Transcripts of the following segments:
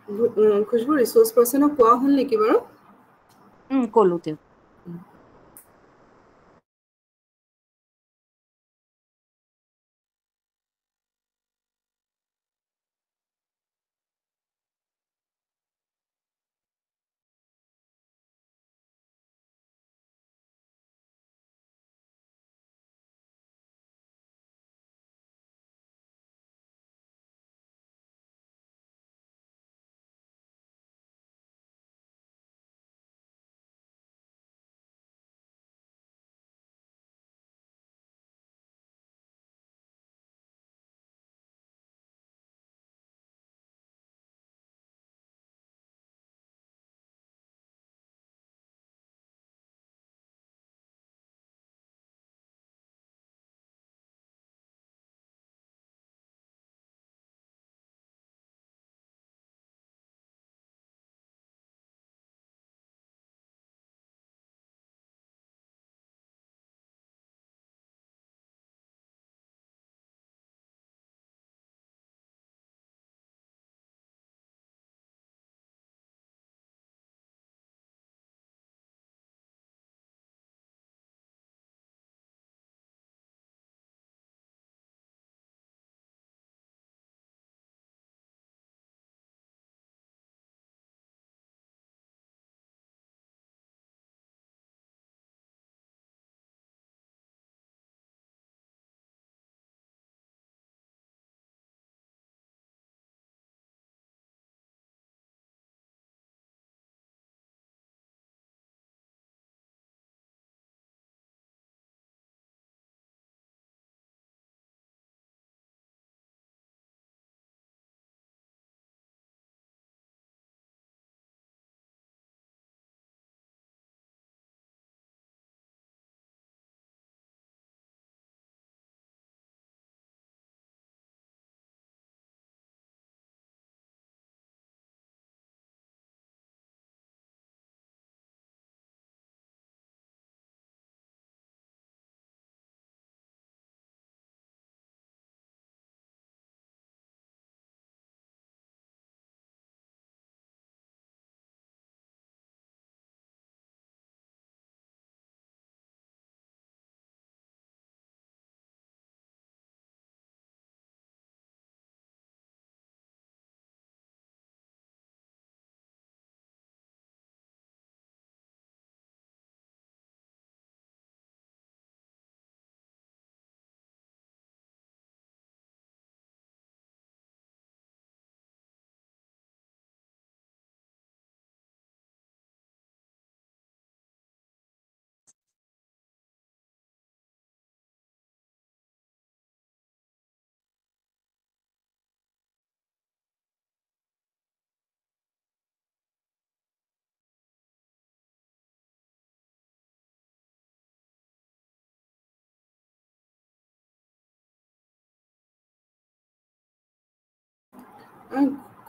খুশবু resource পাৰ্চনক কোৱা হ'ল নেকি বাৰু? ক'লো তেওঁ।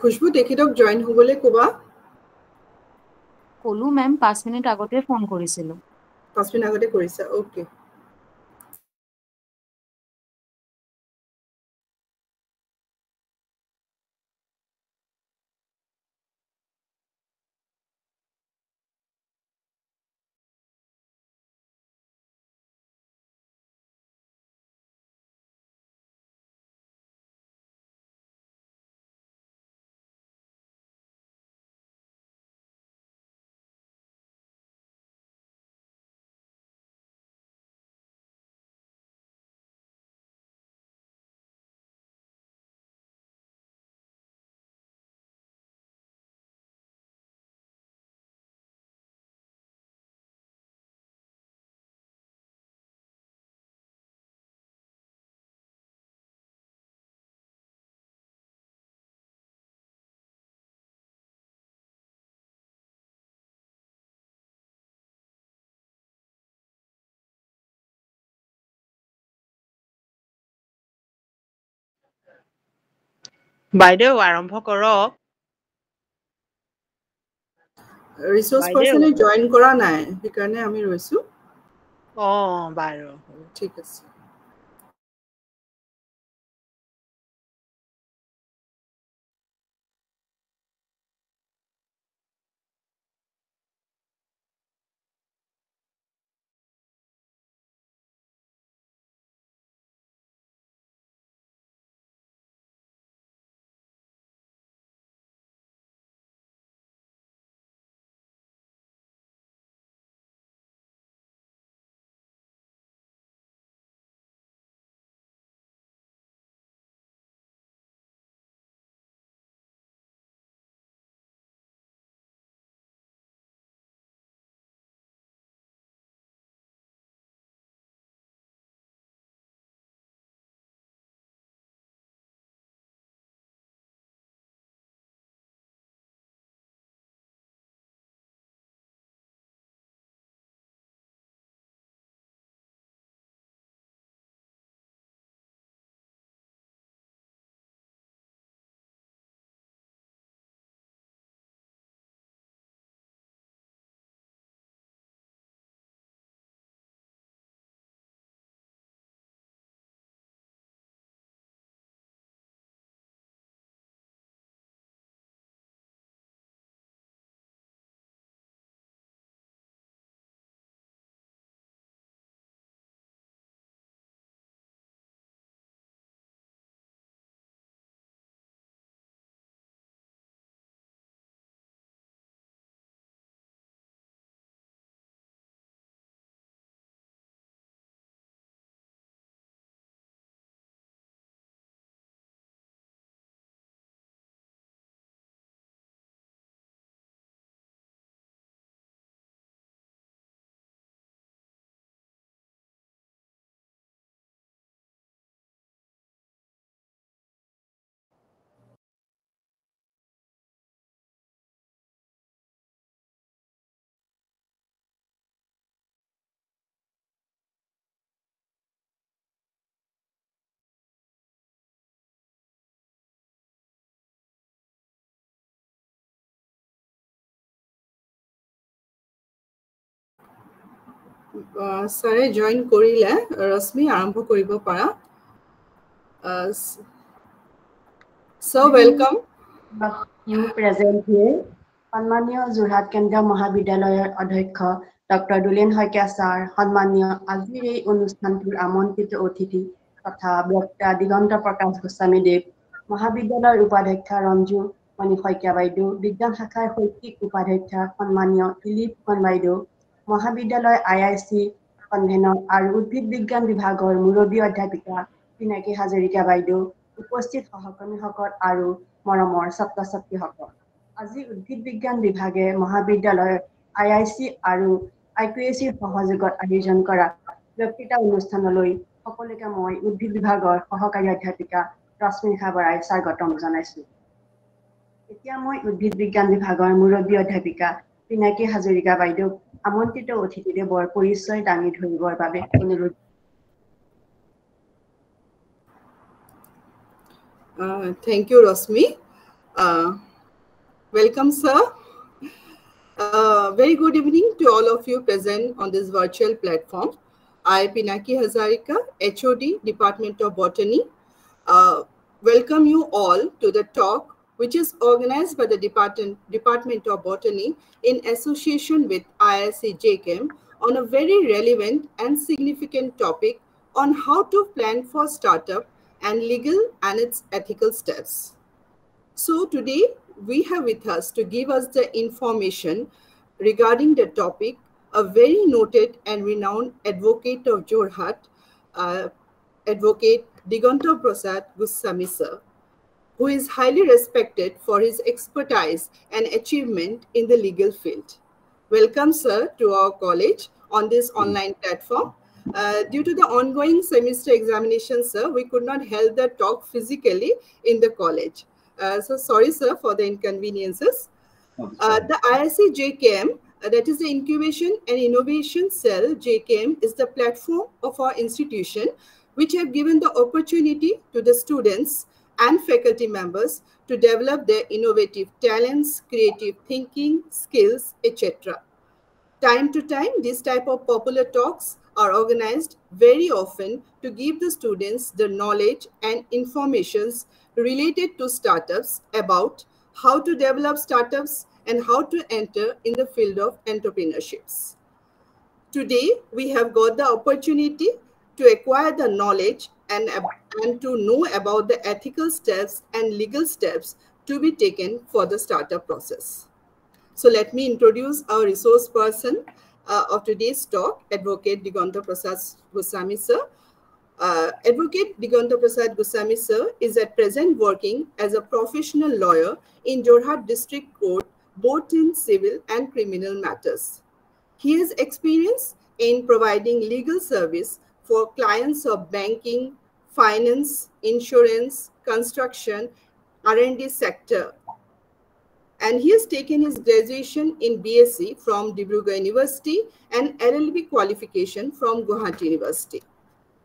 খুশবু তেখেতক জইন হ'বলৈ ক'বা। ক'লো মেম, 5 মিনিট আগতে ফোন কৰিছিলো। 5 মিনিট আগতে কৰিছা, অ'কে। বাইদেউ আৰম্ভ কৰক। ৰিচোৰ্চ বাইদেউ। পাৰ্চনে জইন কৰা নাই, সেইকাৰণে আমি ৰৈছোঁ। বাৰু। ঠিক আছে। Sare join korile, Rasmi arambho koribo para. So welcome. You present here. Hanmaniya Jorhat Kendra Mahabidyalayar Adhyakha Dr. Dulen Hoikya Sir, Hanmaniya Azir ei Onusthantur Amontito Othithi Totha Bhakta Diganta Prakash Goswami Dev, Mahabidyalayar Upadhyakha Ranju Mani Hoikya Baidew, Bigyan Shakhar Hoikik Upadhyakha Hanmaniya Dilip Fukan Baidew, Mahabidyalayar IIC Convener আৰু উদ্ভিদ বিজ্ঞান বিভাগৰ মুৰব্বী অধ্যাপিকা পিনাকী হাজৰিকা বাইদেউ, উপস্থিত সহকৰ্মীসকল আৰু মৰমৰ ছাত্ৰ-ছাত্ৰীসকল, আজি উদ্ভিদ বিজ্ঞান বিভাগে মহাবিদ্যালয়ৰ IIC আৰু IQAC সহযোগত আয়োজন কৰা বক্তৃতা অনুষ্ঠানলৈ সকলোকে মই উদ্ভিদ বিভাগৰ সহকাৰী অধ্যাপিকা ৰশ্মিৰেখা বৰাই স্বাগতম জনাইছো। এতিয়া মই উদ্ভিদ বিজ্ঞান বিভাগৰ মুৰব্বী অধ্যাপিকা পিনাকী হাজৰিকা বাইদেউক আমন্ত্ৰিত অতিথিদেৱৰ পৰিচয় দাঙি ধৰিবৰ বাবে অনুৰোধ। Thank you, Rosmi. Welcome, sir. Very good evening to all of you present on this virtual platform. I, Pinaki Hazarika, HOD, Department of Botany, welcome you all to the talk, which is organized by the Department of Botany in association with IIC JChem on a very relevant and significant topic on how to plan for startup and legal and its ethical steps. So today we have with us to give us the information regarding the topic a very noted and renowned advocate of Jorhat, Advocate Diganta Prasad Goswami sir, who is highly respected for his expertise and achievement in the legal field. Welcome, sir, to our college on this online platform. Due to the ongoing semester examinations, sir, we could not hold the talk physically in the college. So sorry, sir, for the inconveniences. The IIC JKM, that is the Incubation and Innovation Cell, JKM, is the platform of our institution, which have given the opportunity to the students and faculty members to develop their innovative talents, creative thinking, skills, etc. Time to time, this type of popular talks are organized very often to give the students the knowledge and informations related to startups about how to develop startups and how to enter in the field of entrepreneurships. Today, we have got the opportunity to acquire the knowledge and to know about the ethical steps and legal steps to be taken for the startup process. So let me introduce our resource person of today's talk, Advocate Diganta Prasad Goswami sir. Advocate Diganta Prasad Goswami sir is at present working as a professional lawyer in Jorhat District Court, both in civil and criminal matters. He has experience in providing legal service for clients of banking, finance, insurance, construction, R&D sector. And he has taken his graduation in BSc from Dibrugarh University and LLB qualification from Guwahati University.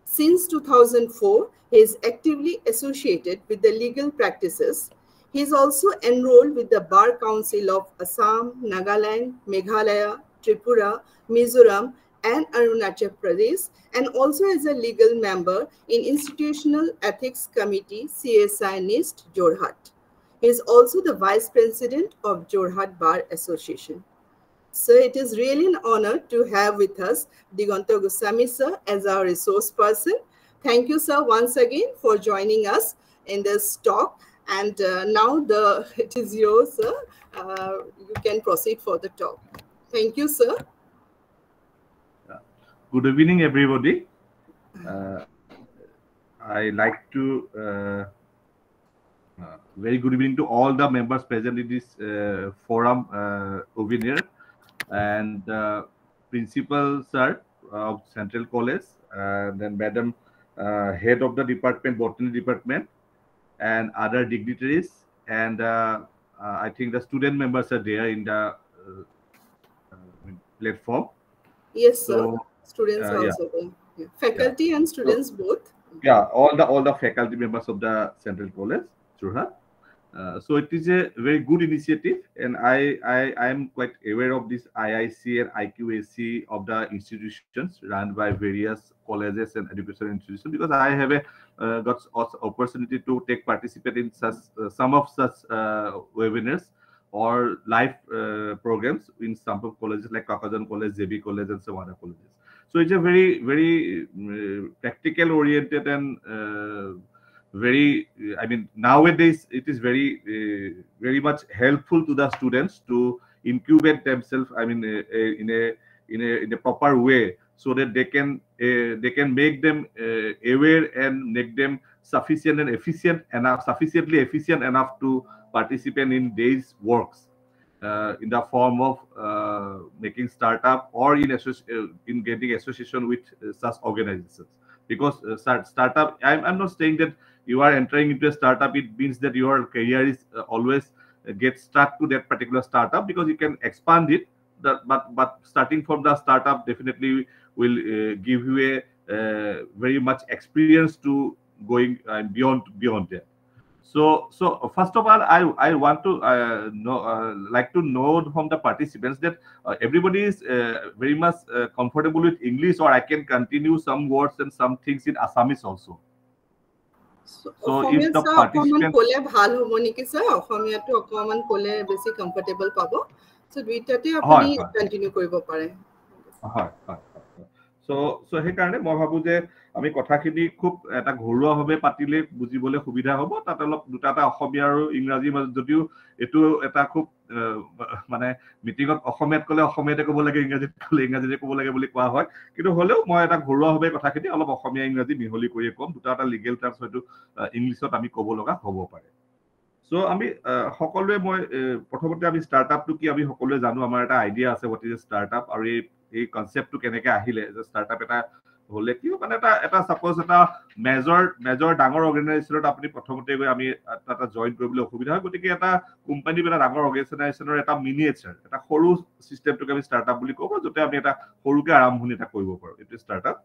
Since 2004, he is actively associated with the legal practices. He is also enrolled with the Bar Council of Assam, Nagaland, Meghalaya, Tripura, Mizoram, and Arunachal Pradesh, and also as a legal member in Institutional Ethics Committee, CSI NIST, Jorhat. He is also the Vice President of Jorhat Bar Association. So it is really an honor to have with us Diganta Goswami sir as our resource person. Thank you, sir, once again for joining us in this talk. And now it is yours, sir. You can proceed for the talk. Thank you, sir. Good evening, everybody. I like to very good evening to all the members present in this forum over here, and Principal Sir of Central College, then Madam Head of the Department, Botany Department, and other dignitaries, and I think the student members are there in the platform. Yes, sir. So, students also there. Yeah. Faculty and students both. Yeah, all the faculty members of the Central College, Jorhat. So it is a very good initiative, and I am quite aware of this IIC and IQAC of the institutions run by various colleges and education institutions, because I have got opportunity to participate in such some of such webinars or live programs in some of colleges like Kakajan College, JB College, and some other colleges. So it's a very practical oriented and very, I mean, nowadays it is very much helpful to the students to incubate themselves, I mean, in a proper way, so that they can make them aware and make them sufficient and efficient enough, sufficiently efficient enough to participate in these works in the form of making startup or in getting association with such organizations. Because startup, I'm not saying that you are entering into a startup, it means that your career is always get stuck to that particular startup, because you can expand it. But starting from the startup definitely will give you a very much experience to going beyond that. So first of all, I want to like to know from the participants that everybody is very much comfortable with English, or I can continue some words and some things in Assamese also. So if the participants kole bhal hobo niki sir, Assamia to অকমান kole বেছি comfortable pabo, so দুইটাতে আপুনি continue কৰিব পাৰে. So সেই কাৰণে মই ভাবো যে আমি কথাখিনি খুব এটা ঘৰুৱাভাৱে পাতিলে বুজিবলৈ সুবিধা হ'ব। তাত অলপ দুটা অসমীয়া আৰু ইংৰাজীৰ মাজত, যদিও এইটো এটা খুব মানে মিটিঙত অসমীয়াত ক'লে অসমীয়াতে ক'ব লাগে, ইংৰাজীত ক'লে ইংৰাজীতে ক'ব লাগে বুলি কোৱা হয়, কিন্তু হ'লেও মই এটা ঘৰুৱাভাৱে কথাখিনি অলপ অসমীয়া ইংৰাজী মিহলি কৰিয়ে ক'ম। দুটা লিগেল টাৰ্মছ হয়তো ইংলিছত আমি ক'ব লগা হ'ব পাৰে। সো আমি সকলোৱে মই প্ৰথমতে আমি ষ্টাৰ্টআপটো কি আমি সকলোৱে জানো, আমাৰ এটা আইডিয়া আছে হোৱাট ইজ ষ্টাৰ্টআপ, আৰু এই কনচেপ্টটো কেনেকৈ আহিলে যে ষ্টাৰ্টআপ এটা হলে কি মানে এটা সাপোজ এটা মেজৰ ডাঙৰ অৰ্গেনাইজেশ্যনত আপুনি প্ৰথমতে গৈ আমি এটা জইন কৰিবলৈ অসুবিধা হয়, গতিকে এটা কোম্পানী বা ডাঙৰ অৰ্গেনাইজেশ্যনৰ এটা মিনিয়েচাৰ, এটা সৰু চিষ্টেমটোকে আমি ষ্টাৰ্টআপ বুলি ক'ব, য'তে আমি এটা সৰুকে আৰম্ভণি এটা কৰিব পাৰোঁ, এইটো ষ্টাৰ্টআপ।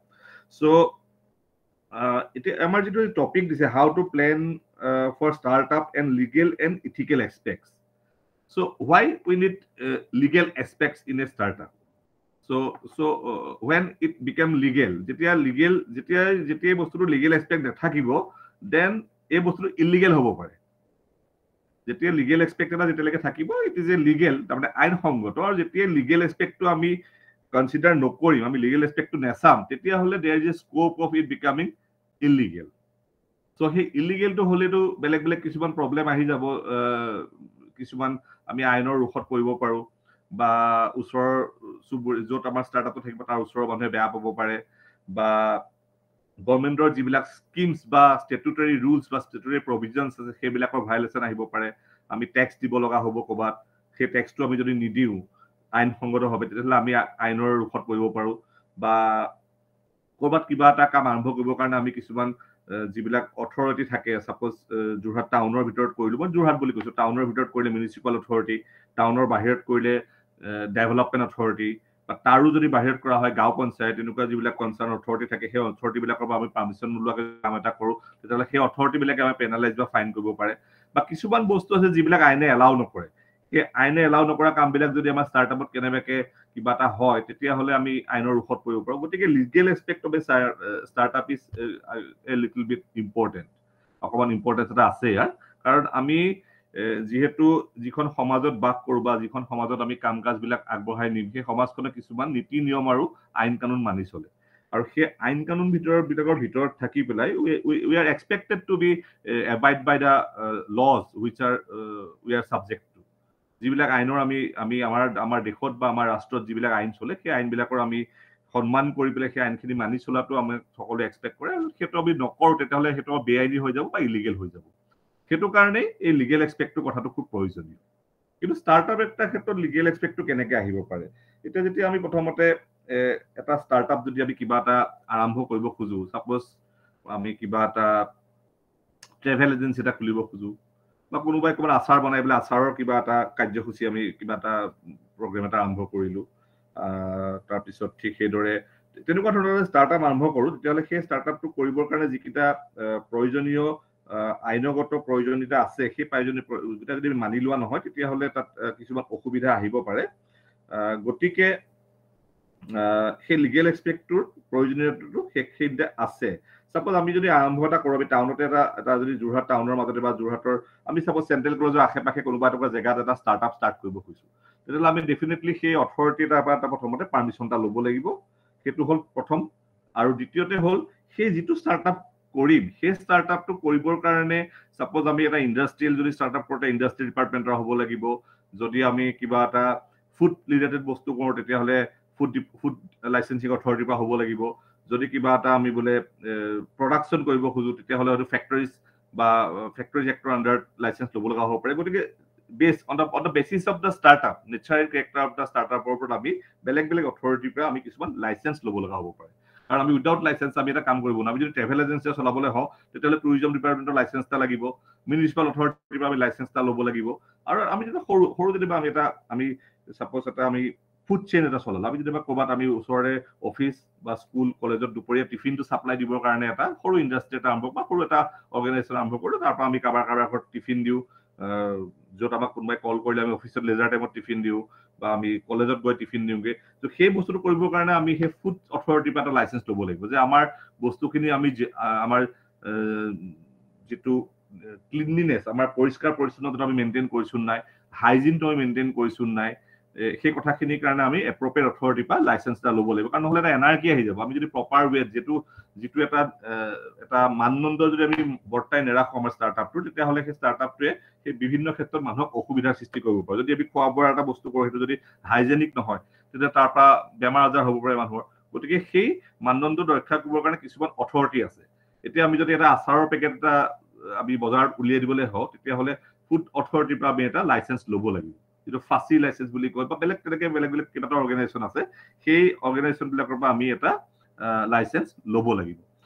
চ' এতিয়া আমাৰ যিটো টপিক দিছে, how to plan for startup and legal and ethical aspects. So' why we need legal aspects in a startup. So when it became legal, যেতিয়া বস্তুটো লিগেল এক্সপেক্ট নাথাকিব, দেন এই বস্তুটো ইলিগেল হ'ব পাৰে। যেতিয়া লিগেল এক্সপেক্ট এটা যেতিয়ালৈকে থাকিব, ইট ইজ এ লিগেল, তাৰমানে আইনসংগত। আৰু যেতিয়া লিগেল এক্সপেক্টটো আমি কনচিডাৰ নকৰিম, আমি লিগেল এক্সপেক্টটো নেচাম, তেতিয়াহ'লে there is a scope of it becoming illegal. So' সেই ইলিগেলটো হ'লেতো বেলেগ কিছুমান প্ৰব্লেম আহি যাব, কিছুমান আমি আইনৰ ৰোষত পৰিব পাৰোঁ, বা ওচৰৰ য'ত আমাৰ ষ্টাৰ্টআপটো থাকিব তাৰ ওচৰৰ মানুহে বেয়া পাব পাৰে, বা গভৰ্ণমেণ্টৰ যিবিলাক স্কিমছ বা ষ্টেটুটৰী ৰুলছ বা ষ্টেটুটৰী প্ৰভিজনছ আছে সেইবিলাকৰ ভায়লেশ্যন আহিব পাৰে। আমি টেক্স দিব লগা হ'ব ক'ৰবাত, সেই টেক্সটো আমি যদি নিদিওঁ আইনসংগতভাৱে, তেতিয়াহ'লে আমি আইনৰ ৰোষত পৰিব পাৰোঁ। বা ক'ৰবাত কিবা এটা কাম আৰম্ভ কৰিবৰ কাৰণে আমি কিছুমান যিবিলাক অথৰিটি থাকে, ছাপ'জ যোৰহাট টাউনৰ ভিতৰত কৰিলোঁ, মই যোৰহাট বুলি কৈছোঁ, টাউনৰ ভিতৰত কৰিলে মিউনিচিপাল অথৰিটি, টাউনৰ বাহিৰত কৰিলে ডেভেলপমেণ্ট অথৰিটি, বা তাৰো যদি বাহিৰত কৰা হয় গাঁও পঞ্চায়ত, এনেকুৱা যিবিলাক কনচাৰ্ণ অথৰিটি থাকে, সেই অথৰিটিবিলাকৰ পৰা আমি পাৰ্মিশ্যন নোলোৱাকৈ কাম এটা কৰোঁ, তেতিয়াহ'লে সেই অথৰিটিবিলাকে আমি পেনালাইজ বা ফাইন কৰিব পাৰে। বা কিছুমান বস্তু আছে যিবিলাক আইনে এলাউ নকৰে, সেই আইনে এলাউ নকৰা কামবিলাক যদি আমাৰ ষ্টাৰ্টআপত কেনেবাকৈ কিবা এটা হয়, তেতিয়াহ'লে আমি আইনৰ ৰোষত পৰিব পাৰোঁ। গতিকে legal aspect of a startup is a little bit important, অকণমান ইম্পৰ্টেঞ্চ এটা আছে ইয়াৰ। কাৰণ আমি যিহেতু যিখন সমাজত বাস কৰোঁ বা যিখন সমাজত আমি কাম কাজবিলাক আগবঢ়াই নিম, সেই সমাজখনে কিছুমান নীতি নিয়ম আৰু আইন কানুন মানি চলে, আৰু সেই আইন কানুন বিলাকৰ ভিতৰত থাকি পেলাই we are expected to be abide by the laws which are we are subject to. যিবিলাক আইনৰ আমি আমাৰ দেশত বা আমাৰ ৰাষ্ট্ৰত যিবিলাক আইন চলে, সেই আইনবিলাকৰ আমি সন্মান কৰি পেলাই সেই আইনখিনি মানি চলাটো আমি সকলোৱে এক্সপেক্ট কৰে, আৰু সেইটো আমি নকৰোঁ তেতিয়াহ'লে সেইটো বেআইনী হৈ যাব বা ইলিগেল হৈ যাব। সেইটো কাৰণেই এই লিগেল এক্সপেক্টটো কথাটো খুব প্ৰয়োজনীয়। কিন্তু ষ্টাৰ্টআপ এটা ক্ষেত্ৰত লিগেল এক্সপেক্টটো কেনেকৈ আহিব পাৰে? এতিয়া যেতিয়া আমি প্ৰথমতে এটা ষ্টাৰ্টআপ যদি আমি কিবা এটা আৰম্ভ কৰিব খোজোঁ, ছাপ'জ আমি কিবা এটা ট্ৰেভেল এজেঞ্চি এটা খুলিব খোজোঁ, বা কোনোবাই ক'ৰবাত আচাৰ বনাই পেলাই আচাৰৰ কিবা এটা কাৰ্যসূচী, আমি কিবা এটা প্ৰগ্ৰেম এটা আৰম্ভ কৰিলোঁ, তাৰপিছত ঠিক সেইদৰে তেনেকুৱা ধৰণৰ ষ্টাৰ্টআপ আৰম্ভ কৰোঁ, তেতিয়াহ'লে সেই ষ্টাৰ্টআপটো কৰিবৰ কাৰণে যিকেইটা প্ৰয়োজনীয় আইনগত প্ৰয়োজনীয়তা আছে সেই প্ৰয়োজনীয়তা যদি মানি লোৱা নহয় তেতিয়াহ'লে তাত কিছুমান অসুবিধা আহিব পাৰে গতিকে সেই লিগেল এক্সপেক্টটোৰ প্ৰয়োজনীয়তাটো সেইখিনিতে আছে সাপোজ আমি যদি আৰম্ভ এটা কৰোঁ আমি টাউনতে এটা যদি যোৰহাট টাউনৰ মাজতে বা যোৰহাটৰ আমি সাপোজ চেণ্ট্ৰেল কলেজৰ আশে-পাশে কোনোবা এটা জেগাত এটা ষ্টাৰ্টআপ ষ্টাৰ্ট কৰিব খুজিছোঁ তেতিয়াহ'লে আমি ডেফিনেটলি সেই অথৰিটি এটাৰ পৰা প্ৰথমতে পাৰ্মিশ্যন এটা ল'ব লাগিব সেইটো হ'ল প্ৰথম আৰু দ্বিতীয়তে হ'ল সেই যিটো ষ্টাৰ্টআপ কৰিম সেই ষ্টাৰ্টআপটো কৰিবৰ কাৰণে সাপোজ আমি এটা ইণ্ডাষ্ট্ৰিয়েল যদি ষ্টাৰ্টআপ কৰোঁতে ইণ্ডাষ্ট্ৰি ডিপাৰ্টমেণ্টৰ হ'ব লাগিব যদি আমি কিবা এটা ফুড ৰিলেটেড বস্তু কৰোঁ তেতিয়াহ'লে ফুড লাইচেন্সিং অথৰিটিৰ পৰা হ'ব লাগিব যদি কিবা এটা আমি বোলে প্ৰডাকশ্যন কৰিব খোজো তেতিয়াহ'লে হয়তো ফেক্টৰীজ বা ফেক্টৰীজ এক্টৰ আণ্ডাৰ লাইচেন্স ল'ব লগা হ'ব পাৰে গতিকে based on the basis of the startup natural character of the startup ওপৰত আমি বেলেগ অথৰিটিৰ পৰা আমি কিছুমান লাইসেন্স ল'ব লগা হ'ব পাৰে কাৰণ আমি উইদাউট লাইসেন্স আমি এটা কাম কৰিব না আমি যদি ট্ৰেভেল এজেন্সি চলাবলৈ হওঁ তেতিয়াহ'লে টুৰিজম ডিপাৰ্টমেণ্টৰ লাইসেন্স এটা লাগিব মিউনিচিপাল অথৰিটিৰ পৰা আমি লাইসেন্স এটা ল'ব লাগিব আৰু আমি যদি সৰু যদি আমি সাপোজ এটা আমি ফুড চেইন এটা চলালো আমি যদি ক'ৰবাত আমি ওচৰৰে অফিচ বা স্কুল কলেজত দুপৰীয়া টিফিনটো সাপ্লাই দিবৰ কাৰণে এটা সৰু ইণ্ডাষ্ট্ৰি এটা আৰম্ভ বা সৰু এটা অৰ্গেনাইজেশ্যন আৰম্ভ কৰিলো তাৰ পৰা আমি কাৰোবাৰ ঘৰত টিফিন দিওঁ য'ত আমাক কোনোবাই কল কৰিলে আমি অফিচত লেজাৰ টাইমত টিফিন দিওঁ বা আমি কলেজত গৈ টিফিন দিওঁগে তো সেই বস্তুটো কৰিবৰ কাৰণে আমি সেই ফুড অথৰিটিৰ পৰা এটা লাইসেন্স ল'ব লাগিব যে আমাৰ বস্তুখিনি আমি আমাৰ যিটো ক্লিনলিনেছ আমাৰ পৰিষ্কাৰ পৰিচ্ছন্নতা আমি মেইনটেইন কৰিছো নাই হাইজিনটো আমি মেইনটেইন কৰিছো নাই সেই কথাখিনিৰ কাৰণে আমি এপ্ৰপ্ৰিয়েট অথৰিটিৰ পৰা লাইসেন্স এটা ল'ব লাগিব কাৰণ নহ'লে এটা এনাৰ্কি আহি যাব আমি যদি প্ৰপাৰ ৱেত যিটো এটা মানদণ্ড যদি আমি বৰ্তাই নেৰাখো আমাৰ ষ্টাৰ্টআপটো তেতিয়াহ'লে সেই ষ্টাৰ্টআপটোৱে সেই বিভিন্ন ক্ষেত্ৰত মানুহক অসুবিধাৰ সৃষ্টি কৰিব পাৰে যদি আমি খোৱা বোৱাৰ এটা বস্তু কৰোঁ সেইটো যদি হাইজেনিক নহয় তেতিয়া তাৰ পৰা বেমাৰ আজাৰ হ'ব পাৰে মানুহৰ গতিকে সেই মানদণ্ড ৰক্ষা কৰিবৰ কাৰণে কিছুমান অথৰিটি আছে এতিয়া আমি যদি এটা আচাৰৰ পেকেট এটা আমি বজাৰত উলিয়াই দিবলৈ হওঁ তেতিয়াহ'লে ফুড অথৰিটিৰ পৰা আমি এটা লাইসেন্স ল'ব লাগিব যিটো ফাঁচি লাইসেন্স বুলি কয় বা বেলেগ কেইবাটা অৰ্গেনাইজেশ্যন আছে সেই অৰ্গেনাইজেশ্যন বিলাকৰ পৰা আমি এটা লাইসেন্স ল'ব লাগিব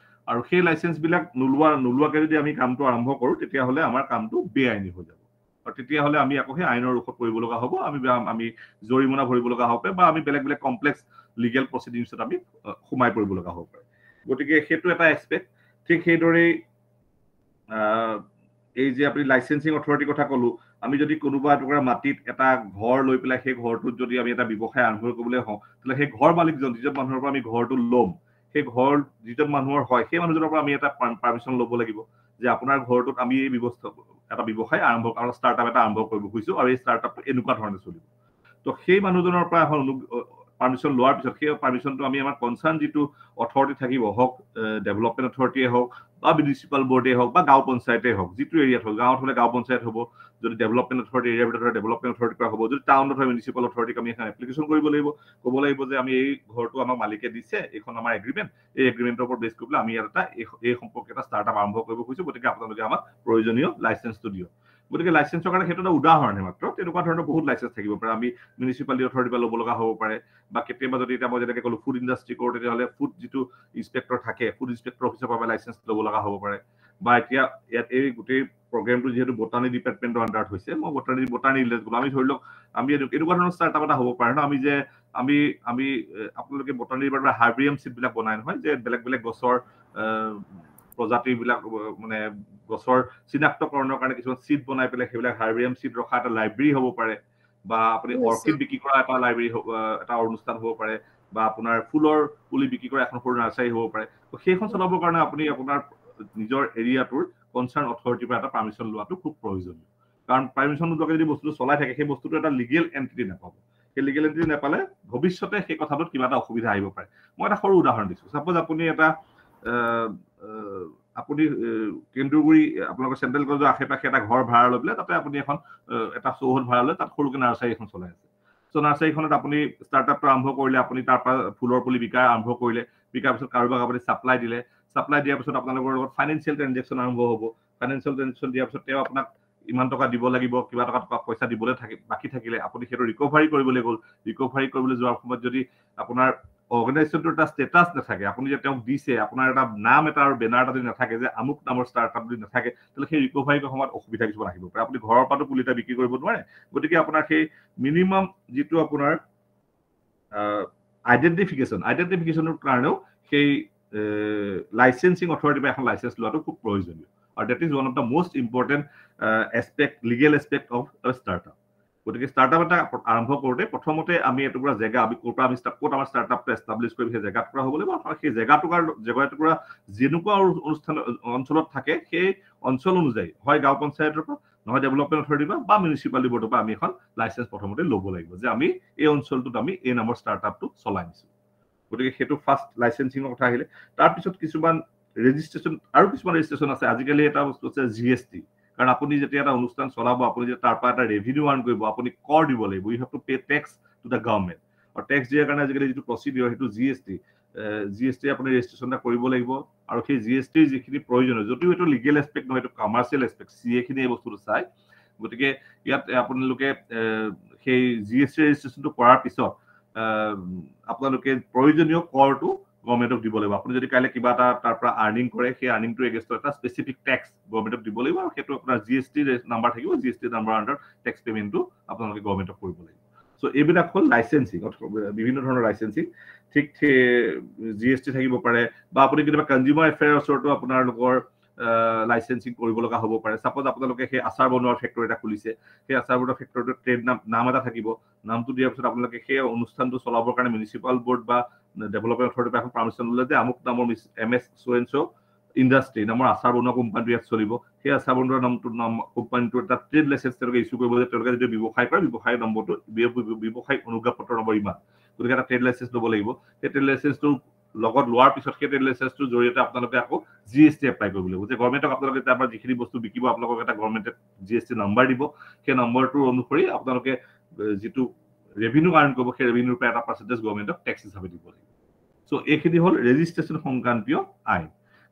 আৰু সেই লাইসেন্স বিলাক নোলোৱাকে যদি আমি কামটো আৰম্ভ কৰোঁ তেতিয়াহ'লে আমাৰ কামটো বেআইনী হৈ যাব আৰু তেতিয়াহ'লে আমি আকৌ সেই আইনৰ ঔষধ কৰিব লগা হ'ব আমি জৰিমনা ভৰিব লগা হ'ব বা আমি বেলেগ কমপ্লেক্স লিগেল প্ৰচিডিংছত আমি সোমাই পৰিব লগা হ'ব পাৰে গতিকে সেইটো এটা এক্সপেক্ট ঠিক সেইদৰেই এই যে আপুনি লাইসেন্সিং অথৰিটিৰ কথা ক'লো আমি যদি কোনোবা এটুকুৰা মাটিত এটা ঘৰ লৈ পেলাই সেই ঘৰটোত যদি আমি এটা ব্যৱসায় আৰম্ভ কৰিবলৈ হওঁ তেতিয়াহ'লে সেই ঘৰ মালিকজন যিজন মানুহৰ পৰা আমি ঘৰটো ল'ম সেই ঘৰ যিজন মানুহৰ হয় সেই মানুহজনৰ পৰা আমি এটা পাৰ্মিশ্যন ল'ব লাগিব যে আপোনাৰ ঘৰটোত আমি এই এটা ব্যৱসায় ষ্টাৰ্টআপ এটা আৰম্ভ কৰিব খুজিছো আৰু এই ষ্টাৰ্টআপটো এনেকুৱা ধৰণে চলিব তো সেই মানুহজনৰ পৰা এখন পাৰ্মিশ্যন লোৱাৰ পিছত সেই পাৰ্মিশ্যনটো আমি আমাৰ কনচাৰ্ণ যিটো অথৰিটি থাকিব হওক ডেভেলপমেণ্ট অথৰিটিয়ে হওক বা মিউনিচিপাল বৰ্ডে হওক বা গাঁও পঞ্চায়তে হওক যিটো এৰিয়াত হওক গাঁৱত হ'লে গাঁও পঞ্চায়ত হ'ব যদি ডেভেলপমেণ্ট অথৰিটি এৰিয়াৰ ভিতৰত ডেভেলপমেণ্ট অথৰিটিৰ পৰা হ'ব যদি টাউনত হয় মিউনিচিপাল অথৰিটিক আমি এখন এপ্লিকেশ্যন কৰিব লাগিব ক'ব লাগিব যে আমি এই ঘৰটো আমাক মালিকে দিছে এইখন আমাৰ এগ্ৰিমেণ্ট এই এগ্ৰিমেণ্টৰ ওপৰত বেছ কৰি পেলাই আমি এই সম্পৰ্কে এটা ষ্টাৰ্টআপ আৰম্ভ কৰিব খুজিছোঁ গতিকে আপোনালোকে আমাক প্ৰয়োজনীয় লাইচেন্সটো দিয়ক গতিকে লাইচেন্সৰ কাৰণে সেইটো এটা উদাহৰণহে মাত্ৰ তেনেকুৱা ধৰণৰ বহুত লাইচেন্স থাকিব পাৰে আমি মিউনিচিপালিটি অথৰিটিৰ পৰা ল'ব লগা হ'ব পাৰে বা কেতিয়াবা যদি এতিয়া মই যেনেকৈ ক'লো ফুড ইণ্ডাষ্ট্ৰি কৰোঁ তেতিয়াহ'লে ফুড যিটো ইনস্পেক্টৰ থাকে ফুড ইনস্পেক্টৰ অফিচৰ পৰা লাইচেন্স ল'ব লগা হ'ব পাৰে বা এতিয়া ইয়াত এই গোটেই প্ৰগ্ৰেমটো যিহেতু বটানী ডিপাৰ্টমেণ্টৰ আণ্ডাৰত হৈছে মই বটানী ৰিলেটেড ক'লো আমি ধৰি লওক আমি এনেকুৱা ধৰণৰ ষ্টাৰ্টআপ এটা হ'ব পাৰে ন আমি আপোনালোকে বটানী ডিপাৰ্টমেণ্টৰ হাৰ্বেৰিয়াম চিটবিলাক বনাই নহয় যে বেলেগ গছৰ প্ৰজাতিবিলাক মানে গছৰ চিনাক্তকৰণৰ কাৰণে কিছুমান চিট বনাই পেলাই সেইবিলাক হাৰ্বেৰিয়াম চিট ৰখা এটা লাইব্ৰেৰী হ'ব পাৰে বা আপুনি অৰ্কিড বিক্ৰী কৰা এটা লাইব্ৰেৰী এটা অনুষ্ঠান হ'ব পাৰে বা আপোনাৰ ফুলৰ পুলি বিক্ৰী কৰা এখন সৰু নাৰ্চাৰী হ'ব পাৰে সেইখন চলাবৰ কাৰণে আপুনি আপোনাৰ নিজৰ এৰিয়াটোৰ কনচাৰ্ণ অথৰিটিৰ পৰা এটা পাৰ্মিশ্যন লোৱাটো খুব প্ৰয়োজনীয় কাৰণ পাৰ্মিশ্যন নোলোৱাকৈ যদি বস্তুটো চলাই থাকে সেই বস্তুটো এটা লিগেল এণ্টিটি নাপাব সেই লিগেল এণ্টিটি নাপালে ভৱিষ্যতে সেই কথাটোত কিবা এটা অসুবিধা আহিব পাৰে মই এটা সৰু উদাহৰণ দিছোঁ চাপ'জ আপুনি কেন্দুগুৰি আপোনালোকৰ চেণ্ট্ৰেল কলেজৰ আশে-পাশে এটা ঘৰ ভাড়া লৈ পেলাই তাতে আপুনি এখন এটা চৌহদ ভাড়া লৈ তাত সৰুকৈ নাৰ্চাৰী এখন চলাই আছে চ' নাৰ্চাৰীখনত আপুনি ষ্টাৰ্টআপটো আৰম্ভ কৰিলে আপুনি তাৰ পৰা ফুলৰ পুলি বিকা আৰম্ভ কৰিলে বিকাৰ পিছত কাৰোবাক আপুনি চাপ্লাই দিয়াৰ পিছত আপোনালোকৰ লগত ফাইনেন্সিয়েল ট্ৰেনজেকশ্যন আৰম্ভ হ'ব ফাইনেন্সিয়েল ট্ৰেনজেকশ্যন দিয়াৰ পিছত তেওঁ আপোনাক ইমান টকা দিব লাগিব কিবা টকা পইচা দিবলৈ বাকী থাকিলে আপুনি সেইটো ৰিকভাৰী কৰিবলৈ গ'ল ৰিকভাৰী কৰিবলৈ যোৱাৰ সময়ত যদি আপোনাৰ অৰ্গেনাইজেশ্যনটোৰ এটা ষ্টেটাছ নাথাকে আপুনি যে তেওঁক দিছে আপোনাৰ এটা নাম এটা আৰু বেনাৰ এটা যদি নাথাকে যে আমুক নামৰ ষ্টাৰ্টআপ যদি নাথাকে তেতিয়াহ'লে সেই ৰিকভাৰী সময়ত অসুবিধা কিছুমান আহিব পাৰে আপুনি ঘৰৰ পৰাতো পুলি এটা বিক্ৰী কৰিব নোৱাৰে গতিকে আপোনাৰ সেই মিনিমাম যিটো আপোনাৰ আইডেণ্টিফিকেশ্যনৰ কাৰণেও সেই লাইচেন্সিং অথৰিটিৰ পৰা এখন লাইচেন্স লোৱাটো খুব প্ৰয়োজনীয় আৰু that is one of the most important legal aspect of a startup. গতিকে startup এটা আৰম্ভ কৰোঁতে প্ৰথমতে আমি এটুকুৰা জেগা আমি ক'ত আমাৰ startup টো establish কৰিম সেই জেগাটুকুৰা হ'ব লাগিব আৰু সেই জেগাটুকুৰা যেনেকুৱা অনুষ্ঠান অঞ্চলত থাকে সেই অঞ্চল অনুযায়ী হয় গাঁও পঞ্চায়তৰ পৰা নহয় ডেভেলপমেণ্ট অথৰিটিৰ পৰা বা মিউনিচিপালিটি বৰ্ডৰ পৰা আমি এখন লাইচেঞ্চ প্ৰথমতে ল'ব লাগিব যে আমি এই অঞ্চলটোত আমি এই নামৰ startup-টো চলাই নিছোঁ। গতিকে সেইটো ফাৰ্ষ্ট লাইচেঞ্চিঙৰ কথা আহিলে। তাৰপিছত কিছুমান ৰেজিষ্ট্ৰেশ্যন আছে। আজিকালি এটা বস্তু আছে GST, কাৰণ আপুনি যেতিয়া এটা অনুষ্ঠান চলাব আপুনি যেতিয়া তাৰ পৰা এটা ৰেভিনিউ আৰ্ণ কৰিব আপুনি কৰ দিব লাগিব। You have to pay tax to the government, আৰু টেক্স দিয়াৰ কাৰণে আজিকালি যিটো প্ৰচিডিঅৰ সেইটো GST আপুনি ৰেজিষ্ট্ৰেশ্যন এটা কৰিব লাগিব। আৰু সেই GSTৰ যিখিনি প্ৰয়োজনীয় যদিও এইটো লিগেল এছপেক্ট নহয়, এইটো কমাৰ্চিয়েল এছপেক্ট, CA খিনি এই বস্তুটো চাই। গতিকে ইয়াত আপোনালোকে সেই GST ৰেজিষ্ট্ৰেশ্যনটো কৰাৰ পিছত আপোনালোকে প্ৰয়োজনীয় কৰটো গভৰ্ণমেণ্টক দিব লাগিব। আপুনি যদি কাইলৈ কিবা এটা তাৰ পৰা আৰ্নিং কৰে সেই আৰ্নিংটো এগেইনষ্ট এটা স্পেচিফিক টেক্স গভৰ্ণমেণ্টক দিব লাগিব, আৰু সেইটো আপোনাৰ GST নাম্বাৰ থাকিব। GST নাম্বাৰ আণ্ডাৰ টেক্স পেমেণ্টটো আপোনালোকে গভৰ্ণমেণ্টক কৰিব লাগিব। চ' এইবিলাক হ'ল লাইচেঞ্চিং, বিভিন্ন ধৰণৰ লাইচেঞ্চিং। ঠিক GST থাকিব পাৰে, বা আপুনি কেতিয়াবা কনজিউমাৰ এফেয়াৰ্ছতো আপোনালোকৰ লাইচেঞ্চিং কৰিব লগা হ'ব পাৰে। ছাপ'জ আপোনালোকে সেই আচাৰ বনোৱাৰ ফেক্টৰী এটা খুলিছে, সেই আচাৰ বনোৱাৰ ফেক্টৰীটোত ট্ৰেড নাম এটা থাকিব। নামটো দিয়াৰ পিছত আপোনালোকে সেই অনুষ্ঠানটো চলাবৰ কাৰণে মিউনিচিপাল বৰ্ড বা ডেভেলপমেণ্ট অথৰিটিৰ পৰা এখন পাৰ্মিশ্যন ল'লে যে আমুক নামৰ MS so&so ইণ্ডাষ্ট্ৰী নামৰ আচাৰ বনোৱা কোম্পানীটো ইয়াত চলিব। সেই আচাৰ বনোৱা কোম্পানীটো এটা ট্ৰেড লাইচেঞ্চ তেওঁলোকে ইছ্যু কৰিব যে তেওঁলোকে যদি ব্যৱসায় কৰে ব্যৱসায় নম্বৰটো ব্যৱসায়িক অনুজ্ঞাপত্ৰ নম্বৰ ইমান, গতিকে এটা ট্ৰেড লাইচেঞ্চ ল'ব লাগিব। সেই ট্ৰেড লাইচেঞ্চটো লগত লোৱাৰ পিছত সেই ট্ৰেড লাইচেঞ্চটোৰ জৰিয়তে আপোনালোকে আকৌ GST এপ্লাই কৰিব লাগিব। যে গভৰ্ণমেণ্টক আপোনালোকে তাৰ পৰা যিখিনি বস্তু বিকিব আপোনালোকক এটা গভৰ্ণমেণ্টে GST নাম্বাৰ দিব। সেই নম্বৰটোৰ অনুসৰি আপোনালোকে যিটো ৰেভিনিউ আৰ্ণ কৰিব সেই ৰেভিনিউৰ পৰা এটা পাৰ্চেণ্টেজ গভৰ্ণমেণ্টক টেক্স হিচাপে দিব লাগিব। চ' এইখিনি হ'ল ৰেজিষ্ট্ৰেশ্যন সংক্ৰান্তীয় আইন।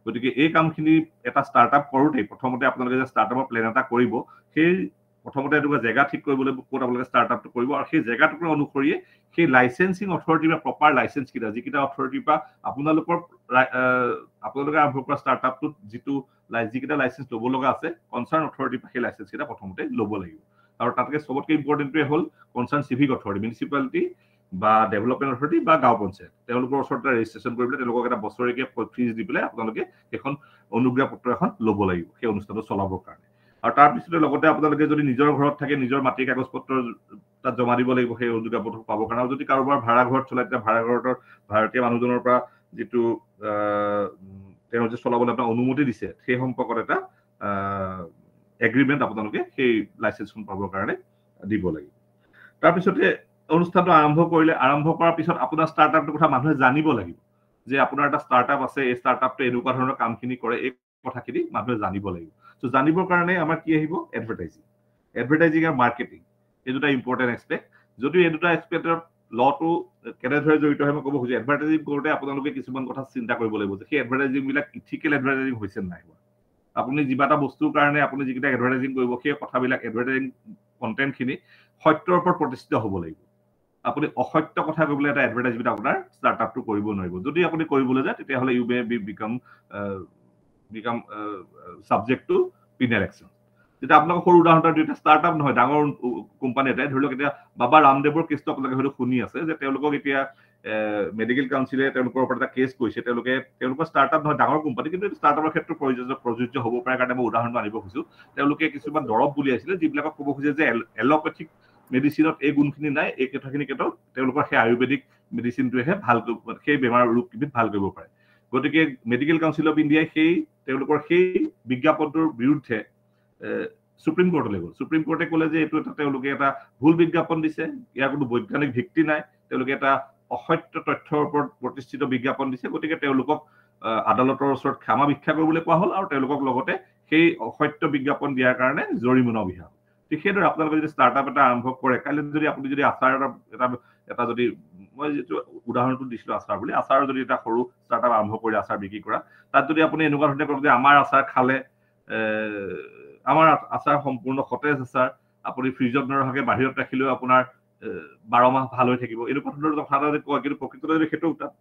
গতিকে এই কামখিনি এটা ষ্টাৰ্টআপ কৰোঁতে প্ৰথমতে আপোনালোকে যে ষ্টাৰ্টআপৰ প্লেন এটা কৰিব, সেই প্ৰথমতে এনেকুৱা জেগা ঠিক কৰিব লাগিব ক'ত আপোনালোকে ষ্টাৰ্টআপটো কৰিব, আৰু সেই জেগাটোৰ অনুসৰিয়ে সেই লাইচেঞ্চিং অথৰিটিৰ বা প্ৰপাৰ লাইচেঞ্চ কেইটা যিকেইটা অথৰিটিৰ পৰা আপোনালোকে আৰম্ভ কৰা ষ্টাৰ্টআপটোত যিকেইটা লাইচেঞ্চ ল'ব লগা আছে কনচাৰ্ণ অথৰিটিৰ পৰা সেই লাইচেঞ্চ কেইটা প্ৰথমতে ল'ব লাগিব। আৰু তাতকৈ চবতকৈ ইম্পৰ্টেণ্টটোৱে হ'ল কনচাৰ্ণ চিভিক অথৰিটি, মিউনিচিপালিটি বা ডেভেলপমেণ্ট অথৰিটি বা গাঁও পঞ্চায়ত, তেওঁলোকৰ ওচৰত ৰেজিষ্ট্ৰেশ্যন কৰি পেলাই তেওঁলোকক এটা বছৰেকীয়া ফিজ দি পেলাই আপোনালোকে এখন অনুজ্ঞা পত্ৰ এখন ল'ব লাগিব সেই অনুষ্ঠানটো চলাবৰ কাৰণে। আৰু তাৰপিছতে লগতে আপোনালোকে যদি নিজৰ ঘৰত থাকে নিজৰ মাটিৰ কাগজ পত্ৰ তাত জমা দিব লাগিব সেই অনুজ্ঞা পত্ৰ পাবৰ কাৰণে। আৰু যদি কাৰোবাৰ ভাড়া ঘৰত চলাই তেতিয়া ভাড়া ঘৰৰ ভাড়াতীয়া মানুহজনৰ পৰা যিটো তেওঁ যে চলাবলৈ আপোনাক অনুমতি দিছে সেই সম্পৰ্কত এটা এগ্ৰিমেণ্ট আপোনালোকে সেই লাইচেঞ্চখন পাবৰ কাৰণে দিব লাগিব। তাৰপিছতে অনুষ্ঠানটো আৰম্ভ কৰাৰ পিছত আপোনাৰ ষ্টাৰ্টআপটোৰ কথা মানুহে জানিব লাগিব যে আপোনাৰ এটা ষ্টাৰ্টআপ আছে, এই ষ্টাৰ্টআপটো এনেকুৱা ধৰণৰ কামখিনি কৰে, এই কথাখিনি মানুহে জানিব লাগিব। চ' জানিবৰ কাৰণে আমাৰ কি আহিব? এডভাৰটাইজিং আৰু মাৰ্কেটিং, এই দুটা ইম্পৰ্টেণ্ট এক্সপেক্ট। যদিও এই দুটা এক্সপেক্টৰ লটো কেনেদৰে জড়িত হয় মই ক'ব খুজিছোঁ। এডভাৰটাইজিং কৰোঁতে আপোনালোকে কিছুমান কথা চিন্তা কৰিব লাগিব যে সেই এডভাৰটাইজিংবিলাক ইথিকেল এডভাৰটাইজিং হৈছে নাই হোৱা। আপুনি যিবা এটা বস্তুৰ কাৰণে আপুনি যিকেইটা এডভাৰটাইজিং কৰিব সেই কথাবিলাক এডভাৰটাইজিং কণ্টেণ্টখিনি সত্যৰ ওপৰত প্ৰতিষ্ঠিত হ'ব লাগিব। আপুনি অসত্য কথা ক'বলৈ এটা এডভাৰটাইজমেণ্ট আপোনাৰ ষ্টাৰ্টআপটো কৰিব নোৱাৰিব। যদি আপুনি কৰিবলৈ যায় তেতিয়াহ'লে you may become subject to penal action. যেতিয়া আপোনালোকৰ সৰু উদাহৰণ এটা ষ্টাৰ্টআপ নহয় ডাঙৰ কোম্পানী এটাই ধৰি লওক এতিয়া বাবা ৰামদেৱৰ কেছটো আপোনালোকে হয়তো শুনি আছে যে তেওঁলোকক এতিয়া মেডিকেল কাউন্সিলে তেওঁলোকৰ ওপৰত এটা কেছ কৰিছে। তেওঁলোকৰ ষ্টাৰ্টআপ নহয় ডাঙৰ কোম্পানী, কিন্তু ষ্টাৰ্টআপৰ ক্ষেত্ৰত প্ৰযোজ্য হ'ব পাৰে কাৰণে মই উদাহৰণটো আনিব খুজিছোঁ। তেওঁলোকে কিছুমান দৰৱ উলিয়াইছিলে যিবিলাকক ক'ব খোজে যে এল'পেথিক মেডিচিনত এই গুণখিনি নাই, এই কথাখিনি কেৱল তেওঁলোকৰ সেই আয়ুৰ্বেদিক মেডিচিনটোৱেহে ভাল সেই বেমাৰ ৰোগবিধ ভাল কৰিব পাৰে। গতিকে মেডিকেল কাউন্সিল অফ ইণ্ডিয়াই তেওঁলোকৰ সেই বিজ্ঞাপনটোৰ বিৰুদ্ধে সুপ্ৰিম কোৰ্টলৈ গ'ল। সুপ্ৰিম কোৰ্টে ক'লে যে এইটো তেওঁলোকে এটা ভুল বিজ্ঞাপন দিছে, ইয়াৰ কোনো বৈজ্ঞানিক ভিত্তি নাই, তেওঁলোকে এটা অসত্য তথ্যৰ ওপৰত প্ৰতিষ্ঠিত বিজ্ঞাপন দিছে। গতিকে তেওঁলোকক আদালতৰ ওচৰত ক্ষমা ভিক্ষা কৰিবলৈ কোৱা হ'ল আৰু তেওঁলোকক লগতে সেই অসত্য বিজ্ঞাপন দিয়াৰ কাৰণে জৰিমনা বিহা হ'ল। ঠিক সেইদৰে আপোনালোকে যদি ষ্টাৰ্টআপ এটা আৰম্ভ কৰে, কাইলৈ যদি আপুনি যদি আচাৰ এটা যদি মই যিটো উদাহৰণটো দিছিলোঁ আচাৰ বুলি, আচাৰ যদি এটা সৰু ষ্টাৰ্টআপ আৰম্ভ কৰি আচাৰ বিক্ৰী কৰা, তাত যদি আপুনি এনেকুৱা ধৰণে কওক যে আমাৰ আচাৰ খালে আমাৰ আচাৰ সম্পূৰ্ণ সতেজ আচাৰ, আপুনি ফ্ৰিজত নৰখাকে বাহিৰত ৰাখিলেও আপোনাৰ 12 মাহ ভাল হৈ থাকিব, এনেকুৱা ধৰণৰ কথা এটা যদি কয় কিন্তু প্ৰকৃততে যদি সেইটো তাত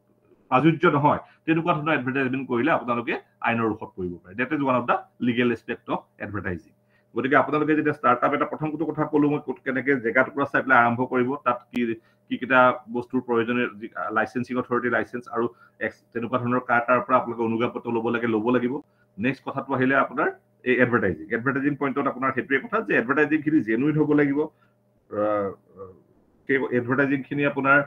প্ৰাযোজ্য নহয়, তেনেকুৱা ধৰণৰ এডভাৰটাইজমেণ্ট কৰিলে আপোনালোকে আইনৰ ৰোষত পৰিব পাৰে। That is one of the legal aspect of advertising. গতিকে আপোনালোকে যেতিয়া ষ্টাৰ্টআপ এটা প্ৰথমটো কথা ক'লো মই কেনেকৈ জেগা টুকুৰা চাই পেলাই আৰম্ভ কৰিব, তাত কিকেইটা বস্তুৰ প্ৰয়োজনীয় লাইচেঞ্চিং অথৰিটি লাইচেঞ্চ আৰু তেনেকুৱা ধৰণৰ তাৰ পৰা আপোনালোকে অনুজ্ঞাপত্ৰ ল'ব লাগিব। নেক্সট কথাটো আহিলে আপোনাৰ এই এডভাৰটাইজিং পইণ্টত আপোনাৰ সেইটোৱে কথা যে এডভাৰটাইজিংখিনি জেনুইন হ'ব লাগিব, সেই এডভাৰটাইজিংখিনি আপোনাৰ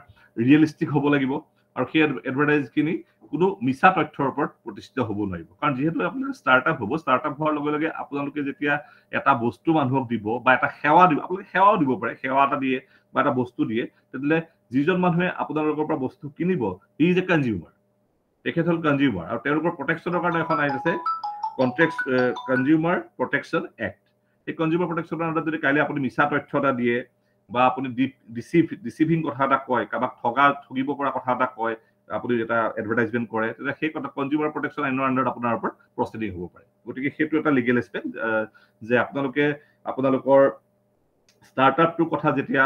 ৰিয়েলিষ্টিক হ'ব লাগিব, আৰু সেই এডভাৰটাইজখিনি কোনো মিছা তথ্যৰ ওপৰত প্ৰতিষ্ঠিত হ'ব নোৱাৰিব। কাৰণ যিহেতু আপোনাৰ ষ্টাৰ্টআপ হ'ব, ষ্টাৰ্টআপ হোৱাৰ লগে লগে আপোনালোকে যেতিয়া এটা বস্তু মানুহক দিব বা এটা সেৱা দিব, আপোনালোকে সেৱাও দিব পাৰে, সেৱা এটা দিয়ে বা এটা বস্তু দিয়ে, তেতিয়াহ'লে যিজন মানুহে আপোনালোকৰ পৰা বস্তু কিনিব, হি ইজ এ কনজিউমাৰ, তেখেত হ'ল কনজিউমাৰ, আৰু তেওঁলোকৰ প্ৰটেকশ্যনৰ কাৰণে এখন আইন আছে, কনজিউমাৰ প্ৰটেকশ্যন এক্ট। এই কনজিউমাৰ প্ৰটেকশ্যনৰ আণ্ডাৰত যদি কাইলৈ আপুনি মিছা তথ্য এটা দিয়ে বা আপুনি ডিচিভিং কথা এটা কয়, কাৰোবাক ঠগিব পৰা কথা এটা কয়, আপুনি এটা এডভাৰটাইজমেণ্ট কৰে, তেতিয়া সেই কথা কনজিউমাৰ প্ৰটেকশ্যন আইনৰ আণ্ডাৰত আপোনাৰ ওপৰত প্ৰচিডিং হ'ব পাৰে। গতিকে সেইটো এটা লিগেল এছপেক্ট যে আপোনালোকে আপোনালোকৰ ষ্টাৰ্টআপটোৰ কথা যেতিয়া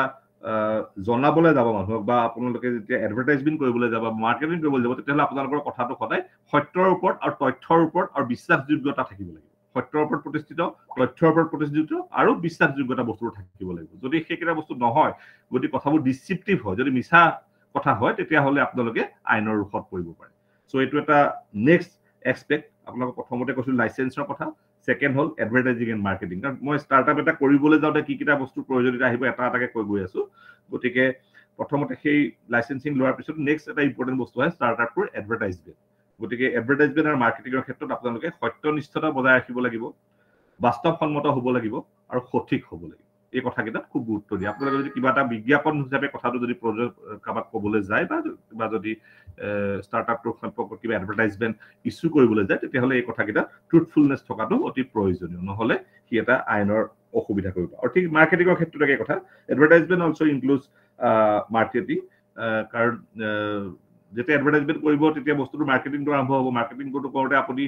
জনাবলৈ যাব মানুহক বা আপোনালোকে যেতিয়া এডভাৰটাইজমেণ্ট কৰিবলৈ যাব, মাৰ্কেটিং কৰিবলৈ যাব, তেতিয়াহ'লে আপোনালোকৰ কথাটো সদায় সত্যৰ ওপৰত আৰু তথ্যৰ ওপৰত আৰু বিশ্বাসযোগ্যতা থাকিব লাগিব। সত্যৰ ওপৰত প্ৰতিষ্ঠিত, তথ্যৰ ওপৰত প্ৰতিষ্ঠিত আৰু বিশ্বাসযোগ্যতা বস্তুবোৰ থাকিব লাগিব। যদি সেইকেইটা বস্তু নহয়, যদি কথাবোৰ ডিচিপটিভ হয়, যদি মিছা কথা হয়, তেতিয়াহ'লে আপোনালোকে আইনৰ ৰোষত পৰিব পাৰে। চ' এইটো এটা নেক্সট এক্সপেক্ট। আপোনালোকক প্ৰথমতে কৈছিলোঁ লাইচেঞ্চৰ কথা, ছেকেণ্ড হ'ল এডভাৰটাইজিং এণ্ড মাৰ্কেটিং। কাৰণ মই ষ্টাৰ্টআপ এটা কৰিবলৈ যাওঁতে কি কেইটা বস্তুৰ প্ৰয়োজনীয়তা আহিব এটা এটাকে কৈ গৈ আছোঁ। গতিকে প্ৰথমতে সেই লাইচেঞ্চিং লোৱাৰ পিছত নেক্সট এটা ইম্পৰ্টেণ্ট বস্তু হয় ষ্টাৰ্টআপটোৰ এডভাৰটাইজমেণ্ট। গতিকে এডভাৰটাইজমেণ্ট আৰু মাৰ্কেটিঙৰ ক্ষেত্ৰত আপোনালোকে সত্যনিষ্ঠতা বজাই ৰাখিব লাগিব, বাস্তৱসন্মত হ'ব লাগিব আৰু সঠিক হ'ব লাগিব। এই কথাকেইটাত খুব গুৰুত্ব দিয়ে। আপোনালোকে যদি কিবা এটা বিজ্ঞাপন হিচাপে কথাটো যদি কাৰোবাক ক'বলৈ যায় বা যদি ষ্টাৰ্টআপটোৰ সম্পৰ্কত কিবা এডভাৰটাইজমেণ্ট ইছ্যু কৰিবলৈ যায়, তেতিয়াহ'লে এই কথাকেইটা ট্ৰুথফুলনেছ থকাটো অতি প্ৰয়োজনীয়, নহ'লে সি এটা আইনৰ অসুবিধা কৰিব। আৰু ঠিক মাৰ্কেটিঙৰ ক্ষেত্ৰত একে কথা, এডভাৰটাইজমেণ্ট অলছ' ইনক্লুডছ মাৰ্কেটিং। কাৰণ যেতিয়া এডভাৰটাইজমেণ্ট কৰিব তেতিয়া বস্তুটো মাৰ্কেটিংটো আৰম্ভ হ'ব। মাৰ্কেটিংটো কৰোঁতে আপুনি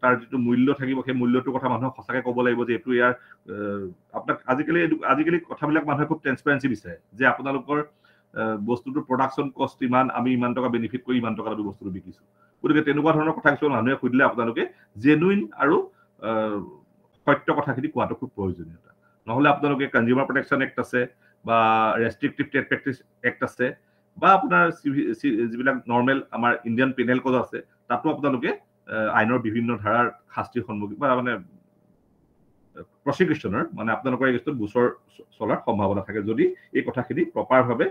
তাৰ যিটো মূল্য থাকিব, সেই মূল্যটোৰ কথা মানুহক সঁচাকৈ ক'ব লাগিব যে এইটো ইয়াৰ আপোনাক আজিকালি কথাবিলাক মানুহে খুব ট্ৰেন্সপাৰেঞ্চি বিচাৰে যে আপোনালোকৰ বস্তুটোৰ প্ৰডাকশ্যন কষ্ট ইমান, আমি ইমান টকা বেনিফিট কৰি ইমান টকাত আমি বস্তুটো বিকিছোঁ। গতিকে তেনেকুৱা ধৰণৰ কথা কিছুমান মানুহে সুধিলে আপোনালোকে জেনুইন আৰু সত্য কথাখিনি কোৱাটো খুব প্ৰয়োজনীয়তা। নহ'লে আপোনালোকে কনজিউমাৰ প্ৰটেকশ্যন এক্ট আছে বা ৰেষ্ট্ৰিক্টিভ ট্ৰেড প্ৰেক্টিছ এক্ট আছে বা আপোনাৰ যিবিলাক নৰ্মেল আমাৰ ইণ্ডিয়ান পেনেল ক'ড আছে, তাতো আপোনালোকে আইনৰ বিভিন্ন ধাৰাৰ শাস্তিৰ সন্মুখীন বা মানে প্ৰচিকিউশ্যনৰ মানে আপোনালোকৰ এই কেছটোত গোচৰ চলাৰ সম্ভাৱনা থাকে যদি এই কথাখিনি প্ৰপাৰভাৱে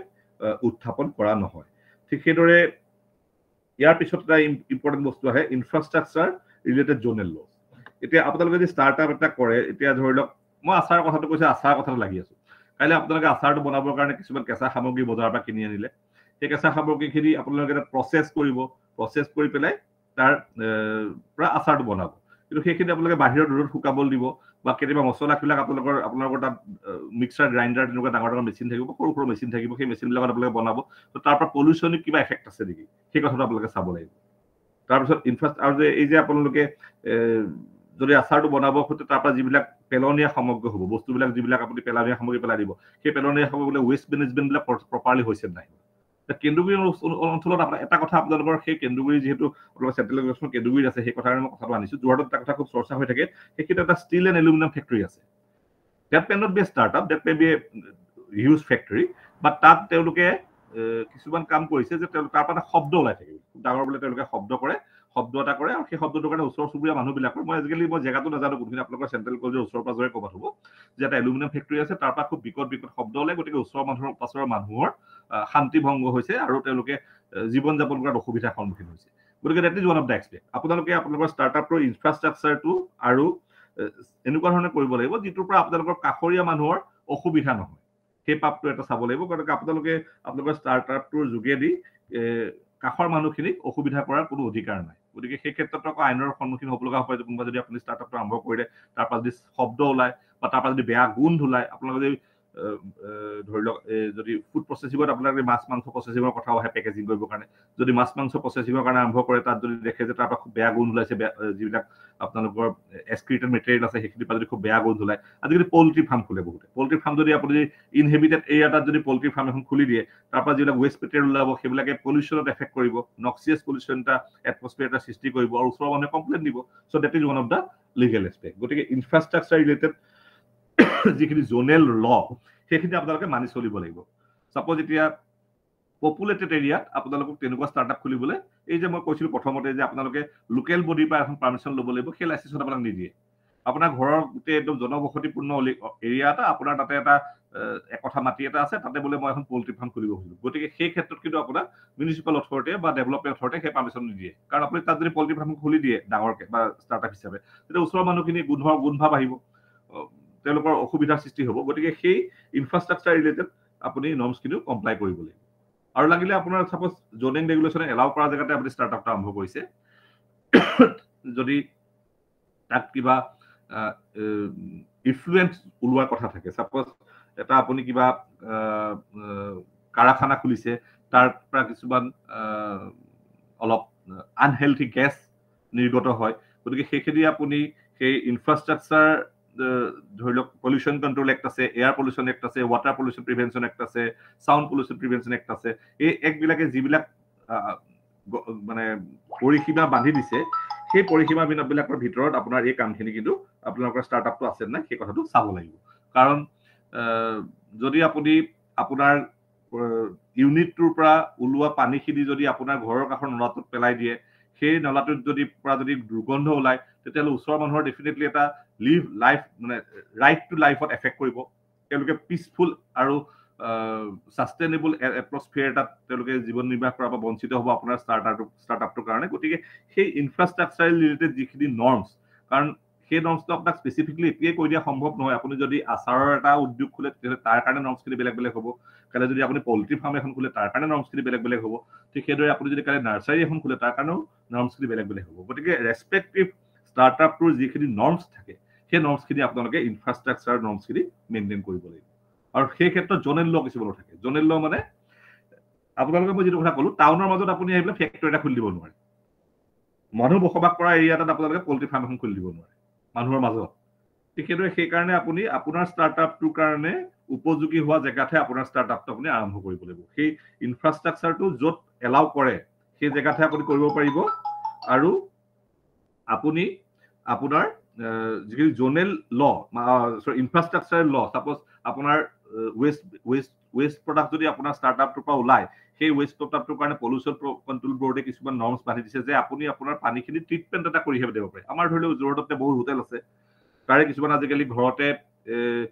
উত্থাপন কৰা নহয়। ঠিক সেইদৰে ইয়াৰ পিছত এটা ইম্পৰ্টেণ্ট বস্তু আহে ইনফ্ৰাষ্ট্ৰাকচাৰ ৰিলেটেড জ'নেল ল'। এতিয়া আপোনালোকে যদি ষ্টাৰ্টআপ এটা কৰে, এতিয়া ধৰি লওক মই আচাৰৰ কথাটো কৈছোঁ, আচাৰ কথাটো লাগি আছোঁ। কাইলৈ আপোনালোকে আচাৰটো বনাবৰ কাৰণে কিছুমান কেঁচা সামগ্ৰী বজাৰৰ পৰা কিনি আনিলে, সেই কেঁচা সামগ্ৰীখিনি আপোনালোকে তাত প্ৰচেছ কৰিব, প্ৰচেছ কৰি পেলাই তাৰ পৰা আচাৰটো বনাব। কিন্তু সেইখিনি আপোনালোকে বাহিৰত ৰ'দত শুকাবলৈ দিব বা কেতিয়াবা মছলাবিলাক আপোনালোকৰ তাত মিক্সাৰ গ্ৰাইণ্ডাৰ তেনেকুৱা ডাঙৰ ডাঙৰ মেচিন থাকিব, সৰু সৰু মেচিন থাকিব, সেই মেচিনবিলাকত আপোনালোকে বনাব। ত' তাৰ পৰা পলিউশ্যনিক কিবা এফেক্ট আছে নেকি, সেই কথাটো আপোনালোকে চাব লাগিব। তাৰপিছত আৰু যে এই যে আপোনালোকে যদি আচাৰটো বনাব খোজে, তাৰ পৰা যিবিলাক পেলনীয়া সামগ্ৰী হ'ব, বস্তুবিলাক যিবিলাক আপুনি পেলনীয়া সামগ্ৰী পেলাই দিব, সেই পেলনীয়া সামগ্ৰীবিলাক ৱেষ্ট মেনেজমেণ্টবিলাক প্ৰপাৰলি হৈছে নাই। কেন্দুগুৰি অঞ্চলত এটা কথা আপোনালোকৰ সেই কেন্দুগুৰি যিহেতু আপোনালোকৰ চেণ্ট্ৰেল গভৰ্ণমেণ্ট কেন্দুগুৰিত আছে, সেই কথাৰে মই কথাটো আনিছোঁ। যোৰহাটত এটা কথা খুব চৰ্চা হৈ থাকে, সেইখিনি এটা ষ্টীল এণ্ড এলুমিনিয়াম ফেক্টৰী আছে। That may not be a startup, that may be a huge factory, but তাত তেওঁলোকে কিছুমান কাম কৰিছে যে তাৰ পৰা এটা শব্দ ওলাই থাকে, ডাঙৰ বোলে তেওঁলোকে শব্দ এটা কৰে, আৰু সেই শব্দটোৰ কাৰণে ওচৰ চুবুৰীয়া মানুহবিলাকৰ, মই জেগাটো নাজানো কোনখিনি, আপোনালোকৰ চেণ্ট্ৰেল কলেজৰ ওচৰ পাজৰে ক'ৰবাত হ'ব, যে এটা এলুমিনিয়াম ফেক্টৰী আছে, তাৰ পৰা খুব বিকট শব্দ ওলাই, গতিকে ওচৰৰ মানুহৰ শান্তি ভংগ হৈছে আৰু তেওঁলোকে জীৱন যাপন কৰাত অসুবিধাৰ সন্মুখীন হৈছে। গতিকে that is one of the aspect. আপোনালোকে আপোনালোকৰ ষ্টাৰ্টআপটোৰ ইনফ্ৰাষ্ট্ৰাকচাৰটো আৰু এনেকুৱা ধৰণে কৰিব লাগিব যিটোৰ পৰা আপোনালোকৰ কাষৰীয়া মানুহৰ অসুবিধা নহয়, সেই পাপটো এটা চাব লাগিব। গতিকে আপোনালোকে আপোনালোকৰ ষ্টাৰ্টআপটোৰ যোগেদি কাষৰ মানুহখিনিক অসুবিধা কৰাৰ কোনো অধিকাৰ নাই। গতিকে সেই ক্ষেত্ৰত আকৌ আইনৰ সন্মুখীন হ'ব লগা হয়। কোনোবা যদি আপুনি ষ্টাৰ্টআপটো আৰম্ভ কৰিলে, তাৰ পৰা যদি শব্দ ওলায় বা তাৰ পৰা যদি বেয়া গোন্ধ ওলায়, আপোনালোকে যদি ধৰি লওক যদি ফুড প্ৰচেছিঙত আপোনালোকে মাছ মাংস প্ৰচেছিঙৰ কথাও আহে পেকেজিং কৰিবৰ কাৰণে, যদি মাছ মাংস প্ৰচেছিঙৰ কাৰণে আৰম্ভ কৰে, তাত যদি দেখে যে তাৰ পৰা খুব বেয়া গোন্ধ ওলাইছে, যিবিলাক আপোনালোকৰ এক্সক্ৰিটেড মেটেৰিয়েল আছে সেইখিনিৰ পৰা যদি খুব বেয়া গোন্ধ ওলায়, আজিকালি পল্ট্ৰি ফাৰ্ম খোলে বহুতে। পল্ট্ৰি ফাৰ্ম যদি আপুনি ইনহেবিটেড এৰিয়াত যদি পল্ট্ৰি ফাৰ্ম এখন খুলি দিয়ে, তাৰ পৰা যিবিলাক ৱেষ্ট মেটেৰিয়েল ওলাব সেইবিলাকে পলিউশ্যনত এফেক্ট কৰিব, নক্সিয়াছ পলিউশ্যন এটা এটমস্ফিয়াৰ এটা সৃষ্টি কৰিব আৰু ওচৰৰ মানুহে কমপ্লেইন দিব। So' that is one of the legal aspect. গতিকে ইনফ্ৰাষ্ট্ৰাকচাৰ ৰিলেটেড যিখিনি জ'নেল ল' সেইখিনি আপোনালোকে মানি চলিব লাগিব। চাপ'জ এতিয়া পপুলেটেড এৰিয়াত আপোনালোকক তেনেকুৱা ষ্টাৰ্টআপ খুলিবলৈ, এই যে মই কৈছিলোঁ প্ৰথমতে যে আপোনালোকে লোকেল বডিৰ পৰা এখন পাৰ্মিশ্যন ল'ব লাগিব, সেই লাইচেঞ্চত আপোনাক নিদিয়ে। আপোনাৰ ঘৰৰ গোটেই একদম জনবসতিপূৰ্ণ এৰিয়া এটা, আপোনাৰ তাতে এটা একঠা মাটি এটা আছে, তাতে বোলে মই এখন পল্ট্ৰি ফাৰ্ম খুলিব খুজিছো, গতিকে সেই ক্ষেত্ৰত কিন্তু আপোনাৰ মিউনিচিপাল অথৰিটিয়ে বা ডেভেলপমেণ্ট অথৰিটিয়ে সেই পাৰ্মিশ্যন নিদিয়ে। কাৰণ আপুনি তাত যদি পল্ট্ৰি ফাৰ্ম খুলি দিয়ে ডাঙৰকে বা ষ্টাৰ্টআপ হিচাপে, তেতিয়া ওচৰৰ মানুহখিনি গোন্ধ ভাৱ আহিব, তেওঁলোকৰ অসুবিধাৰ সৃষ্টি হ'ব। গতিকে সেই ইনফ্ৰাষ্ট্ৰাকচাৰ ৰিলেটেড আপুনি নৰ্মছখিনিও কমপ্লাই কৰিব লাগিব। আৰু লাগিলে আপোনাৰ চাপ'জ জ'নিং ৰেগুলেশ্যনে এলাউ কৰা জেগাতে আপুনি ষ্টাৰ্টআপটা আৰম্ভ কৰিছে, যদি তাত কিবা ইনফ্লুৱেঞ্চ ওলোৱাৰ কথা থাকে, চাপ'জ এটা আপুনি কিবা কাৰখানা খুলিছে, তাৰ পৰা কিছুমান অলপ আনহেলথি গেছ নিৰ্গত হয়, গতিকে সেইখিনি আপুনি সেই ইনফ্ৰাষ্ট্ৰাকচাৰ ধৰি লওক পলিউশ্যন কণ্ট্ৰল এক্ট আছে, এয়াৰ পলিউশ্যন এক্ট আছে, ৱাটাৰ পলিউশ্যন প্ৰিভেনশ্যন এক্ট আছে, চাউণ্ড পলিউশ্যন প্ৰিভেনশ্যন এক্ট আছে, এই এক্টবিলাকে যিবিলাক মানে পৰিসীমা বান্ধি দিছে, সেই পৰিসীমাবিলাকৰ ভিতৰত আপোনাৰ এই কামখিনি কিন্তু আপোনালোকৰ ষ্টাৰ্টআপটো আছে নাই সেই কথাটো চাব লাগিব। কাৰণ যদি আপুনি আপোনাৰ ইউনিটটোৰ পৰা ওলোৱা পানীখিনি যদি আপোনাৰ ঘৰৰ কাষৰ নলাটোত পেলাই দিয়ে, সেই নলাটোত যদি দুৰ্গন্ধ ওলায়, তেতিয়াহ'লে ওচৰৰ মানুহৰ ডেফিনেটলি এটা লাইফ মানে ৰাইট টু লাইফত এফেক্ট কৰিব। তেওঁলোকে পিচফুল আৰু ছাষ্টেইনেবল এটমস্ফিয়াৰ এটাত তেওঁলোকে জীৱন নিৰ্বাহ কৰাৰ পৰা বঞ্চিত হ'ব আপোনাৰ ষ্টাৰ্টআপটোৰ কাৰণে। গতিকে সেই ইনফ্ৰাষ্ট্ৰাকচাৰ ৰিলেটেড যিখিনি নৰ্মছ, কাৰণ সেই নৰ্মছটো আপোনাক স্পেচিফিকলি এতিয়াই কৈ দিয়া সম্ভৱ নহয়। আপুনি যদি আচাৰৰ এটা উদ্যোগ খোলে, তেতিয়াহ'লে তাৰ কাৰণে নৰ্মছখিনি বেলেগ বেলেগ হ'ব। কাইলৈ যদি আপুনি পল্ট্ৰি ফাৰ্ম এখন খোলে, তাৰ কাৰণে নৰ্মছখিনি বেলেগ বেলেগ হ'ব। ঠিক সেইদৰে আপুনি যদি কাইলৈ নাৰ্চাৰী এখন খোলে, তাৰ কাৰণেও নৰ্মছখিনি বেলেগ বেলেগ হ'ব। গতিকে ৰেচপেক্টিভ ষ্টাৰ্টআপটোৰ যিখিনি নৰ্মছ থাকে, সেই নৰ্মছখিনি আপোনালোকে ইনফ্ৰাষ্ট্ৰাকচাৰ নৰ্মছখিনি মেইনটেইন কৰিব লাগিব। আৰু সেই ক্ষেত্ৰত জ'নেল ল' কিছুমানো থাকে। জ'নেল ল' মানে আপোনালোকে মই যিটো কথা ক'লো, টাউনৰ মাজত আপুনি আহি পেলাই ফেক্টৰী এটা খুলি দিব নোৱাৰে। মানুহ বসবাস কৰা এৰিয়া এটাত আপোনালোকে পল্ট্ৰি ফাৰ্ম এখন খুলি দিব নোৱাৰে মানুহৰ মাজত। ঠিক সেইদৰে সেইকাৰণে আপুনি আপোনাৰ ষ্টাৰ্টআপটোৰ কাৰণে উপযোগী হোৱা জেগাতহে আপোনাৰ ষ্টাৰ্টআপটো আপুনি আৰম্ভ কৰিব লাগিব। সেই ইনফ্ৰাষ্ট্ৰাকচাৰটো য'ত এলাউ কৰে সেই জেগাতহে আপুনি কৰিব পাৰিব। আৰু আপুনি আপোনাৰ যিখিনি জ'নেল ল' ইনফ্ৰাষ্ট্ৰাকচাৰ ল', চাপ'জ আপোনাৰ ৱেষ্ট প্ৰডাক্ট যদি আপোনাৰ ষ্টাৰ্টআপটোৰ পৰা ওলায়, সেই ৱেষ্ট প্ৰডাক্টটোৰ কাৰণে পলিউশ্যন কণ্ট্ৰল বৰ্ডে কিছুমান নৰ্মছ বান্ধি দিছে যে আপুনি আপোনাৰ পানীখিনি ট্ৰিটমেণ্ট এটা কৰিহে দিব পাৰে। আমাৰ ধৰি লওক যোৰহাটতে বহুত হোটেল আছে, তাৰে কিছুমান আজিকালি ঘৰতে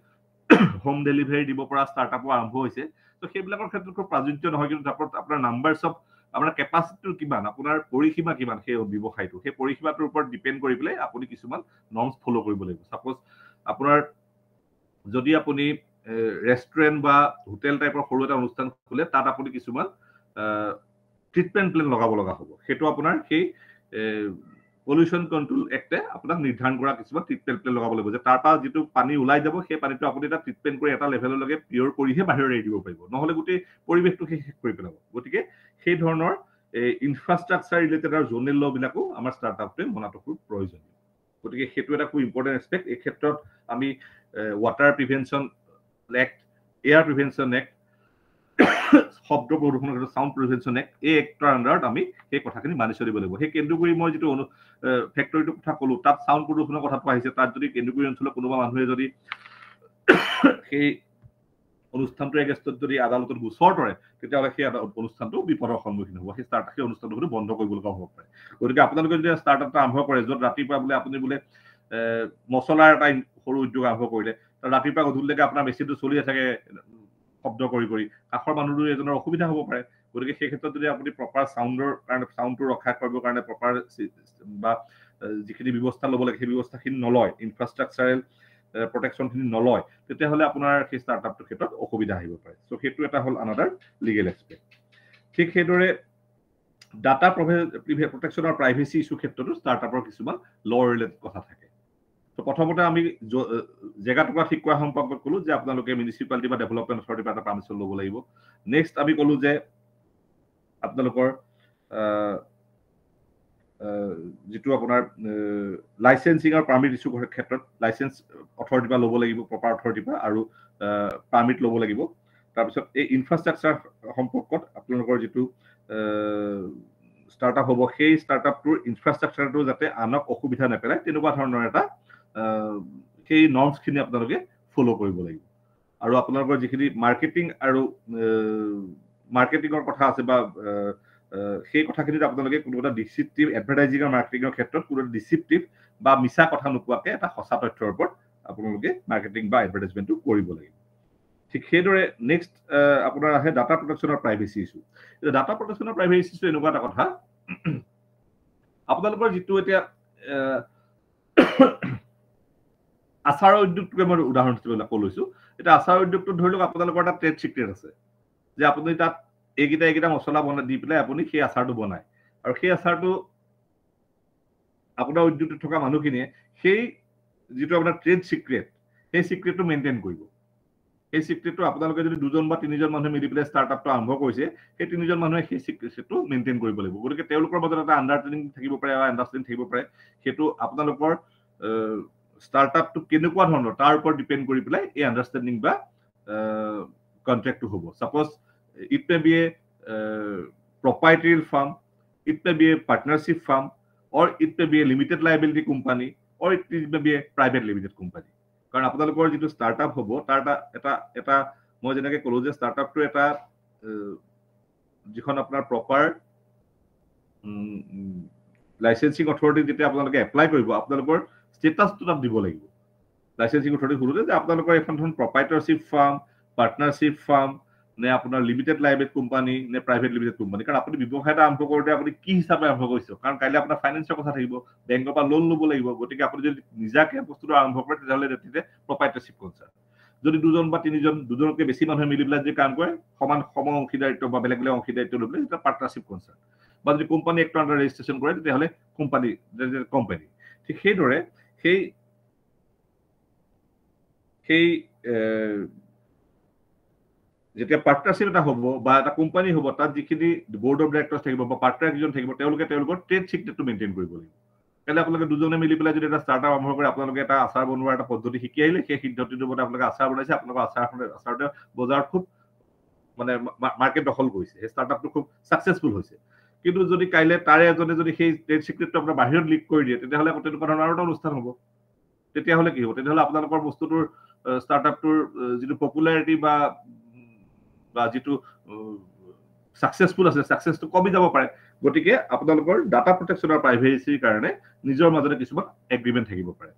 হোম ডেলিভাৰী দিব পৰা ষ্টাৰ্টআপো আৰম্ভ হৈছে। ত' সেইবিলাকৰ ক্ষেত্ৰত খুব প্ৰাযোজ্য নহয়, কিন্তু আপোনাৰ নাম্বাৰছ অফ আপোনাৰ কেপাচিটিটো কিমান, আপোনাৰ পৰিসীমা কিমান সেই ব্যৱসায়টো, সেই পৰিসীমাটোৰ ওপৰত ডিপেণ্ড কৰি পেলাই আপুনি কিছুমান নৰ্মছ ফ'ল' কৰিব লাগিব। চাপ'জ আপোনাৰ যদি আপুনি ৰেষ্টুৰেণ্ট বা হোটেল টাইপৰ সৰু এটা অনুষ্ঠান খোলে, তাত আপুনি কিছুমান ট্ৰিটমেণ্ট প্লেন লগাব লগা হ'ব। সেইটো আপোনাৰ সেই পলিউশ্যন কণ্ট্ৰল এক্টে আপোনাক নিৰ্ধাৰণ কৰা কিছুমান ট্ৰিটমেণ্ট প্লেন লগাব লাগিব, যে তাৰ পৰা যিটো পানী ওলাই যাব, সেই পানীটো আপুনি এটা ট্ৰিটমেণ্ট কৰি এটা লেভেললৈকে পিয়ৰ কৰিহে বাহিৰত এৰি দিব পাৰিব, নহ'লে গোটেই পৰিৱেশটো শেষ কৰি পেলাব। গতিকে সেই ধৰণৰ ইনফ্ৰাষ্ট্ৰাকচাৰ ৰিলেটেড আৰু জ'নেল ল'বিলাকো আমাৰ ষ্টাৰ্টআপটোৱে মনাটো খুব প্ৰয়োজনীয়। গতিকে সেইটো এটা খুব ইম্পৰ্টেণ্ট এছপেক্ট। এই ক্ষেত্ৰত আমি water prevention act, air prevention act, শব্দ প্ৰদূষণৰ ক্ষেত্ৰত চাউণ্ড প্ৰিভেনশ্যন এক্ট, এই এক্টৰ আণ্ডাৰত আমি সেই কথাখিনি মানি চলিব লাগিব। সেই কেন্দুগুৰি মই যিটো ফেক্টৰীটোৰ কথা ক'লো, তাত চাউণ্ড প্ৰদূষণৰ কথাটো আহিছে। তাত যদি কেন্দুগুৰি অঞ্চলৰ কোনোবা মানুহে যদি সেই অনুষ্ঠানটোৰ এগেইনষ্টত যদি আদালতত গোচৰ তৰে, তেতিয়াহ'লে সেই অনুষ্ঠানটো বিপদৰ সন্মুখীন হ'ব। সেই অনুষ্ঠানটো বন্ধ কৰিব লগা হ'ব পাৰে। গতিকে আপোনালোকে যদি ষ্টাৰ্টআপ এটা আৰম্ভ কৰে, য'ত ৰাতিপুৱা বোলে আপুনি বোলে মছলাৰ এটা সৰু উদ্যোগ আৰম্ভ কৰিলে, ৰাতিপুৱা গধূলিলৈকে আপোনাৰ মেচিনটো চলিয়ে থাকে শব্দ কৰি কৰি, কাষৰ মানুহটো এজনৰ অসুবিধা হ'ব পাৰে। গতিকে সেই ক্ষেত্ৰত যদি আপুনি প্ৰপাৰ চাউণ্ডৰ কাৰণে, চাউণ্ডটো ৰক্ষা কৰিবৰ কাৰণে প্ৰপাৰ বা যিখিনি ব্যৱস্থা ল'ব লাগে সেই ব্যৱস্থাখিনি নলয়, ইনফ্ৰাষ্ট্ৰাকচাৰেল প্ৰটেকশ্যনখিনি নলয়, তেতিয়াহ'লে আপোনাৰ সেই ষ্টাৰ্টআপটোৰ ক্ষেত্ৰত অসুবিধা আহিব পাৰে। চ' সেইটো এটা হ'ল আনাডাৰ লিগেল এছপেক্ট। ঠিক সেইদৰে ডাটা প্ৰটেকশ্যন আৰু প্ৰাইভেচি ইছ্যুৰ ক্ষেত্ৰতো ষ্টাৰ্টআপৰ কিছুমান ল' ৰিলেটেড কথা থাকে। ত' প্ৰথমতে আমি জেগা টুকুৰা ঠিক কৰা সম্পৰ্কত ক'লো যে আপোনালোকে মিউনিচিপালিটি বা ডেভেলপমেণ্ট অথৰিটিৰ পৰা এটা পাৰ্মিশ্যন ল'ব লাগিব। নেক্সট আমি ক'লো যে আপোনালোকৰ যিটো আপোনাৰ লাইচেঞ্চিং আৰু পাৰ্মিট ইছ্যু ক্ষেত্ৰত লাইচেঞ্চ অথৰিটিৰ পৰা ল'ব লাগিব, প্ৰপাৰ অথৰিটিৰ পৰা, আৰু পাৰ্মিট ল'ব লাগিব। তাৰপিছত এই ইনফ্ৰাষ্ট্ৰাকচাৰ সম্পৰ্কত আপোনালোকৰ যিটো ষ্টাৰ্টআপ হ'ব, সেই ষ্টাৰ্টআপটোৰ ইনফ্ৰাষ্ট্ৰাকচাৰটো যাতে আনক অসুবিধা নেপেলায়, তেনেকুৱা ধৰণৰ এটা সেই নৰ্মছখিনি আপোনালোকে ফ'ল' কৰিব লাগিব। আৰু আপোনালোকৰ যিখিনি মাৰ্কেটিং আৰু মাৰ্কেটিঙৰ কথা আছে বা সেই কথাখিনিত আপোনালোকে কোনো এটা ডিচিপটিভ এডভাৰটাইজিং আৰু মাৰ্কেটিঙৰ ক্ষেত্ৰত কোনো এটা ডিচিপটিভ বা মিছা কথা নোকোৱাকে এটা সঁচা তথ্যৰ ওপৰত আপোনালোকে মাৰ্কেটিং বা এডভাৰটাইজমেণ্টটো কৰিব লাগিব ঠিক সেইদৰে নেক্সট আপোনাৰ আহে ডাটা প্ৰটেকশ্যনৰ প্ৰাইভেচি ইছ্যু ডাটা প্ৰটেকশ্যনৰ প্ৰাইভেচি ইছ্যু এনেকুৱা এটা কথা আপোনালোকৰ যিটো এতিয়া আচাৰ উদ্যোগটোকে মই উদাহৰণ হিচাপে কৈছো এতিয়া আচাৰ উদ্যোগটো ধৰি লওক আপোনালোকৰ এটা ট্ৰেড চিক্ৰেট আছে যে আপুনি তাত এইকেইটা মছলা বনাই দি পেলাই আপুনি সেই আচাৰটো বনায় আৰু সেই আচাৰটো আপোনাৰ উদ্যোগটোত থকা মানুহখিনিয়ে সেই যিটো আপোনাৰ ট্ৰেড চিক্ৰেট সেই চিক্ৰেটটো মেইনটেইন কৰিব সেই চিক্ৰেটটো আপোনালোকে যদি 2জন বা 3জন মানুহে মিলি পেলাই ষ্টাৰ্টআপটো আৰম্ভ কৰিছে সেই 3জন মানুহে সেই চিক্ৰেটটো মেইনটেইন কৰিব লাগিব গতিকে তেওঁলোকৰ মাজত এটা আণ্ডাৰষ্টেণ্ডিং থাকিব পাৰে বা আণ্ডাৰষ্টেণ্ডিং থাকিব পাৰে সেইটো আপোনালোকৰ ষ্টাৰ্টআপটো কেনেকুৱা ধৰণৰ তাৰ ওপৰত ডিপেণ্ড কৰি পেলাই এই আণ্ডাৰষ্টেণ্ডিং বা কন্ট্ৰেক্টটো হ'ব suppose it May be A proprietary firm, it may be a partnership firm, or it may be a limited liability company, or it may be a private limited company. কাৰণ আপোনালোকৰ যিটো startup হ'ব তাৰ এটা মই যেনেকৈ ক'লো যে ষ্টাৰ্টআপটো এটা যিখন আপোনাৰ প্ৰপাৰ লাইচেন্সিং অথৰিটি যেতিয়া আপোনালোকে এপ্লাই কৰিব আপোনালোকৰ ষ্টেটাছটো তাত দিব লাগিব লাইচেন্সিং অথৰিটি সোধোতে যে আপোনালোকৰ এখন প্ৰপাইটাৰশ্বিপ ফাৰ্ম পাৰ্টনাৰশ্বিপ ফাৰ্ম নে আপোনাৰ লিমিটেড লাইবিলিটি কোম্পানী নে প্ৰাইভেট লিমিটেড কোম্পানী কাৰণ আপুনি ব্যৱসায় এটা আৰম্ভ কৰোঁতে আপুনি কি হিচাপে আৰম্ভ কৰিছে কাৰণ কাইলৈ আপোনাৰ ফাইনেন্সৰ কথা থাকিব বেংকৰ পৰা লোন ল'ব লাগিব গতিকে আপুনি যদি নিজাকে বস্তুটো আৰম্ভ কৰে তেতিয়াহ'লে তেতিয়া প্ৰপাইটাৰশ্বিপ কনচাৰ্ন যদি 2জন বা 3জন 2জনতকৈ বেছি মানুহে মিলি পেলাই যদি কাম কৰে সম অংশীদাৰিত্ব বা বেলেগ অংশীদাৰিত্ব লৈ পেলাই তেতিয়া পাৰ্টনাৰশ্বিপ কনচাৰ্ন বা যদি কোম্পানী এক্ট আণ্ডাৰ ৰেজিষ্ট্ৰেশ্যন কৰে তেতিয়াহ'লে কোম্পানী ঠিক সেইদৰে সেই যেতিয়া পাৰ্টনাৰশ্বিপ এটা হ'ব বা এটা কোম্পানী হ'ব তাত যিখিনি বৰ্ড অফ ডাইৰেক্টৰ্ছ থাকিব বা পাৰ্টনাৰ কেইজন থাকিব তেওঁলোকে তেওঁলোকৰ ট্ৰেড চিক্ৰেটটো মেইনটেইন কৰিব লাগিব কাইলৈ আপোনালোকে 2জনে মিলি পেলাই যদি এটা ষ্টাৰ্টআপ আৰম্ভ কৰে আপোনালোকে এটা আচাৰ বনোৱাৰ এটা পদ্ধতি শিকি আহিলে সেই পদ্ধতিটোৰ মতে আপোনালোকে আচাৰ বনাইছে আপোনালোকৰ আচাৰটোৱে বজাৰত খুব মানে মাৰ্কেট দখল কৰিছে সেই ষ্টাৰ্টআপটো খুব ছাকচেছফুল হৈছে কিন্তু যদি কাইলৈ তাৰে এজনে যদি সেই ট্ৰেড চিক্ৰেটটো আপোনাৰ বাহিৰত লিক কৰি দিয়ে তেতিয়াহ'লে আকৌ তেনেকুৱা ধৰণৰ আৰু এটা অনুষ্ঠান হ'ব তেতিয়াহ'লে কি হ'ব তেতিয়াহ'লে আপোনালোকৰ বস্তুটোৰ ষ্টাৰ্টআপটোৰ যিটো পপুলাৰিটি বা যিটো সাকসেসফুল আছে সাকসেসটো কমি যাব পাৰে গতিকে আপোনালোকৰ ডাটা প্ৰটেকশ্যন আৰু প্ৰাইভেচিৰ কাৰণে নিজৰ মাজতে কিছুমান এগ্ৰিমেণ্ট থাকিব পাৰে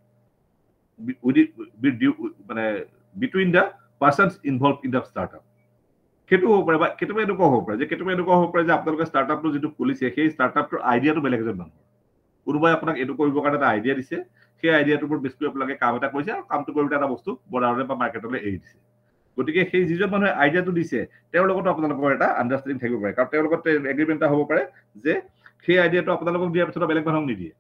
মানে between the persons involve in the startup সেইটো হ'ব পাৰে বা কেতিয়াবা এনেকুৱা হ'ব পাৰে যে আপোনালোকে ষ্টাৰ্টআপটো যিটো খুলিছে সেই ষ্টাৰ্টআপটোৰ আইডিয়াটো বেলেগ এজন মানুহৰ কোনোবাই আপোনাক এইটো কৰিবৰ কাৰণে এটা আইডিয়া দিছে সেই আইডিয়াটোৰ ওপৰত বেছ কৰি আপোনালোকে কাম এটা কৰিছে আৰু কামটো কৰি এটা বস্তু বজাৰলৈ বা মাৰ্কেটলৈ এৰি দিছে গতিকে সেই যিজন মানুহে আইডিয়াটো দিছে তেওঁৰ লগতো আপোনালোকৰ এটা আণ্ডাৰষ্টেণ্ডিং থাকিব পাৰে কাৰণ তেওঁৰ লগত এগ্ৰিমেণ্ট এটা হ'ব পাৰে যে সেই আইডিয়াটো আপোনালোকক দিয়াৰ পিছত বেলেগ মানুহক নিদিয়ে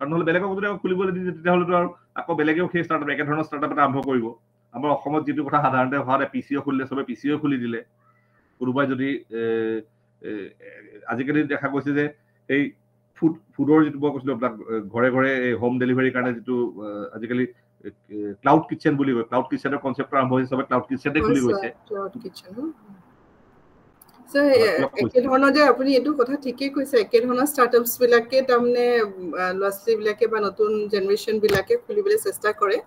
আৰু নহ'লে বেলেগক যদি খুলিবলৈ দিয়ে তেতিয়াহ'লেতো আৰু আকৌ বেলেগেও সেই ষ্টাৰ্টআপ একেধৰণৰ ষ্টাৰ্টআপ এটা আৰম্ভ কৰিব আমাৰ অসমত যিটো কথা সাধাৰণতে হোৱা পিচিঅ খুলিলে চবে পিচিঅ খুলি দিলে কোনোবাই যদি আজিকালি দেখা গৈছে যে এই ফুডৰ যিটো মই কৈছিলোঁ আপোনাক ঘৰে ঘৰে হোম ডেলিভাৰীৰ কাৰণে যিটো আজিকালি ক্লাউড কিচেন বুলি কয় ক্লাউড কিচেনৰ কনচেপ্ট আৰম্ভ হৈছে সবে ক্লাউড কিচেনে খুলি গৈছে একে ধৰণৰ যে আপুনি এইটো কথা ঠিকেই কৈছে একে ধৰণৰ ষ্টাৰ্টআপছ বিলাকে তাৰমানে ল'ৰা ছোৱালীবিলাকে বা নতুন জেনেৰেশ্যন বিলাকে খুলিবলৈ চেষ্টা কৰে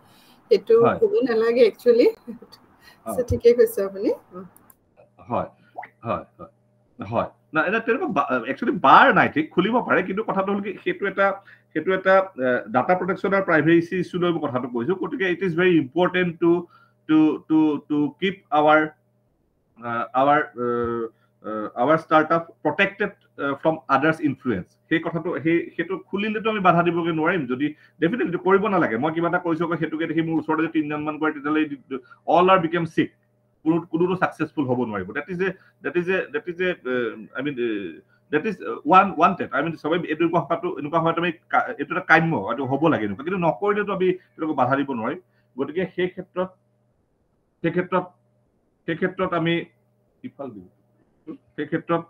সেইটো হ'ব নালাগে একচুৱেলি ঠিকেই কৈছে আপুনি হয় হয় হয় হয় না এটা তেনেকুৱা একচুৱেলি বাৰ নাই ঠিক খুলিব পাৰে কিন্তু কথাটো হ'ল কি সেইটো এটা ডাটা প্ৰটেকশ্যন আৰু প্ৰাইভেচি ইছ্যু লৈ কথাটো কৈছো গতিকে it is very important to keep our startup protected from others influence সেই কথাটো সেইটো খুলিলেতো আমি বাধা দিবগে নোৱাৰিম যদি ডেফিনেটলি কৰিব নালাগে মই কিবা এটা কৈছো সেইটোকে দেখি মোৰ ওচৰতে যদি 3জন মান কৰে তেতিয়াহ'লে all are become sick কোনো সাকসেসফুল হ'ব নোৱাৰিব that is wanted I mean সবাই এনেকুৱা হয় তুমি এইটো এটা কাম্য এইটো হ'ব লাগে এনেকুৱা কিন্তু নকৰিলেতো আমি এইটো বাধা দিব নোৱাৰিম গতিকে সেই ক্ষেত্ৰত আমি ইফাল দিওঁ সেই ক্ষেত্ৰত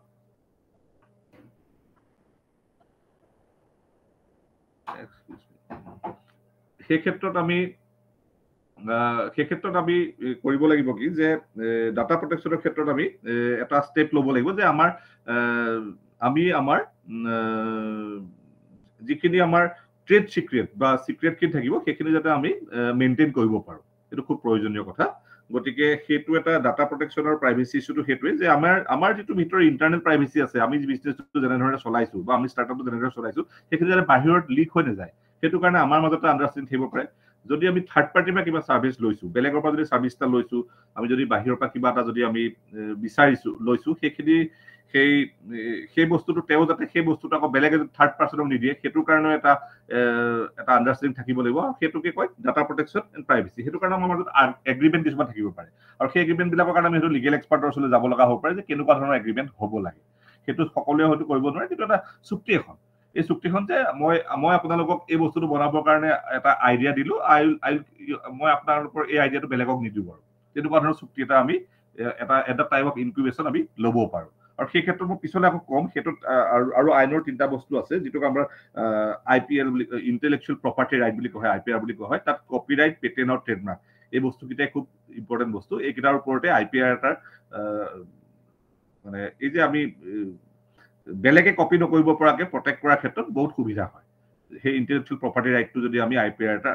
আমি কৰিব লাগিব কি যে ডাটা প্ৰটেকশ্যনৰ ক্ষেত্ৰত আমি এটা ষ্টেপ ল'ব লাগিব যে আমাৰ যিখিনি আমাৰ ট্ৰেড চিক্ৰেট বা চিক্ৰেটখিনি থাকিব সেইখিনি যাতে আমি মেইনটেইন কৰিব পাৰোঁ এইটো খুব প্ৰয়োজনীয় কথা গতিকে সেইটো এটা ডাটা প্ৰটেকশ্যনৰ প্ৰাইভেচি ইছ্যুটো সেইটোৱে যে আমাৰ যিটো ভিতৰৰ ইণ্টাৰনেল প্ৰাইভেচি আছে আমি বিজনেছটো যেনেধৰণে চলাইছো বা আমি ষ্টাৰ্টআপটো যেনেদৰে চলাইছো সেইখিনি যাতে বাহিৰত লিক হৈ নাযায় সেইটো কাৰণে আমাৰ মাজতে আণ্ডাৰষ্টেণ্ডিং থাকিব পাৰে যদি আমি থাৰ্ড পাৰ্টিৰ পৰা কিবা ছাৰ্ভিচ লৈছো বেলেগৰ পৰা যদি ছাৰ্ভিচ এটা লৈছো আমি যদি বাহিৰৰ পৰা কিবা এটা যদি আমি বিচাৰিছো লৈছো সেইখিনি সেই বস্তুটো তেওঁ যাতে সেই বস্তুটো আকৌ বেলেগ থাৰ্ড পাৰ্চনক নিদিয়ে সেইটোৰ কাৰণে এটা আণ্ডাৰষ্টেণ্ডিং থাকিব লাগিব সেইটোকে কয় ডাটা প্ৰটেকশ্যন এণ্ড প্ৰাইভেচি সেইটো কাৰণে আমাৰ মাজত এগ্ৰিমেণ্ট কিছুমান থাকিব পাৰে আৰু সেই এগ্ৰিমেণ্টবিলাকৰ কাৰণে আমি সেইটো লিগেল এক্সপাৰ্টৰ ওচৰলৈ যাব লগা হ'ব পাৰে যে কেনেকুৱা ধৰণৰ এগ্ৰিমেণ্ট হ'ব লাগে সেইটো সকলোৱে হয়তো কৰিব নোৱাৰে কিন্তু এটা চুক্তি এখন এই চুক্তিখন যে মই আপোনালোকক এই বস্তুটো বনাবৰ কাৰণে এটা আইডিয়া দিলো মই আপোনালোকৰ এই আইডিয়াটো বেলেগক নিদিওঁ আৰু তেনেকুৱা ধৰণৰ চুক্তি এটা আমি এটা টাইপ অফ ইনকিউবেশ্যন আমি ল'ব পাৰোঁ আৰু সেই ক্ষেত্ৰত মই পিছলৈ আকৌ কম সেইটোত আৰু আইনৰ 3টা বস্তু আছে যিটোক আমাৰ IPR বুলি ইণ্টেলেকচুৱেল প্ৰপাৰ্টি ৰাইট বুলি কোৱা হয় IPR বুলি কোৱা হয় তাত কপিৰাইট পেটেণ্ট আৰু ট্ৰেডমাৰ্ক এই বস্তুকেইটাই খুব ইম্পৰ্টেণ্ট বস্তু এইকেইটাৰ ওপৰতে IPR এটাৰ মানে এই যে আমি বেলেগে কপি নকৰিব পৰাকে প্ৰটেক্ট কৰাৰ ক্ষেত্ৰত বহুত সুবিধা হয় সেই ইণ্টেলেকচুৱেল প্ৰপাৰ্টি ৰাইটটো যদি আমি IPR এটা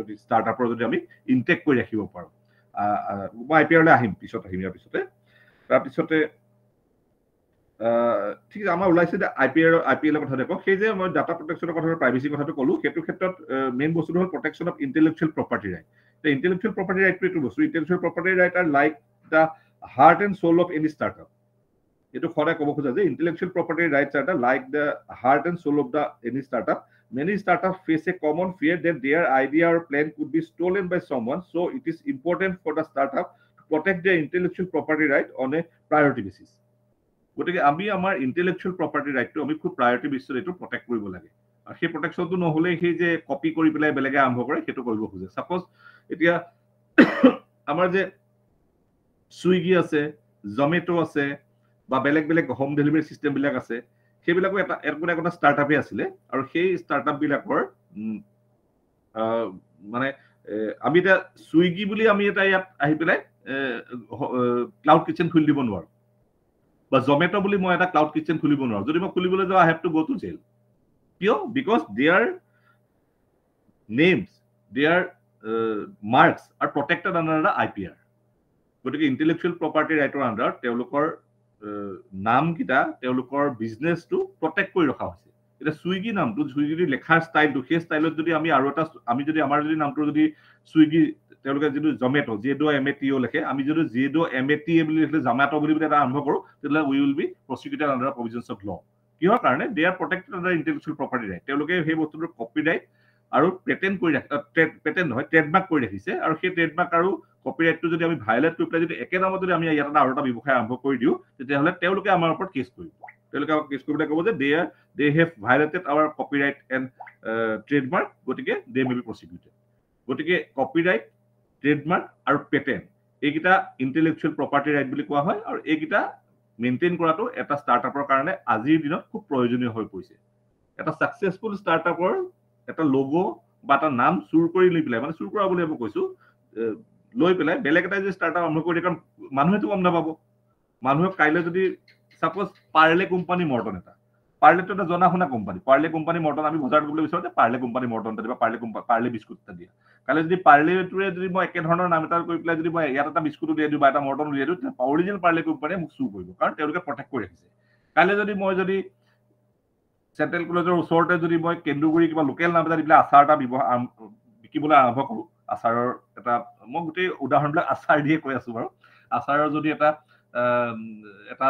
যদি ষ্টাৰ্টআপৰ যদি আমি ইনটেক কৰি ৰাখিব পাৰোঁ মই IPRলৈ আহিম ইয়াৰ পিছতে তাৰপিছতে ঠিক আছে আমাৰ ওলাইছে যে IPL কথা দেখক সেই যে মই ডাটা প্ৰটেকশ্যনৰ কথা প্ৰাইভেচি কথাটো ক'লো সেইটো ক্ষেত্ৰত মেইন বস্তুটো হ'ল protection of intellectual property right intellectual property ৰাইটটো এইটো বস্তু intellectual property right are like the heart and soul of any startup এইটো সদায় ক'ব খোজা যে intellectual property rights are the like the heart and soul of the any startup many startups face a common fear that their idea or plan could be stolen by someone so it is important for the startup to protect their intellectual property right on a priority basis গতিকে আমি আমাৰ intellectual property ৰাইটটো আমি খুব priority বেচিছত এইটো protect কৰিব লাগে আৰু সেই প্ৰটেকশ্যনটো নহ'লে সেই যে কপি কৰি পেলাই বেলেগে আৰম্ভ কৰে সেইটো কৰিব খোজে ছাপ'জ এতিয়া আমাৰ যে চুইগি আছে জমেটো আছে বা বেলেগ হোম ডেলিভাৰী চিষ্টেমবিলাক আছে সেইবিলাকো এটা ষ্টাৰ্টআপে আছিলে আৰু সেই ষ্টাৰ্টআপবিলাকৰ মানে আমি এতিয়া চুইগি বুলি আমি এটা ইয়াত আহি পেলাই ক্লাউড কিচেন খুলি দিব নোৱাৰোঁ বা জমেটো বুলি মই এটা ক্লাউড কিচেন খুলিব নোৱাৰোঁ যদি মই খুলিবলৈ যাওঁ I have to go to jail কিয় because their names their marks are protected under the IPR গতিকে ইণ্টেলেকচুৱেল প্ৰপাৰ্টি ৰাইটৰ আণ্ডাৰত তেওঁলোকৰ নামকেইটা তেওঁলোকৰ বিজনেছটো প্ৰটেক্ট কৰি ৰখা হৈছে এতিয়া চুইগি নামটো চুইগি লেখাৰ ষ্টাইলটো সেই ষ্টাইলত যদি আমি আৰু এটা আমাৰ যদি নামটো যদি চুইগি তেওঁলোকে যিটো জমেটো জেডো MATO লেখে আমি যদি জেডো MATA বুলি লিখিলে জমেটো বুলি এটা আৰম্ভ কৰোঁ তেতিয়াহ'লে we will be prosecuted under provisions of law কিহৰ কাৰণে they are protected under intellectual property right তেওঁলোকে সেই বস্তুটোৰ কপিৰাইট আৰু পেটেণ্ট কৰি পেটেণ্ট নহয় ট্ৰেডমাৰ্ক কৰি ৰাখিছে আৰু সেই ট্ৰেডমাৰ্ক আৰু কপিৰাইটটো যদি আমি ভাইলেট কৰি পেলাই যদি একে নামত যদি আমি ইয়াত আৰু এটা ব্যৱসায় আৰম্ভ কৰি দিওঁ তেতিয়াহ'লে তেওঁলোকে আমাৰ ওপৰত কেছ কৰিব তেওঁলোকে আমাক কেছ কৰিবলৈ ক'ব যে they have violated our copyright and trademark গতিকে দে মে বি প্ৰচিকিউটেড গতিকে কপিৰাইট ট্ৰেডমাৰ্ক আৰু পেটেণ্ট এইকেইটা ইণ্টেলেকচুৱেল প্ৰপাৰ্টি ৰাইট বুলি কোৱা হয় আৰু এইকেইটা মেইনটেইন কৰাটো এটা ষ্টাৰ্টআপৰ কাৰণে আজিৰ দিনত খুব প্ৰয়োজনীয় হৈ পৰিছে এটা ছাকচেছফুল ষ্টাৰ্টআপৰ এটা লোগো বা এটা নাম চুৰ কৰি লৈ পেলাই মানে চুৰ কৰা বুলি মই কৈছোঁ লৈ পেলাই বেলেগ এটা যদি ষ্টাৰ্টআপ আৰম্ভ কৰি দিয়ে কাৰণ মানুহেতো গম নাপাব মানুহে কাইলৈ যদি ছাপ'জ পাৰ্লে কোম্পানী মৰ্টন এটা পাৰ্লেটো এটা জনা শুনা কোম্পানী পাৰ্লে কোম্পানী মৰ্টন আমি বজাৰত গ'বলৈ বিচাৰোঁ যে পাৰ্লে কোম্পানী মৰ্টন এটা দিবা পাৰ্লে বিস্কুট এটা দিয়া কাইলৈ যদি পাৰ্লেটোৰে যদি মই একেধৰণৰ নাম এটা কৰি পেলাই যদি মই ইয়াত এটা বিস্কুট উলিয়াই দিওঁ বা এটা মৰ্টন উলিয়াই দিওঁ তেতিয়া অৰিজিনেল পাৰ্লে কোম্পানীয়ে মোক চুৰ কৰিব কাৰণ তেওঁলোকে প্ৰটেক্ট কৰি ৰাখিছে কাইলৈ যদি মই চেণ্ট্ৰেল কলেজৰ ওচৰতে যদি মই কেন্দুগুৰি কিবা লোকেল নাম এটা দি পেলাই আচাৰ এটা বিকিবলৈ আৰম্ভ কৰোঁ আচাৰৰ এটা মই গোটেই উদাহৰণবিলাক আচাৰ দিয়ে কৈ আছোঁ বাৰু আচাৰৰ যদি এটা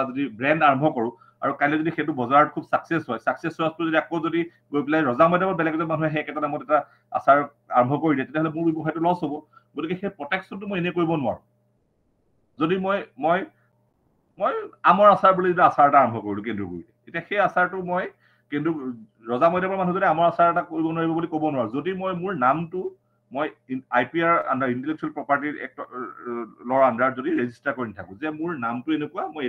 যদি ব্ৰেণ্ড আৰম্ভ কৰোঁ আৰু কাইলৈ যদি সেইটো বজাৰত খুব ছাকচেছ হোৱাটো যদি আকৌ যদি গৈ পেলাই ৰজা মৈদামত বেলেগ এজন মানুহে সেই একেটা নামত এটা আচাৰ আৰম্ভ কৰি দিয়ে তেতিয়াহ'লে মোৰ ব্যৱসায়টো লছ হ'ব গতিকে সেই প্ৰটেকশ্যনটো মই এনেই কৰিব নোৱাৰোঁ যদি মই আমৰ আচাৰ বুলি যদি আচাৰ এটা আৰম্ভ কৰিলোঁ কেন্দুগুৰিত এতিয়া সেই আচাৰটো মই কিন্তু ৰজা মৈদামৰ মানুহ যদি আমাৰ আচাৰ এটা কৰিব নোৱাৰিব বুলি ক'ব নোৱাৰোঁ যদি মোৰ নামটো মই IPR আণ্ডাৰ ইণ্টেলেকচুৱেল প্ৰপাৰ্টি লৰ আণ্ডাৰত যদি ৰেজিষ্টাৰ কৰি নাথাকোঁ যে মোৰ নামটো এনেকুৱা মই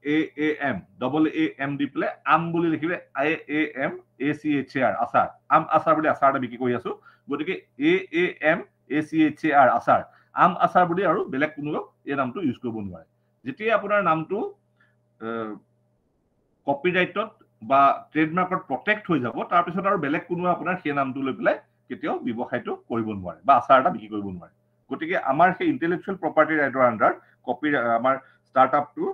AAM দি পেলাই আম বুলি লিখিলে AAMACHAR আচাৰ আম আচাৰ বুলি আচাৰ এটা বিক্ৰী কৰি আছোঁ গতিকে AAMACHAR আচাৰ আম আচাৰ বুলি আৰু বেলেগ কোনোও এই নামটো ইউজ কৰিব নোৱাৰে যেতিয়া আপোনাৰ নামটো কপিৰাইটত বা ট্ৰেডমাৰ্কত প্ৰটেক্ট হৈ যাব তাৰপিছত আৰু বেলেগ কোনো আপোনাৰ সেই নামটো লৈ পেলাই কেতিয়াও ব্যৱসায়টো কৰিব নোৱাৰে বা আচাৰ এটা বিক্ৰী কৰিব নোৱাৰে গতিকে আমাৰ সেই ইন্টেলেকচুৱেল প্ৰপাৰ্টি ৰাইটৰ আন্ডাৰ কপি আমাৰ ষ্টাৰ্টআপটো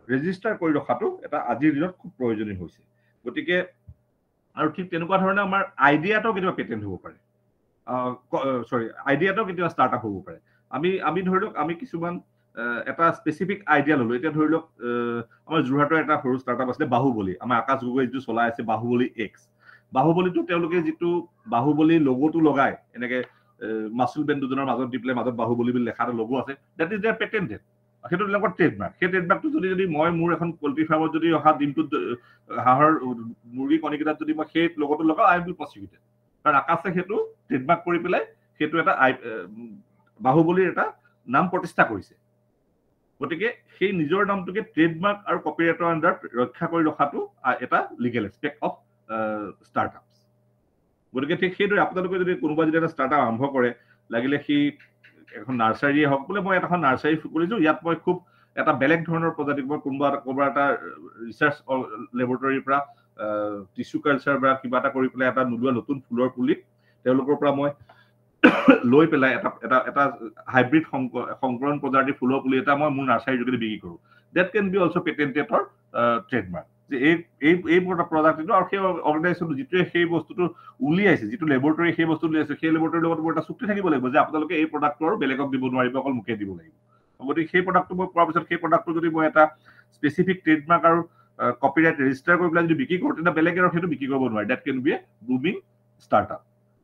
ৰেজিষ্টাৰ কৰি ৰখাটো এটা আজিৰ দিনত খুব প্ৰয়োজনীয় হৈছে গতিকে আৰু ঠিক তেনেকুৱা ধৰণে আমাৰ আইডিয়াটো কেতিয়াবা পেটেন্ট হ'ব পাৰে আইডিয়াটো কেতিয়াবা ষ্টাৰ্টআপ হ'ব পাৰে আমি ধৰি লওক আমি কিছুমান এটা স্পেচিফিক আইডিয়া ললো এতিয়া ধৰি লওক আমাৰ যোৰহাটৰ এটা সৰু ষ্টাৰ্টআপ আছিলে বাহুবলী আমাৰ আকাশ গগৈ যিটো চলাই আছে বাহুবলী এক্স বাহুবলীটো তেওঁলোকে যিটো বাহুবলী লগোটো লগাই এনেকে মাছুল বেন দুজনৰ মাজত দি পেলাই মাজত বাহুবলী বুলি লেখাটো লগো আছে দ্যাট ইজ দেয়াৰ পেটেন্টেড সেইটো তেওঁলোকৰ ট্ৰেডমাৰ্ক সেই ট্ৰেডমাৰ্কটো যদি মই মোৰ এখন পল্ট্ৰি ফাৰ্মত যদি অহা দিনটোত হাঁহৰ মুৰ্গী কণীকেইটাত যদি মই সেই লগোটো লগাওঁ আই উইল প্ৰচিকিউটেড কাৰণ আকাশে সেইটো ট্ৰেডমাৰ্ক কৰি পেলাই সেইটো এটা বাহুবলীৰ এটা নাম প্ৰতিষ্ঠা কৰিছে গতিকে সেই নিজৰ নামটোকে ট্ৰেডমাৰ্ক আৰু কপিৰাইটৰ আন্ডাৰত ৰক্ষা কৰি ৰখাটো এটা লিগেল এছপেক্ট অফ ষ্টাৰ্টআপছ গতিকে ঠিক সেইদৰে আপোনালোকে যদি কোনোবা যদি এটা ষ্টাৰ্টআপ আৰম্ভ কৰে লাগিলে সি এখন নাৰ্চাৰীয়ে হওক বোলে মই এখন নাৰ্চাৰী খুলিছো ইয়াত মই খুব এটা বেলেগ ধৰণৰ প্ৰজাতি মই কোনোবা এটা ৰিচাৰ্চ লেবৰেটৰীৰ পৰা টিস্যু কালচাৰ বা কিবা এটা কৰি পেলাই এটা নোলোৱা নতুন ফুলৰ পুলি তেওঁলোকৰ পৰা মই লৈ পেলাই এটা হাইব্ৰিড সংকৰণ প্ৰজাতিৰ ফুলৰ পুলি এটা মই মোৰ নাৰ্চাৰীৰ যোগেদি বিক্ৰী কৰোঁ দেট কেন বি অলছ' পেটেন্টেডৰ ট্ৰেডমাৰ্ক যে এই প্ৰডাক্টটো আৰু সেই অৰ্গেনাইজেশ্যনটো যিটোৱে সেই বস্তুটো উলিয়াইছে যিটো লেবৰেটৰী সেই বস্তু উলিয়াইছে সেই লেবৰেটৰীৰ লগত মোৰ এটা চুক্তি থাকিব লাগিব যে আপোনালোকে এই প্ৰডাক্টটো আৰু বেলেগক দিব নোৱাৰিব অকল মোকে দিব লাগিব গতিকে সেই প্ৰডাক্টটো মই পোৱাৰ পিছত সেই প্ৰডাক্টটো যদি মই এটা স্পেচিফিক ট্ৰেডমাৰ্ক আৰু কপিৰাইট ৰেজিষ্টাৰ কৰি পেলাই যদি বিক্ৰী কৰোঁ তেতিয়া বেলেগে আৰু সেইটো বিক্ৰী কৰিব নোৱাৰে that can be a booming startup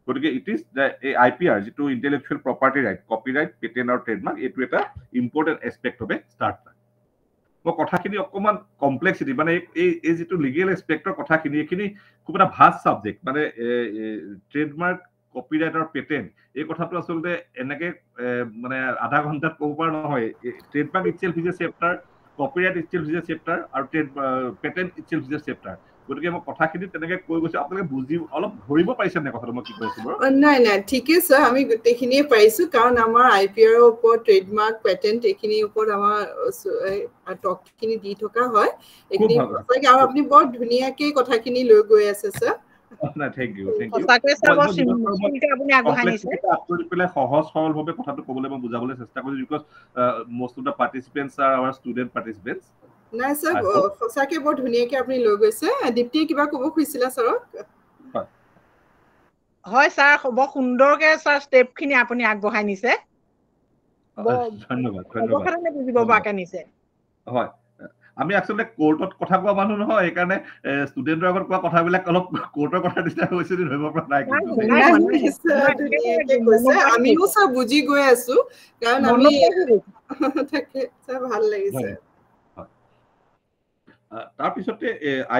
গতিকে ইট ইজ এই IPR যিটো intellectual property right copyright patent আৰু ট্ৰেডমাৰ্ক এইটো এটা important aspect of a startup মই কথাখিনি অকণমান কমপ্লেক্সিটি মানে এই যিটো লিগেল এছপেক্টৰ কথাখিনি এইখিনি খুব এটা ভাষ্ট ছাবজেক্ট মানে ট্ৰেডমাৰ্ক কপিৰাইট আৰু পেটেন্ট এই কথাটো আচলতে এনেকে মানে আধা ঘণ্টাত ক'ব পৰা নহয় trademark itself is a chapter copyright itself is a chapter আৰু patent itself is a chapter গতিকে মই কথাখিনি তেনেকে কৈ গৈছো আপোনালোকে বুজি অলপ ধৰিব পাৰিছে নে কথাটো মই কি কৈছো বাৰু নাই ঠিকে ছাৰ আমি গোটেইখিনিয়ে পাইছো কাৰণ আমাৰ IPR ৰ ওপৰত ট্ৰেডমাৰ্ক পেটেন্ট এইখিনিৰ ওপৰত আমাৰ টকখিনি দি থকা হয় এইখিনি আৰু আপুনি বৰ ধুনীয়াকে কথাখিনি লৈ গৈ আছে ছাৰ থ্যাংক ইউ সহজ সৰলভাৱে কথাটো ক'বলৈ মই বুজাবলৈ চেষ্টা কৰিছো because most of the participants are our student participants নাই ছাৰ সঁচাকে বৰ ধুনীয়াকে আপুনি লৈ গৈছে দীপ্তিয়ে কিবা ক'ব খুজিছিলা ছাৰক হয় ছাৰ বৰ সুন্দৰকে ছাৰ ষ্টেপখিনি আপুনি আগবঢ়াই নিছে ধন্যবাদ বুজিব পৰাকে নিছে হয় আমি আচলতে কোৰ্টত কথা কোৱা মানুহ নহয় সেইকাৰণে ষ্টুডেণ্টৰ আগত কোৱা কথাবিলাক অলপ কোৰ্টৰ কথা নিচিনা হৈছে ধৰিব পৰা নাই আমিও ছাৰ বুজি গৈ আছো কাৰণ আমি তাকে ছাৰ ভাল লাগিছে তাৰপিছতে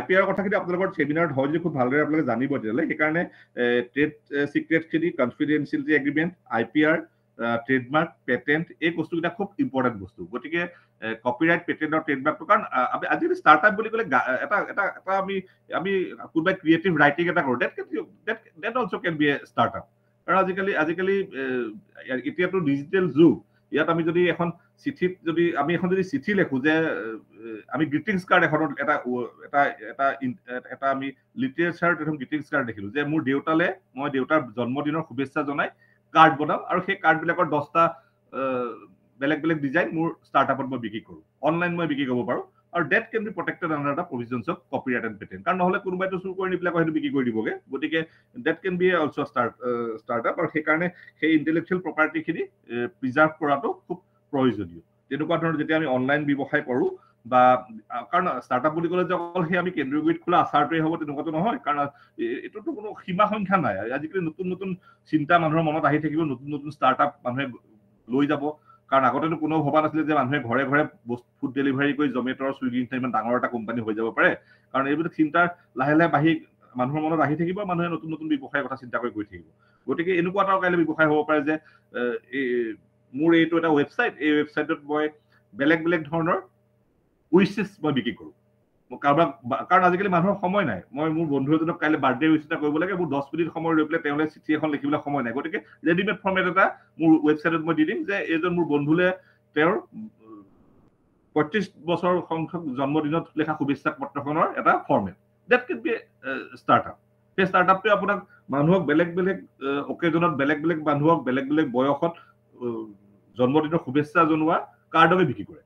IPR কথাখিনি আপোনালোকৰ চেমিনাৰত হয় যদি খুব ভালদৰে আপোনালোকে জানিব তেতিয়াহ'লে সেইকাৰণে ট্ৰেড চিক্ৰেটখিনি confidentiality agreement IPR trademark patent এই বস্তুকেইটা খুব ইম্পৰ্টেণ্ট বস্তু গতিকে কপিৰাইট পেটেন্ট আৰু ট্ৰেডমাৰ্কটো কাৰণ আজিকালি ষ্টাৰ্টআপ বুলি ক'লে এটা আমি কোনোবাই ক্ৰিয়েটিভ ৰাইটিং এটা কৰোঁ that also' can be a startup কাৰণ আজিকালি এতিয়াতো ডিজিটেল যুগ ইয়াত আমি যদি এখন চিঠিত যদি আমি এখন যদি চিঠি লেখো যে আমি গ্ৰিটিংছ কাৰ্ড এখনত এটা আমি লিটাৰেচাৰত এখন গ্ৰিটিংছ কাৰ্ড দেখিলো যে মোৰ দেউতালে মই দেউতাৰ জন্মদিনৰ শুভেচ্ছা জনাই কাৰ্ড বনাম আৰু সেই কাৰ্ডবিলাকৰ 10টা বেলেগ বেলেগ ডিজাইন মোৰ ষ্টাৰ্টআপত মই বিক্ৰী কৰোঁ অনলাইন মই বিক্ৰী কৰিব পাৰোঁ আৰু that can be protected under the provisions of copyright and patent কাৰণ নহ'লে কোনোবাইতো চুৰ কৰি নি পেলাই সেইটো বিক্ৰী কৰি দিবগে গতিকে that can be also' startup আৰু সেইকাৰণে সেই ইণ্টেলেকচুৱেল প্ৰপাৰ্টিখিনি প্ৰিজাৰ্ভ কৰাটো খুব প্ৰয়োজনীয় তেনেকুৱা ধৰণৰ যেতিয়া আমি অনলাইন ব্যৱসায় কৰোঁ বা কাৰণ ষ্টাৰ্টআপ বুলি ক'লে যে অকল সেই আমি কেন্দ্ৰীয়গুৰিত খোলা আচাৰটোৱে হ'ব তেনেকুৱাটো নহয় কাৰণ এইটোতো কোনো সীমা সংখ্যা নাই আজিকালি নতুন নতুন চিন্তা মানুহৰ মনত আহি থাকিব নতুন নতুন ষ্টাৰ্টআপ মানুহে লৈ যাব কাৰণ আগতেতো কোনো ভবা নাছিলে যে মানুহে ঘৰে ঘৰে ফুড ডেলিভাৰী কৰি জমেটৰ চুইগি ইমান ডাঙৰ এটা কোম্পানী হৈ যাব পাৰে কাৰণ এইবিলাক চিন্তা লাহে লাহে বাঢ়ি মানুহৰ মনত আহি থাকিব মানুহে নতুন নতুন ব্যৱসায়ৰ কথা চিন্তা কৰি গৈ থাকিব গতিকে এনেকুৱা এটা কাইলৈ ব্যৱসায় হ'ব পাৰে যে মোৰ এইটো এটা ৱেবছাইট এই ৱেবছাইটত মই বেলেগ বেলেগ ধৰণৰ উইচেছ মই বিক্ৰী কৰোঁ কাৰোবাক কাৰণ আজিকালি মানুহৰ সময় নাই মই মোৰ বন্ধু এজনক কাইলৈ বাৰ্থডে উইচ এটা কৰিব লাগে মোৰ 10 মিনিট সময় লৈ পেলাই তেওঁলৈ চিঠি এখন লিখিবলৈ সময় নাই গতিকে ৰেডিমেড ফৰ্মেট এটা মোৰ ৱেবছাইটত মই দি দিম যে এইজন মোৰ বন্ধুলে তেওঁৰ 35 বছৰ সংখ্যক জন্মদিনত লেখা শুভেচ্ছা পত্ৰখনৰ এটা format that can be startup সেই ষ্টাৰ্টআপটোৱে আপোনাক মানুহক বেলেগ বেলেগ অকেজনত বেলেগ বেলেগ মানুহক বেলেগ বেলেগ বয়সত জন্মদিনৰ শুভেচ্ছা জনোৱা কাৰ্ডকে বিক্ৰী কৰে।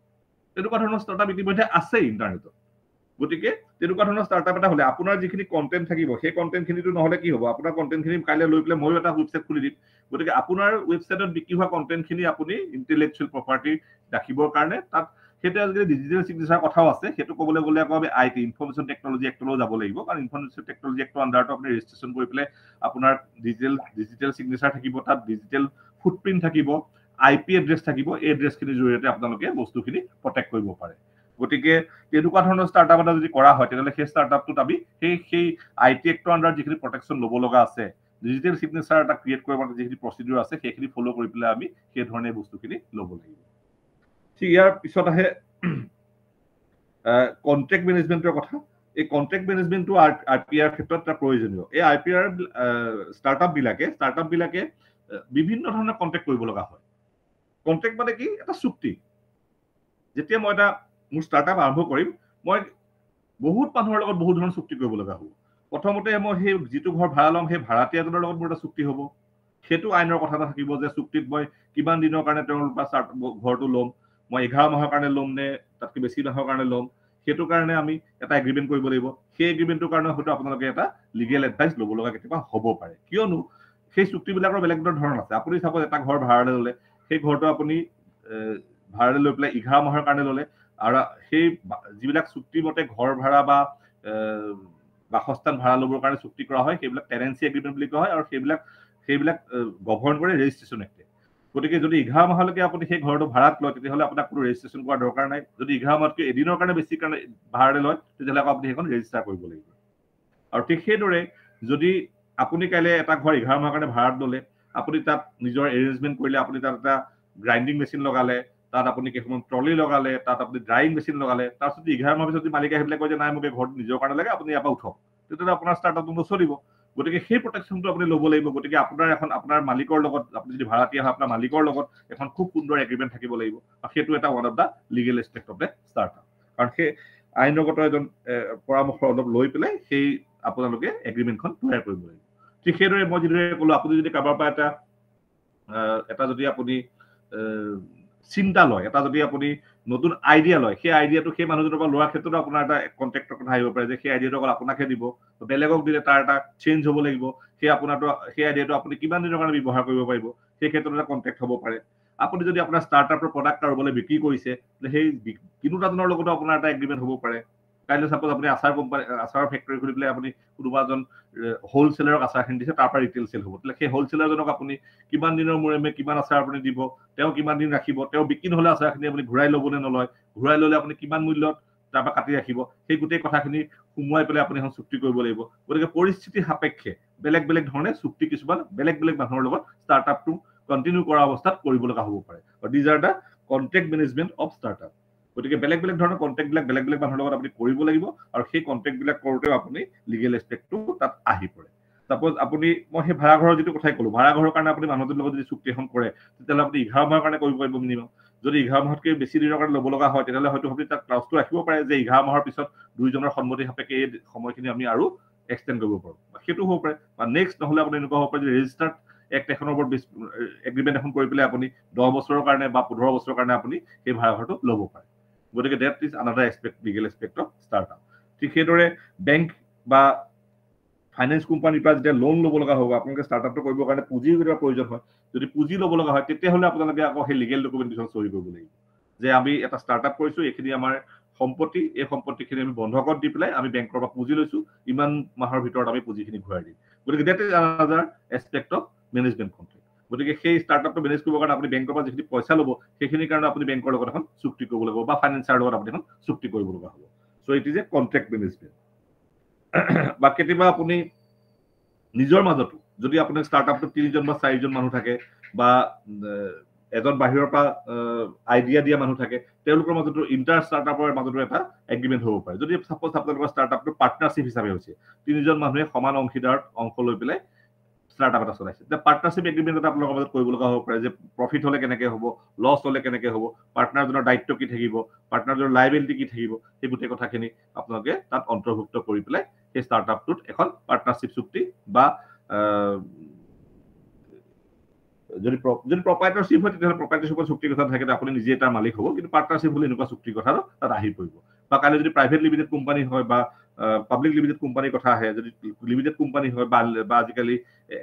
তেনেকুৱা ধৰণৰ ষ্টাৰ্টআপ ইতিমধ্যে আছে ইণ্টাৰনেটত। গতিকে তেনেকুৱা ধৰণৰ ষ্টাৰ্টআপ এটা হ'লে আপোনাৰ যিখিনি কণ্টেণ্ট থাকিব সেই কণ্টেণ্টখিনিটো নহ'লে কি হ'ব, আপোনাৰ কণ্টেণ্টখিনি কাইলৈ লৈ পেলাই ময়ো এটা ৱেবছাইট খুলি দিম। গতিকে আপোনাৰ ৱেবছাইটত বিক্ৰী হোৱা কণ্টেণ্টখিনি আপুনি ইণ্টেলেকচুৱেল প্ৰপাৰ্টি ৰাখিবৰ কাৰণে তাত সেইটো আজিকালি ডিজিটেল চিগনেচাৰ কথাও আছে। সেইটো ক'বলৈ গ'লে আকৌ আমি IT ইনফৰমেশ্যন টেকনলজি এক্টলৈও যাব লাগিব, কাৰণ ইনফৰমেশ্যন টেকনলজি এক্টৰ আণ্ডাৰতো আপুনি ৰেজিষ্ট্ৰেশ্যন কৰি পেলাই আপোনাৰ ডিজিটেল চিগনেচাৰ থাকিব, তাত ডিজিটেল ফুটপ্ৰিণ্ট থাকিব, IP এড্ৰেছ থাকিব। এই এড্ৰেছখিনিৰ জৰিয়তে আপোনালোকে বস্তুখিনি প্ৰটেক্ট কৰিব পাৰে। গতিকে তেনেকুৱা ধৰণৰ ষ্টাৰ্টআপ এটা যদি কৰা হয় তেতিয়াহ'লে সেই ষ্টাৰ্টআপটোত আমি সেই IT এক্টৰ আণ্ডাৰত যিখিনি প্ৰটেকশ্যন ল'ব লগা আছে, ডিজিটেল চিগনেচাৰ এটা ক্ৰিয়েট কৰিব যিখিনি প্ৰচিডিউৰ আছে সেইখিনি ফ'ল' কৰি পেলাই আমি সেই ধৰণে বস্তুখিনি ল'ব লাগিব। ঠিক ইয়াৰ পিছত আহে কন্ট্ৰেক্ট মেনেজমেণ্টৰ কথা। এই কন্ট্ৰেক্ট মেনেজমেণ্টটো RPR ক্ষেত্ৰত এটা প্ৰয়োজনীয়। এই RPR ষ্টাৰ্টআপ বিলাকে বিভিন্ন ধৰণৰ কন্ট্ৰেক্ট কৰিব লগা হয়। কন্ট্ৰেক্ট মানে কি? এটা চুক্তি। যেতিয়া মই এটা মোৰ ষ্টাৰ্টআপ আৰম্ভ কৰিম, মই বহুত মানুহৰ লগত বহুত ধৰণৰ চুক্তি কৰিব লগা হ'ব। প্ৰথমতে মই সেই যিটো ঘৰ ভাড়া ল'ম সেই ভাড়াতীয়াজনৰ লগত মোৰ এটা চুক্তি হ'ব। সেইটো আইনৰ কথা এটা থাকিব যে চুক্তিত মই কিমান দিনৰ কাৰণে তেওঁৰ পৰা ঘৰটো ল'ম, মই 11 মাহৰ কাৰণে ল'ম নে তাতকৈ বেছি মাহৰ কাৰণে ল'ম, সেইটো কাৰণে আমি এটা এগ্ৰিমেণ্ট কৰিব লাগিব। সেই এগ্ৰিমেণ্টটোৰ কাৰণে হয়তো আপোনালোকে এটা লিগেল এডভাইচ ল'ব লগা কেতিয়াবা হ'ব পাৰে। কিয়নো সেই চুক্তিবিলাকৰ বেলেগ বেলেগ ধৰণ আছে। আপুনি চাব এটা ঘৰ ভাড়ালৈ ল'লে, সেই ঘৰটো আপুনি ভাড়ালৈ লৈ পেলাই 11 মাহৰ কাৰণে ল'লে, আৰু সেই যিবিলাক চুক্তিমতে ঘৰ ভাড়া বা বাসস্থান ভাড়া ল'বৰ কাৰণে চুক্তি কৰা হয় সেইবিলাক টেনেন্সি এগ্ৰিমেণ্ট বুলি কোৱা হয়, আৰু সেইবিলাক গভৰ্ণ কৰে ৰেজিষ্ট্ৰেশ্যন এক্টে। গতিকে যদি 11 মাহলৈকে আপুনি সেই ঘৰটো ভাড়াত লয় তেতিয়াহ'লে আপোনাক কোনো ৰেজিষ্ট্ৰেশ্যন কৰাৰ দৰকাৰ নাই। যদি 11 মাহতকৈ এদিনৰ কাৰণে বেছি কাৰণে ভাড়ালৈ লয় তেতিয়াহ'লে আকৌ আপুনি সেইখন ৰেজিষ্টাৰ কৰিব লাগিব। আৰু ঠিক সেইদৰে যদি আপুনি কাইলৈ এটা ঘৰ 11 মাহৰ কাৰণে ভাড়াত ল'লে, আপুনি তাত নিজৰ এৰেঞ্জমেণ্ট কৰিলে, আপুনি তাত এটা গ্ৰাইণ্ডিং মেচিন লগালে, তাত আপুনি কেইখনমান ট্ৰলি লগালে, তাত আপুনি ড্ৰাইং মেচিন লগালে, তাৰপিছত 11 মাহৰ পিছত মালিকে আহি পেলাই কয় যে নাই মোক এই ঘৰটো নিজৰ কাৰণে লাগে, আপুনি ইয়াৰ পৰা উঠক, তেতিয়াহ'লে আপোনাৰ ষ্টাৰ্টআপটো নচলিব। গতিকে সেই প্ৰটেকশ্যনটো আপুনি ল'ব লাগিব। গতিকে আপোনাৰ মালিকৰ লগত, আপুনি যদি ভাড়াতীয়া হয় আপোনাৰ মালিকৰ লগত এখন খুব সুন্দৰ এগ্ৰিমেণ্ট থাকিব লাগিব। আৰু সেইটো এটা one of the legal aspect of the startup. কাৰণ সেই আইনগত এজন পৰামৰ্শ অলপ লৈ পেলাই সেই আপোনালোকে এগ্ৰিমেণ্টখন তৈয়াৰ কৰিব লাগিব। ঠিক সেইদৰে মই যিদৰে ক'লো, আপুনি যদি কাৰোবাৰ পৰা এটা যদি আপুনি চিন্তা লয়, এটা যদি আপুনি নতুন আইডিয়া লয়, সেই আইডিয়াটো সেই মানুহজনৰ পৰা লোৱাৰ ক্ষেত্ৰতো আপোনাৰ এটা কণ্টেক্টৰ কথা আহিব পাৰে যে সেই আইডিয়াটো অকল আপোনাকহে দিব, বেলেগক দিলে তাৰ এটা চেঞ্জ হ'ব লাগিব। সেই আইডিয়াটো আপুনি কিমান দিনৰ কাৰণে ব্যৱহাৰ কৰিব পাৰিব, সেই ক্ষেত্ৰত এটা কণ্টেক্ট হ'ব পাৰে। আপুনি যদি আপোনাৰ ষ্টাৰ্টআপৰ প্ৰডাক্ট কাৰোবালৈ বিক্ৰী কৰিছে, সেই কিনোতাজনৰ লগতো আপোনাৰ এটা এগ্ৰিমেণ্ট হ'ব পাৰে। কাইলৈ চাপ'জ আপুনি আচাৰ ফেক্টৰী খুলি পেলাই আপুনি কোনোবা এজন হোলচেলাৰক আচাৰখিনি দিছে, তাৰ পৰা ৰিটেইল চেল হ'ব। তেতিয়া সেই হোলচেলাৰজনক আপুনি কিমান দিনৰ মূৰে মূৰে কিমান আচাৰ আপুনি দিব, তেওঁ কিমান দিন ৰাখিব, তেওঁ বিক্ৰী নহ'লে আচাৰখিনি আপুনি ঘূৰাই ল'ব নে নলয়, ঘূৰাই ল'লে আপুনি কিমান মূল্যত তাৰ পৰা কাটি ৰাখিব, সেই গোটেই কথাখিনি সোমোৱাই পেলাই আপুনি এখন চুক্তি কৰিব লাগিব। গতিকে পৰিস্থিতি সাপেক্ষে বেলেগ বেলেগ ধৰণে চুক্তি কিছুমান বেলেগ বেলেগ মানুহৰ লগত ষ্টাৰ্টআপটো কণ্টিনিউ কৰা অৱস্থাত কৰিব লগা হ'ব পাৰে। These are the contract management of startup. গতিকে বেলেগ বেলেগ ধৰণৰ কণ্টেক্টবিলাক বেলেগ বেলেগ মানুহৰ লগত আপুনি কৰিব লাগিব, আৰু সেই কণ্টেক্টবিলাক কৰোঁতেও আপুনি লিগেল এছপেক্টটো তাত আহি পৰে। চাপ'জ মই সেই ভাড়াঘৰৰ যিটো কথাই ক'লো, ভাড়াঘৰৰ কাৰণে আপুনি মানুহজনৰ লগত যদি চুক্তি এখন কৰে তেতিয়াহ'লে আপুনি 11 মাহৰ কাৰণে কৰিব পাৰিব মিনিমাম। যদি 11 মাহতকৈ বেছি দিনৰ কাৰণে ল'ব লগা হয় তেতিয়াহ'লে হয়তো আপুনি তাত ক্লাউজটো ৰাখিব পাৰে যে 11 মাহৰ পিছত দুয়োজনৰ সন্মতি সাপেক্ষে এই সময়খিনি আমি আৰু এক্সটেণ্ড কৰিব পাৰোঁ, সেইটো হ'ব পাৰে। বা নেক্সট নহ'লে আপুনি এনেকুৱা হ'ব পাৰে যে ৰেজিষ্টাৰ্ড এক্ট এখনৰ ওপৰত এগ্ৰিমেণ্ট এখন কৰি পেলাই আপুনি 10 বছৰৰ কাৰণে বা 15 বছৰৰ কাৰণে আপুনি সেই ভাড়াঘৰটো ল'ব পাৰে। গতিকে that is another aspect, legal aspect of startup. ঠিক সেইদৰে বেংক বা ফাইনেন্স কোম্পানীৰ পৰা যেতিয়া লোন ল'ব লগা হ'ব, আপোনালোকে ষ্টাৰ্টআপটো কৰিবৰ কাৰণে পুঁজিৰ কেতিয়াবা প্ৰয়োজন হয়। যদি পুঁজি ল'ব লগা হয় তেতিয়াহ'লে আপোনালোকে আকৌ সেই লিগেল ডকুমেণ্টেশ্যন চহী কৰিব লাগিব যে আমি এটা ষ্টাৰ্টআপ কৰিছোঁ, এইখিনি আমাৰ সম্পত্তি, এই সম্পত্তিখিনি আমি বন্ধকত দি পেলাই আমি বেংকৰ পৰা পুঁজি লৈছোঁ, ইমান মাহৰ ভিতৰত আমি পুঁজিখিনি ঘূৰাই দিম। গতিকে that is another aspect of management contract. গতিকে সেই ষ্টাৰ্টআপটো মেনেজ কৰিবৰ কাৰণে আপুনি বেংকৰ পৰা যিখিনি পইচা ল'ব সেইখিনিৰ কাৰণে আপুনি বেংকৰ লগত এখন চুক্তি কৰিব লাগিব, বা ফাইনেন্সাৰৰ লগত আপুনি এখন চুক্তি কৰিব লগা হ'ব। So' it is a contract management. বা কেতিয়াবা আপুনি নিজৰ মাজতো যদি আপোনাৰ ষ্টাৰ্টআপটোত 3জন বা 4জন মানুহ থাকে, বা এজন বাহিৰৰ পৰা আইডিয়া দিয়া মানুহ থাকে, তেওঁলোকৰ মাজতো ইণ্টাৰ ষ্টাৰ্টআপৰ মাজতো এটা এগ্ৰিমেণ্ট হ'ব পাৰে। যদি চাপ'জ আপোনালোকৰ ষ্টাৰ্টআপটো পাৰ্টনাৰশ্বিপ হিচাপে হৈছে, 3জন মানুহে সমান অংশীদাৰত অংশ লৈ পেলাই ষ্টাৰ্টআপ এটা চলাইছে, এতিয়া পাৰ্টনাৰশ্বিপ এগ্ৰিমেণ্ট এটা আপোনালোকৰ মাজত কৰিব লগা হ'ব পাৰে যে প্ৰফিট হ'লে কেনেকৈ হ'ব, লছ হ'লে কেনেকৈ হ'ব, পাৰ্টনাৰজনৰ দায়িত্ব কি থাকিব, পাৰ্টনাৰজনৰ লাইবিলিটি কি থাকিব, সেই গোটেই কথাখিনি আপোনালোকে তাত অন্তৰ্ভুক্ত কৰি পেলাই সেই ষ্টাৰ্টআপটোত এখন পাৰ্টনাৰশ্বিপ চুক্তি বা যদি প্ৰপাইটাৰশ্বিপ হয় তেতিয়াহ'লে প্ৰপাইটাৰশ্বিপৰ চুক্তিৰ কথা থাকে আপুনি নিজে তাৰ মালিক হ'ব, কিন্তু পাৰ্টনাৰশ্বিপ হ'লে এনেকুৱা চুক্তিৰ কথা তাত আহি পৰিব। বা কাইলৈ যদি প্ৰাইভেট লিমিটেড কোম্পানী হয় বা পাব্লিক লিমিটেড কোম্পানীৰ কথা আহে, যদি লিমিটেড কোম্পানী হয় বা আজিকালি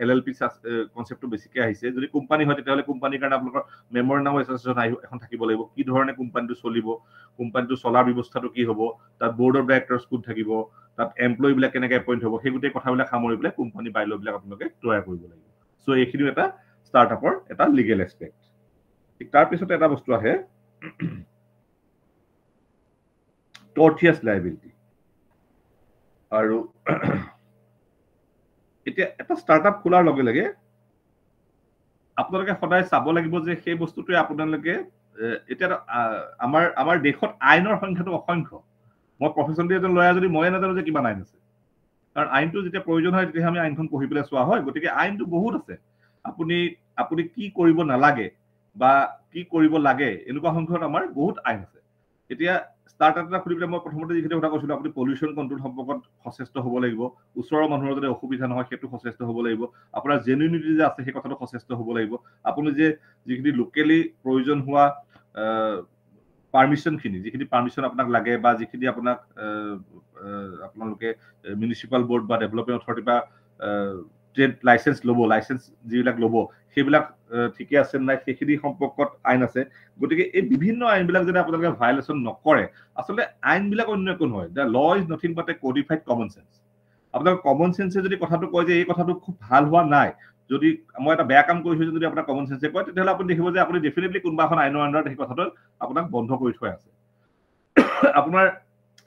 LLP কনচেপ্টটো বেছিকৈ আহিছে, যদি কোম্পানী হয় তেতিয়াহ'লে কোম্পানীৰ কাৰণে আপোনালোকৰ মেমৰেণ্ডাম অফ এছ'চিয়েশ্যন এখন থাকিব লাগিব, কি ধৰণে কোম্পানীটো চলিব, কোম্পানীটো চলাৰ ব্যৱস্থাটো কি হ'ব, তাত বৰ্ড অফ ডাইৰেক্টৰ্ছ কোন থাকিব, তাত এমপ্লয়ীবিলাক কেনেকৈ এপইণ্ট হ'ব, সেই গোটেই কথাবিলাক সামৰি পেলাই কোম্পানী বাইলবিলাক আপোনালোকে তৈয়াৰ কৰিব লাগিব। চ' এইখিনিও এটা ষ্টাৰ্টআপৰ এটা লিগেল এছপেক্ট। তাৰপিছতে এটা বস্তু আহে টৰ্টিয়াছ লাইবিলিটি। আৰু এতিয়া এটা ষ্টাৰ্টআপ খোলাৰ লগে লগে আপোনালোকে সদায় চাব লাগিব যে সেই বস্তুটোৱে আপোনালোকে এতিয়া আমাৰ দেশত আইনৰ সংখ্যাটো অসংখ্য। মই প্ৰফেচনেলি এজন লয়াৰ যদি ময়ে নাজানো যে কিমান আইন আছে, কাৰণ আইনটো যেতিয়া প্ৰয়োজন হয় তেতিয়া আমি আইনখন পঢ়ি পেলাই চোৱা হয়। গতিকে আইনটো বহুত আছে। আপুনি কি কৰিব নালাগে বা কি কৰিব লাগে এনেকুৱা সংখ্যক আমাৰ বহুত আইন আছে। এতিয়া ষ্টাৰ্টআপ এটা খুলি পেলাই মই প্ৰথমতে যিখিনি কথা কৈছিলো, আপুনি পলিউশ্যন কণ্ট্ৰল সম্পৰ্কত সচেষ্ট হ'ব লাগিব, ওচৰৰ মানুহৰ যদি অসুবিধা নহয় সেইটো সচেষ্ট হ'ব লাগিব, আপোনাৰ জেনুইনিটি যে আছে সেই কথাটো সচেষ্ট হ'ব লাগিব, আপুনি যে যিখিনি লোকেলি প্ৰয়োজন হোৱা পাৰ্মিশ্যনখিনি, যিখিনি পাৰ্মিশ্যন আপোনাক লাগে বা যিখিনি আপোনালোকে মিউনিচিপাল বৰ্ড বা ডেভেলপমেণ্ট অথৰিটি বা ট্ৰেড লাইচেঞ্চ ল'ব, লাইচেঞ্চ যিবিলাক ল'ব সেইবিলাক ঠিকে আছে নাই সেইখিনি সম্পৰ্কত আইন আছে। গতিকে এই বিভিন্ন আইনবিলাক যদি আপোনালোকে ভায়লেশ্যন নকৰে, আচলতে আইনবিলাক অন্য একো নহয়, the law is nothing but a codified common sense. আপোনাৰ কমন চেন্সে যদি কথাটো কয় যে এই কথাটো খুব ভাল হোৱা নাই, যদি মই এটা বেয়া কাম কৰিছোঁ যদি আপোনাৰ কমন চেন্সে কয়, তেতিয়াহ'লে আপুনি দেখিব যে আপুনি ডেফিনেটলি কোনোবা এখন আইনৰ আণ্ডাৰত সেই কথাটো আপোনাক বন্ধ কৰি থোৱা আছে। আপোনাৰ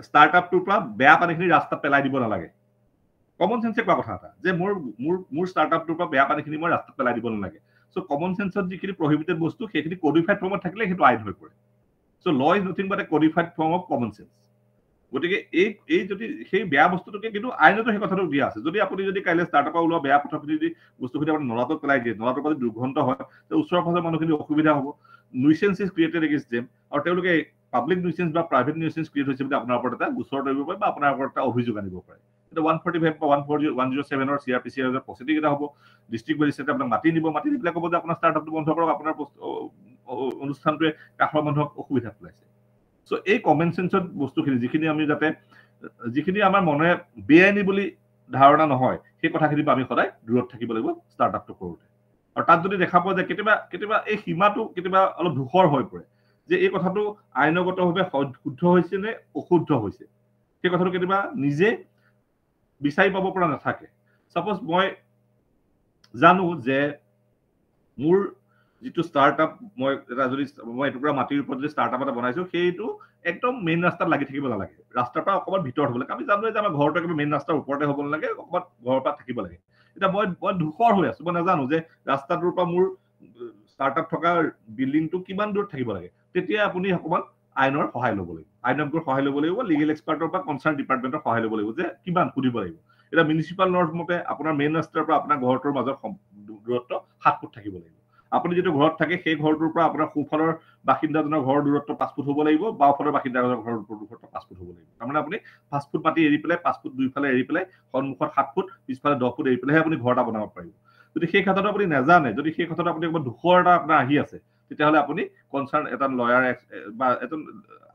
ষ্টাৰ্টআপটোৰ পৰা বেয়া পানীখিনি ৰাস্তাত পেলাই দিব নালাগে। কমন চেন্সে কোৱা কথা এটা যে মোৰ ষ্টাৰ্টআপটোৰ পৰা বেয়া পানীখিনি মই ৰাস্তাত পেলাই দিব নালাগে। চ' কমন চেন্সত যিখিনি প্ৰহিবিটেড বস্তু সেইখিনি কোডিফাইড ফৰ্মত থাকিলে সেইটো আইন হৈ পৰে। So' law is nothing but a codified form of common sense. গতিকে এই যদি সেই বেয়া বস্তুটোকে কিন্তু আইনতো সেই কথাটো দিয়া আছে। যদি আপুনি যদি কাইলৈ ষ্টাৰ্টআপৰ ওলোৱা বেয়া কথাখিনি যদি বস্তুখিনি আপুনি নলাটোত পেলাই দিয়ে, নলাটোৰ পৰা দুৰ্গন্ধ হয়, ওচৰৰ পাজৰৰ মানুহখিনি অসুবিধা হ'ব। নুইচেন্স ইজ ক্ৰিয়েটেড এগেইনষ্ট দেম, আৰু তেওঁলোকে পাব্লিক নুইচেন্স বা প্ৰাইভেট নুইচেন্স ক্ৰিয়েট হৈছে বুলি আপোনাৰ ওপৰত এটা গোচৰ ধৰিব পাৰে বা আপোনাৰ ওপৰত এটা অভিযোগ আনিব পাৰে। 145 বা 107 CRPC প্ৰচিডিং এটা হ'ব। ডিষ্ট্ৰিক্ট মেজিষ্ট্ৰেটে আপোনাক মাতি নিব, মাতি নি পেলাই ক'ব যে আপোনাৰ ষ্টাৰ্টআপটো বন্ধ কৰক, আপোনাৰ অনুষ্ঠানটোৱে কাষৰ মানুহক অসুবিধা পেলাইছে। চ' এই কমন চেন্সত বস্তুখিনি যিখিনি আমাৰ মনে বেআইনী বুলি ধাৰণা নহয়, সেই কথাখিনিৰ পৰা আমি সদায় দূৰত থাকিব লাগিব ষ্টাৰ্টআপটো কৰোঁতে। আৰু তাত যদি দেখা পোৱা যায় কেতিয়াবা এই সীমাটো কেতিয়াবা অলপ ধূসৰ হৈ পৰে যে এই কথাটো আইনগতভাৱে শুদ্ধ হৈছে নে অশুদ্ধ হৈছে, সেই কথাটো কেতিয়াবা নিজে বিচাৰি পাব পৰা নাথাকে। চাপ'জ মই জানো যে মোৰ যিটো ষ্টাৰ্টআপ মই এটুকুৰা মাটিৰ ওপৰত যদি ষ্টাৰ্টআপ এটা বনাইছো, সেইটো একদম মেইন ৰাস্তাত লাগি থাকিব নালাগে, ৰাস্তাৰ পৰা অকণমান ভিতৰত হ'ব লাগে। আমি জানো যে আমাৰ ঘৰটো একেবাৰে মেইন ৰাস্তাৰ ওপৰতে হ'ব নালাগে, অকণমান ঘৰৰ পৰা থাকিব লাগে। এতিয়া মই ধূসৰ হৈ আছো, মই নাজানো যে ৰাস্তাটোৰ পৰা মোৰ ষ্টাৰ্টআপ থকা বিল্ডিংটো কিমান দূৰত থাকিব লাগে। তেতিয়া আপুনি অকণমান আইনৰ সহায় ল'ব লাগিব, আইনজ্ঞৰ সহায় ল'ব লাগিব, লিগেল এক্সপাৰ্টৰ পৰা কনচাৰ্ণ ডিপাৰ্টমেণ্টৰ সহায় ল'ব লাগিব যে কিমান সুধিব লাগিব। এতিয়া মিউনিচিপাল নৰ্ম মতে আপোনাৰ মেইন ৰাস্তাৰ পৰা আপোনাৰ ঘৰটোৰ মাজত দূৰত্ব 7 ফুট থাকিব লাগিব। আপুনি যিটো ঘৰত থাকে সেই ঘৰটোৰ পৰা আপোনাৰ সোঁফালৰ বাসিন্দাজনৰ ঘৰৰ দূৰত্ব 5 ফুট হ'ব লাগিব, বাওঁফালৰ বাসিন্দাজনৰ ঘৰৰ দূৰত্ব 5 ফুট হ'ব লাগিব। তাৰমানে আপুনি 5 ফুট মাটি এৰি পেলাই 5 ফুট দুইফালে এৰি পেলাই সন্মুখত 7 ফুট, পিছফালে 10 ফুট এৰি পেলাইহে আপুনি ঘৰ এটা বনাব পাৰিব। যদি সেই কথাটো আপুনি নাজানে, যদি সেই কথাটো আপুনি অকণমান ধূসৰ এটা আপোনাৰ আহি আছে, তেতিয়াহ'লে আপুনি কনচাৰ্ণ এটা লয়াৰ বা এজন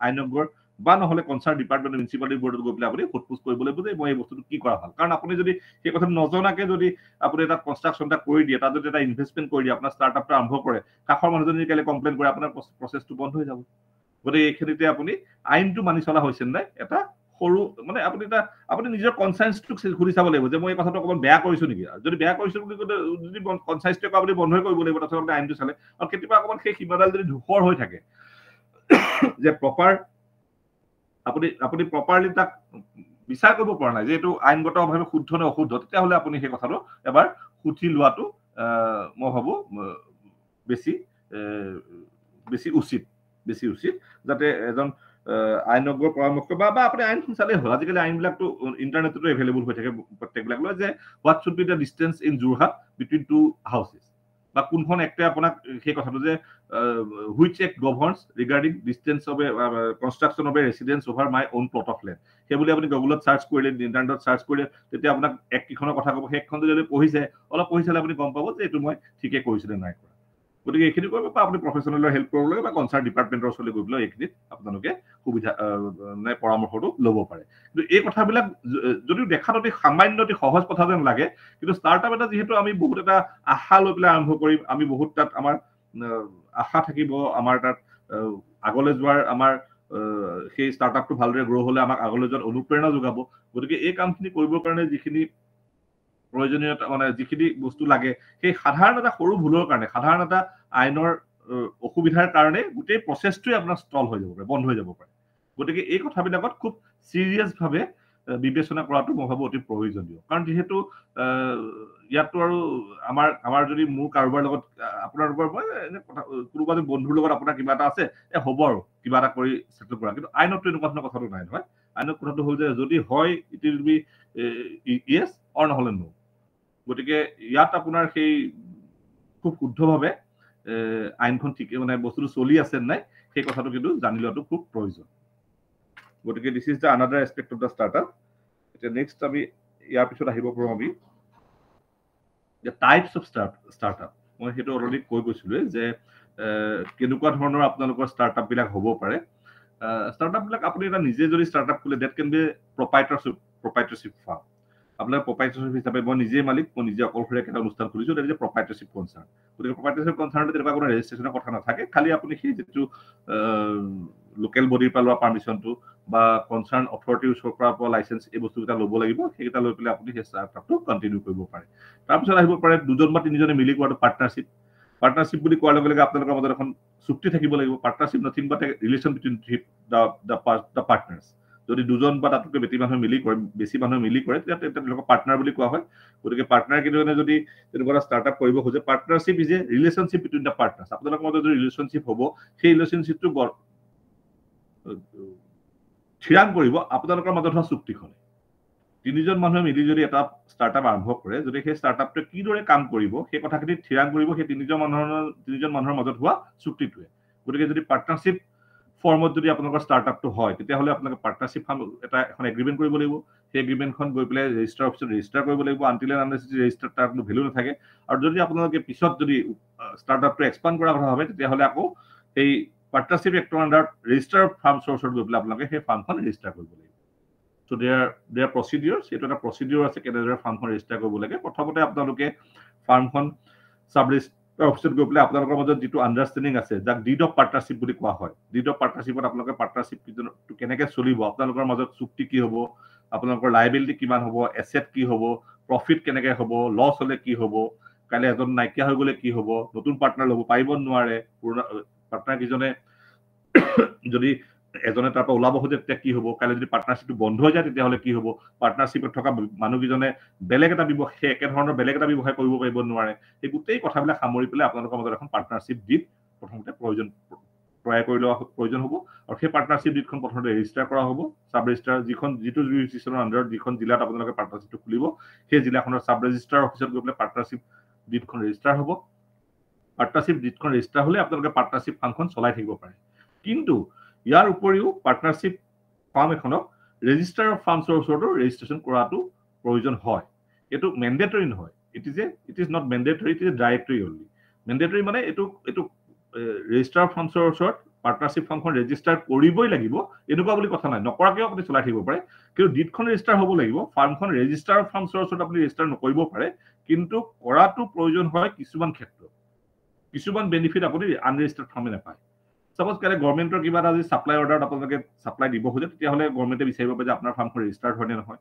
আইনজ্ঞৰ বা নহ'লে কনচাৰ্ণ ডিপাৰ্টমেণ্ট মিউনিচিপালিটি বৰ্ডত গৈ পেলাই আপুনি সোধপোছ কৰিব লাগিব যে মই এই বস্তুটো কি কৰা ভাল। কাৰণ আপুনি যদি সেই কথাটো নজনাকে যদি আপুনি এটা কনষ্ট্ৰাকশ্যন এটা কৰি দিয়ে, তাত যদি এটা ইনভেষ্টমেণ্ট কৰি দিয়ে, আপোনাৰ ষ্টাৰ্টআপটো আৰম্ভ কৰে, কাষৰ মানুহজনে কাইলৈ কমপ্লেইন কৰে, আপোনাৰ প্ৰচেছটো বন্ধ হৈ যাব। গতিকে এইখিনিতে আপুনি আইনটো মানি চলা হৈছে নাই এটা সৰু মানে আপুনি নিজৰ কনচায়েন্সটোক সুধি চাব লাগিব যে মই এই কথাটো অকণমান বেয়া কৰিছো নেকি। যদি বেয়া কৰিছো বুলি যদি কনচায়েন্সটোক আপুনি বন্ধই কৰিব লাগিব, তাৰপিছত আপুনি আইনটো চালে। আৰু কেতিয়াবা অকণমান সেই সীমাডাল যদি ধূসৰ হৈ থাকে যে আপুনি প্ৰপাৰলি তাক বিচাৰ কৰিব পৰা নাই যে এইটো আইনগতভাৱে শুদ্ধ নে অশুদ্ধ, তেতিয়াহ'লে আপুনি সেই কথাটো এবাৰ সুধি লোৱাটো মই ভাবো বেছি উচিত, যাতে এজন আইনজ্ঞৰ পৰামৰ্শ বা আপুনি আইনখন চালেই হ'ল। আজিকালি আইনবিলাকতো ইণ্টাৰনেটতো এভেইলেবল হৈ থাকে প্ৰত্যেকবিলাক, যে what should be the distance in Jorhat between 2 houses. বা কোনখন এক্টে আপোনাক সেই কথাটো যে which act governs regarding distance of construction of a residence over my own plot of land সেইবুলি আপুনি গুগলত চাৰ্চ কৰিলে ইণ্টাৰনেটত চাৰ্চ কৰিলে তেতিয়া আপোনাক এক কেইখনৰ কথা ক'ব সেইখন যদি পঢ়িছে অলপ পঢ়িছিলে আপুনি গম পাব যে এইটো মই ঠিকে কৰিছিলে নাই কৰা গতিকে এইখিনি কৰিব বা আপুনি প্ৰফেচনেলৰ হেল্প কৰিব লাগে বা কনচাৰ্ণ ডিপাৰ্টমেণ্টৰ ওচৰলৈ গৈ পেলাই এইখিনিত আপোনালোকে সুবিধা মানে পৰামৰ্শটো ল'ব পাৰে কিন্তু এই কথাবিলাক যদিও দেখাত অতি সামান্য অতি সহজ কথা যেন লাগে কিন্তু ষ্টাৰ্টআপ এটা যিহেতু আমি বহুত এটা আশা লৈ পেলাই আৰম্ভ কৰিম আমি বহুত তাত আমাৰ আশা থাকিব আমাৰ তাত আগলৈ যোৱাৰ আমাৰ সেই ষ্টাৰ্টআপটো ভালদৰে গ্ৰ' হ'লে আমাক আগলৈ যোৱাত অনুপ্ৰেৰণা যোগাব গতিকে এই কামখিনি কৰিবৰ কাৰণে যিখিনি প্ৰয়োজনীয়তা মানে যিখিনি বস্তু লাগে সেই সাধাৰণ এটা সৰু ভুলৰ কাৰণে সাধাৰণ এটা আইনৰ অসুবিধাৰ কাৰণে গোটেই প্ৰচেছটোৱে আপোনাৰ ষ্টল হৈ যাব পাৰে বন্ধ হৈ যাব পাৰে গতিকে এই কথাবিলাকত খুব চিৰিয়াছভাৱে বিবেচনা কৰাটো মই ভাবোঁ অতি প্ৰয়োজনীয় কাৰণ যিহেতু ইয়াততো আৰু আমাৰ যদি মোৰ কাৰোবাৰ লগত আপোনালোকৰ মই এনে কথা কোনোবা যদি বন্ধুৰ লগত আপোনাৰ কিবা এটা আছে হ'ব আৰু কিবা এটা কৰি চেটেল কৰা কিন্তু আইনততো এনেকুৱা ধৰণৰ কথাটো নাই নহয় আইনত কথাটো হ'ল যে যদি হয় ইট উইল বি ইয়েছ অৰ নহ'লে নো গতিকে ইয়াত আপোনাৰ সেই খুব শুদ্ধভাৱে আইনখন ঠিক মানে বস্তুটো চলি আছে নাই সেই কথাটো কিন্তু জানি লোৱাটো খুব প্ৰয়োজন গতিকে this is the another aspect of the startup এতিয়া নেক্সট আমি ইয়াৰ পিছত আহিব পাৰোঁ আমি দ্য টাইপছ অফ ষ্টাৰ্টআপ মই সেইটো অলৰেডি কৈ গৈছিলোঁ যে কেনেকুৱা ধৰণৰ আপোনালোকৰ ষ্টাৰ্টআপবিলাক হ'ব পাৰে ষ্টাৰ্টআপবিলাক আপুনি এটা নিজে যদি ষ্টাৰ্টআপ খোলে ডেট কেন বি প্ৰপাইটাৰশ্বিপ ফাৰ্ম আপোনাৰ প্ৰপাইটাৰশ্বিপ হিচাপে মই নিজে মালিক মই নিজে অকলশৰীয়াকৈ এটা অনুষ্ঠান খুলিছোঁ ডেট ইজ এ প্ৰপাইটাৰশ্বিপ কনচাৰ্ণ গতিকে প্ৰপাইটাৰশ্বিপ কনচাৰ্ণত তেনেকুৱা কোনো ৰেজিষ্ট্ৰেশ্যনৰ কথা নাথাকে খালি আপুনি সেই যিটো লোকেল বডিৰ পৰা লোৱা পাৰ্মিশ্যনটো বা কনচাৰ্ণ অথৰিটিৰ ওচৰৰ পৰা পোৱা লাইচেঞ্চ এই বস্তুকেইটা ল'ব লাগিব সেইকেইটা লৈ পেলাই আপুনি সেই ষ্টাৰ্টআপটো কণ্টিনিউ কৰিব পাৰে তাৰপিছত আহিব পাৰে দুজন বা তিনিজনে মিলি কোৱাটো পাৰ্টনাৰশ্বিপ বুলি কোৱাৰ লগে লগে আপোনালোকৰ মাজত এখন চুক্তি থাকিব লাগিব partnership nothing but A relation between the partners যদি দুজন বা তাতকৈ বেছি মানুহে মিলি কৰে তেতিয়া তেওঁলোকক পাৰ্টনাৰ বুলি কোৱা হয় গতিকে পাৰ্টনাৰ কেইজনে যদি তেনেকুৱা এটা ষ্টাৰ্টআপ কৰিব খোজে partnership is a relationship between the partners আপোনালোকৰ মাজত যদি ৰিলেশ্যনশ্বিপ হ'ব সেই ৰিলেশ্যনশ্বিপটো থিৰাং কৰিব আপোনালোকৰ মাজত হোৱা চুক্তিখনে তিনিজন মানুহে মিলি যদি এটা ষ্টাৰ্টআপ আৰম্ভ কৰে যদি সেই ষ্টাৰ্টআপটোৱে কিদৰে কাম কৰিব সেই কথাখিনি থিৰাং কৰিব সেই তিনিজন মানুহৰ মাজত হোৱা চুক্তিটোৱে গতিকে যদি পাৰ্টনাৰশ্বিপ ফৰ্মত যদি আপোনালোকৰ ষ্টাৰ্টআপটো হয় তেতিয়াহ'লে আপোনালোকে পাৰ্টনাৰশ্বিপ এটা এখন এগ্ৰিমেণ্ট কৰিব লাগিব সেই এগ্ৰিমেণ্টখন গৈ পেলাই ৰেজিষ্টাৰ অফিচত ৰেজিষ্টাৰ কৰিব লাগিব আনটিল এণ্ড আনলেছ ৰেজিষ্টাৰ তাৰ কোনো ভেলু নাথাকে আৰু যদি আপোনালোকে পিছত যদি ষ্টাৰ্টআপটো এক্সপাণ্ড কৰাৰ কথা ভাবে তেতিয়াহ'লে আকৌ সেই পাৰ্টনাৰশ্বিপ এক্টৰ আণ্ডাৰত ৰেজিষ্টাৰ ফাৰ্ম চ'ৰ্চত গৈ পেলাই আপোনালোকে সেই ফাৰ্মখন ৰেজিষ্টাৰ কৰিব লাগিব চ' দেয়াৰ প্ৰচিডিঅ'ৰ্ছ এইটো এটা প্ৰচিডিঅ'ৰ আছে কেনেদৰে ফাৰ্মখন ৰেজিষ্টাৰ কৰিব লাগে প্ৰথমতে আপোনালোকে ফাৰ্মখন চাব ৰেজিষ্টাৰ অফিচত গৈ পেলাই আপোনালোকৰ মাজত যিটো আণ্ডাৰষ্টেণ্ডিং আছে যাক ডিড অফ পাৰ্টনাৰশ্বিপ বুলি কোৱা হয় ডিড অফ পাৰ্টনাৰশ্বিপত আপোনালোকে পাৰ্টনাৰশ্বিপটো কেনেকৈ চলিব আপোনালোকৰ মাজত চুক্তি কি হ'ব আপোনালোকৰ লাইবিলিটি কিমান হ'ব এছেট কি হ'ব প্ৰফিট কেনেকৈ হ'ব লছ হ'লে কি হ'ব কাইলৈ এজন নাইকিয়া হৈ গ'লে কি হ'ব নতুন পাৰ্টনাৰ ল'ব পাৰিব নোৱাৰে পুৰণা পাৰ্টনাৰ কেইজনে যদি এজনে তাৰ পৰা ওলাব খোজে তেতিয়া কি হ'ব কাইলৈ যদি পাৰ্টনাৰশ্বিপটো বন্ধ হৈ যায় তেতিয়াহ'লে কি হ'ব পাৰ্টনাৰশ্বিপত থকা মানুহকেইজনে বেলেগ এটা ব্যৱসায় একেধৰণৰ বেলেগ এটা ব্যৱসায় কৰিব পাৰিব নোৱাৰে এই গোটেই কথাবিলাক সামৰি পেলাই আপোনালোকৰ মাজত এখন পাৰ্টনাৰশ্বিপ ডিড প্ৰথমতে তৈয়াৰ কৰি লোৱা প্ৰয়োজন হ'ব আৰু সেই পাৰ্টনাৰশ্বিপ ডিডখন প্ৰথমতে ৰেজিষ্টাৰ কৰা হ'ব চাব ৰেজিষ্টাৰ যিটো জুৰিছডিকশ্যনৰ আণ্ডাৰত যিখন জিলাত আপোনালোকে পাৰ্টনাৰশ্বিপটো খুলিব সেই জিলাখনৰ চাব ৰেজিষ্টাৰ অফিচত গৈ পেলাই পাৰ্টনাৰশ্বিপ ডিডখন ৰেজিষ্টাৰ হ'ব পাৰ্টনাৰশ্বিপ ডিডখন ৰেজিষ্টাৰ হ'লে আপোনালোকে পাৰ্টনাৰশ্বিপ ফাৰ্মখন চলাই থাকিব পাৰে কিন্তু ইয়াৰ উপৰিও পাৰ্টনাৰশ্বিপ ফাৰ্ম এখনক ৰেজিষ্টাৰ অফ ফাৰ্মছৰ ওচৰতো ৰেজিষ্ট্ৰেশ্যন কৰাটো প্ৰয়োজন হয় এইটো মেণ্ডেটৰী নহয় it is not mandatory it is directory only mandatory মানে এইটো ৰেজিষ্টাৰ অফ ফাৰ্মছৰ ওচৰত পাৰ্টনাৰশ্বিপ ফাৰ্মখন ৰেজিষ্টাৰ কৰিবই লাগিব এনেকুৱা বুলি কথা নাই নকৰাকৈও আপুনি চলাই থাকিব পাৰে কিন্তু ডিডখন ৰেজিষ্টাৰ হ'ব লাগিব ফাৰ্মখন ৰেজিষ্টাৰ অফ ফাৰ্মছৰ ওচৰত আপুনি ৰেজিষ্টাৰ নকৰিব পাৰে কিন্তু কৰাটো প্ৰয়োজন হয় কিছুমান ক্ষেত্ৰত কিছুমান বেনিফিট আপুনি আনৰেজিষ্টাৰ্ড ফাৰ্মে নাপায় সাপোজ কাইলৈ গভৰ্ণমেণ্টৰ কিবা এটা যদি ছাপ্লাই অৰ্ডাৰত আপোনালোকে ছাপ্লাই দিব খোজে তেতিয়াহ'লে গভৰ্ণমেণ্টে বিচাৰিব পাৰে যে আপোনাৰ ফাৰ্মখন ৰেজিষ্টাৰ্ড হয় নে নহয়